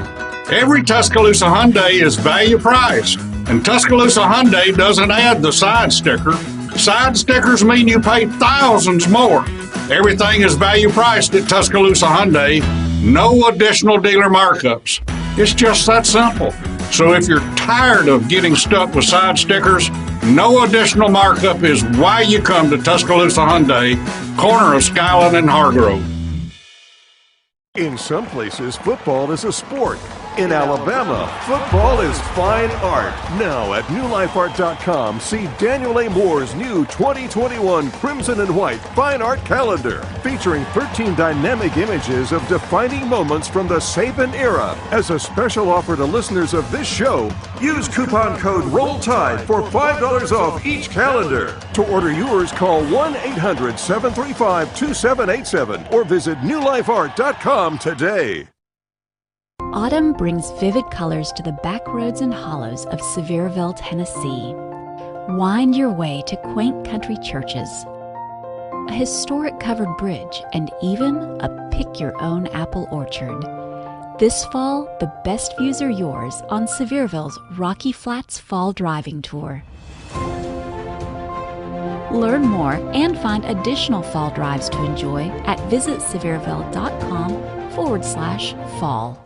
Every Tuscaloosa Hyundai is value priced, and Tuscaloosa Hyundai doesn't add the side sticker. Side stickers mean you pay thousands more. Everything is value priced at Tuscaloosa Hyundai. No additional dealer markups. It's just that simple. So if you're tired of getting stuck with side stickers, no additional markup is why you come to Tuscaloosa Hyundai, corner of Skyland and Hargrove. In some places, football is a sport. In Alabama, football is fine art. Now at newlifeart.com, see Daniel A. Moore's new 2021 Crimson and White Fine Art Calendar, featuring 13 dynamic images of defining moments from the Saban era. As a special offer to listeners of this show, use coupon code ROLLTIDE for $5 off each calendar. To order yours, call 1-800-735-2787 or visit newlifeart.com today. Autumn brings vivid colors to the back roads and hollows of Sevierville, Tennessee. Wind your way to quaint country churches, a historic covered bridge, and even a pick-your-own apple orchard. This fall, the best views are yours on Sevierville's Rocky Flats Fall Driving Tour. Learn more and find additional fall drives to enjoy at visitsevierville.com/fall.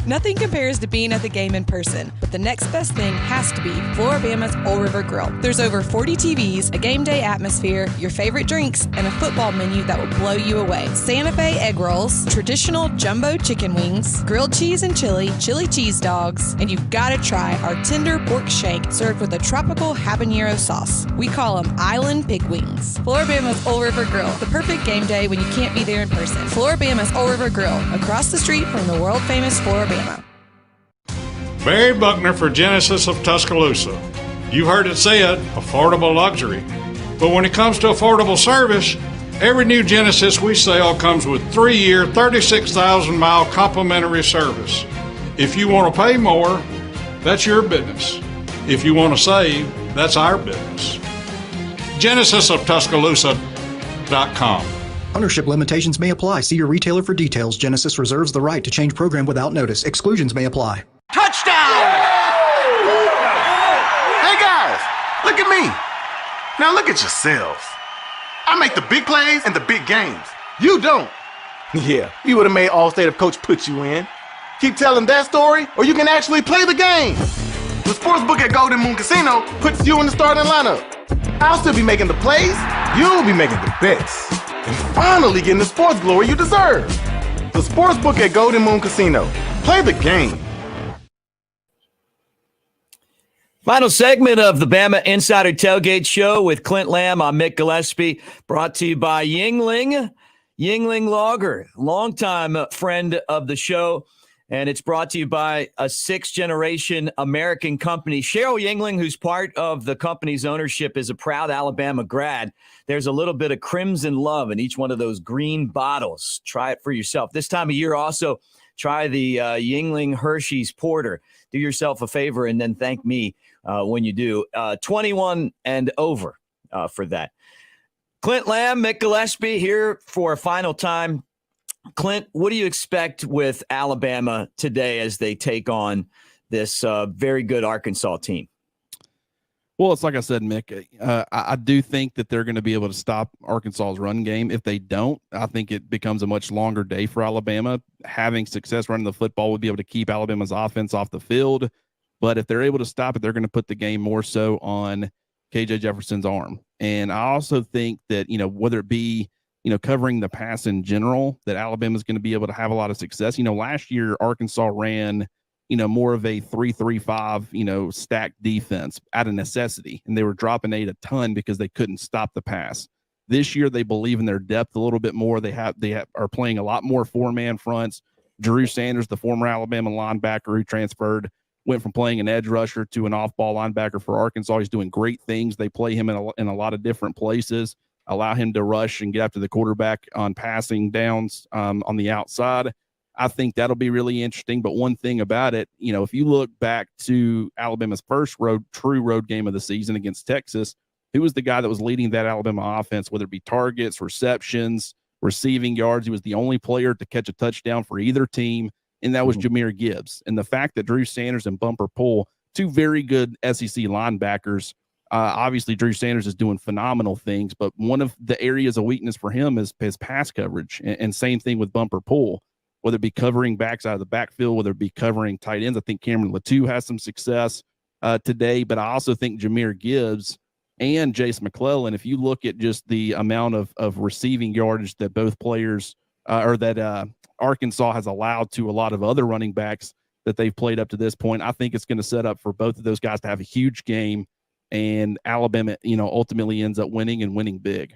Nothing compares to being at the game in person, but the next best thing has to be Floribama's Old River Grill. There's over 40 TVs, a game day atmosphere, your favorite drinks, and a football menu that will blow you away. Santa Fe egg rolls, traditional jumbo chicken wings, grilled cheese and chili cheese dogs, and you've got to try our tender pork shank served with a tropical habanero sauce. We call them Island Pig Wings. Floribama's Old River Grill, the perfect game day when you can't be there in person. Floribama's Old River Grill, across the street from the world-famous Floribama. Barry Buckner for Genesis of Tuscaloosa. You've heard it said, affordable luxury. But when it comes to affordable service, every new Genesis we sell comes with 3-year, 36,000-mile complimentary service. If you want to pay more, that's your business. If you want to save, that's our business. GenesisofTuscaloosa.com. Ownership limitations may apply. See your retailer for details. Genesis reserves the right to change program without notice. Exclusions may apply. Touchdown! Hey guys, look at me. Now look at yourselves. I make the big plays and the big games. You don't. Yeah, you would have made All-State if Coach put you in. Keep telling that story, or you can actually play the game. The sportsbook at Golden Moon Casino puts you in the starting lineup. I'll still be making the plays. You'll be making the bets. And finally getting the sports glory you deserve. The sportsbook at Golden Moon Casino. Play the game. Final segment of the Bama Insider Tailgate Show with Clint Lamb. I'm Mick Gillispie, brought to you by Yingling Lager, longtime friend of the show. And it's brought to you by a 6th-generation American company. Cheryl Yingling, who's part of the company's ownership, is a proud Alabama grad. There's a little bit of crimson love in each one of those green bottles. Try it for yourself. This time of year, also try the Yingling Hershey's Porter. Do yourself a favor and then thank me when you do. 21 and over for that. Clint Lamb, Mick Gillispie here for a final time. Clint, what do you expect with Alabama today as they take on this very good Arkansas team? Well, it's like I said, Mick, I do think that they're going to be able to stop Arkansas's run game. If they don't, I think it becomes a much longer day for Alabama. Having success running the football would be able to keep Alabama's offense off the field. But if they're able to stop it, they're going to put the game more so on KJ Jefferson's arm. And I also think that, whether it be, covering the pass in general, that Alabama is going to be able to have a lot of success. Last year, Arkansas ran, more of a 3-3-5, stacked defense out of necessity. And they were dropping 8 a ton because they couldn't stop the pass. This year, they believe in their depth a little bit more. They are playing a lot more 4-man fronts. Drew Sanders, the former Alabama linebacker who transferred, went from playing an edge rusher to an off-ball linebacker for Arkansas. He's doing great things. They play him in a lot of different places, allow him to rush and get after the quarterback on passing downs on the outside. I think that'll be really interesting. But one thing about it, if you look back to Alabama's first true road game of the season against Texas, who was the guy that was leading that Alabama offense, whether it be targets, receptions, receiving yards? He was the only player to catch a touchdown for either team, and that was Jahmyr Gibbs. And the fact that Drew Sanders and Bumper Poole, two very good SEC linebackers, obviously Drew Sanders is doing phenomenal things, but one of the areas of weakness for him is his pass coverage, and same thing with Bumper Poole, whether it be covering backs out of the backfield, whether it be covering tight ends. I think Cameron Latou has some success today, but I also think Jahmyr Gibbs and Jace McClellan. If you look at just the amount of receiving yardage that both players Arkansas has allowed to a lot of other running backs that they've played up to this point, I think it's going to set up for both of those guys to have a huge game, and Alabama, ultimately ends up winning and winning big.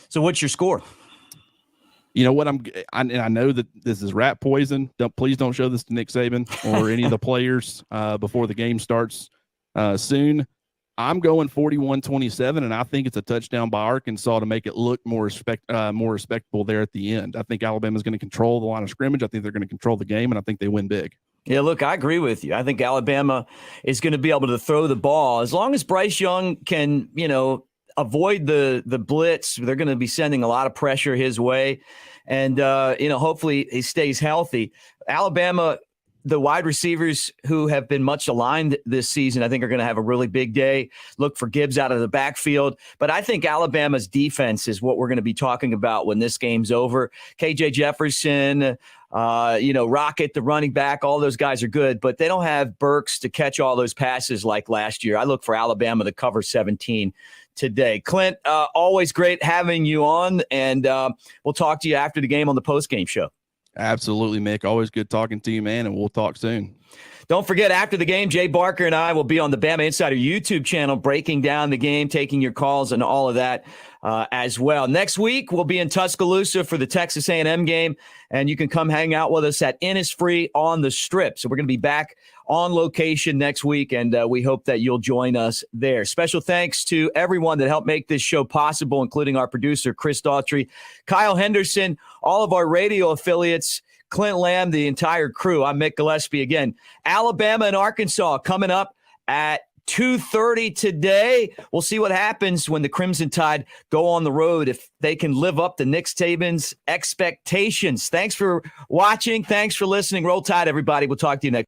So what's your score? You know what, I know that this is rat poison. Please don't show this to Nick Saban or any of the players before the game starts soon. I'm going 41-27, and I think it's a touchdown by Arkansas to make it look more respectable there at the end. I think Alabama's going to control the line of scrimmage. I think they're going to control the game, and I think they win big. Yeah, look, I agree with you. I think Alabama is going to be able to throw the ball. As long as Bryce Young can, avoid the blitz, they're going to be sending a lot of pressure his way. And, hopefully he stays healthy. Alabama, the wide receivers who have been much aligned this season, I think are going to have a really big day. Look for Gibbs out of the backfield. But I think Alabama's defense is what we're going to be talking about when this game's over. KJ Jefferson, Rocket, the running back, all those guys are good, but they don't have Burks to catch all those passes like last year. I look for Alabama to cover 17 today. Clint, always great having you on, and we'll talk to you after the game on the postgame show. Absolutely, Mick. Always good talking to you, man, and we'll talk soon. Don't forget, after the game, Jay Barker and I will be on the Bama Insider YouTube channel breaking down the game, taking your calls and all of that as well. Next week, we'll be in Tuscaloosa for the Texas A&M game, and you can come hang out with us at Innisfree on the Strip. So we're going to be back on location next week, and we hope that you'll join us there. Special thanks to everyone that helped make this show possible, including our producer, Chris Daughtry, Kyle Henderson, all of our radio affiliates, Clint Lamb, the entire crew. I'm Mick Gillispie again. Alabama and Arkansas coming up at 2:30 today. We'll see what happens when the Crimson Tide go on the road, if they can live up to Nick Saban's expectations. Thanks for watching. Thanks for listening. Roll Tide, everybody. We'll talk to you next.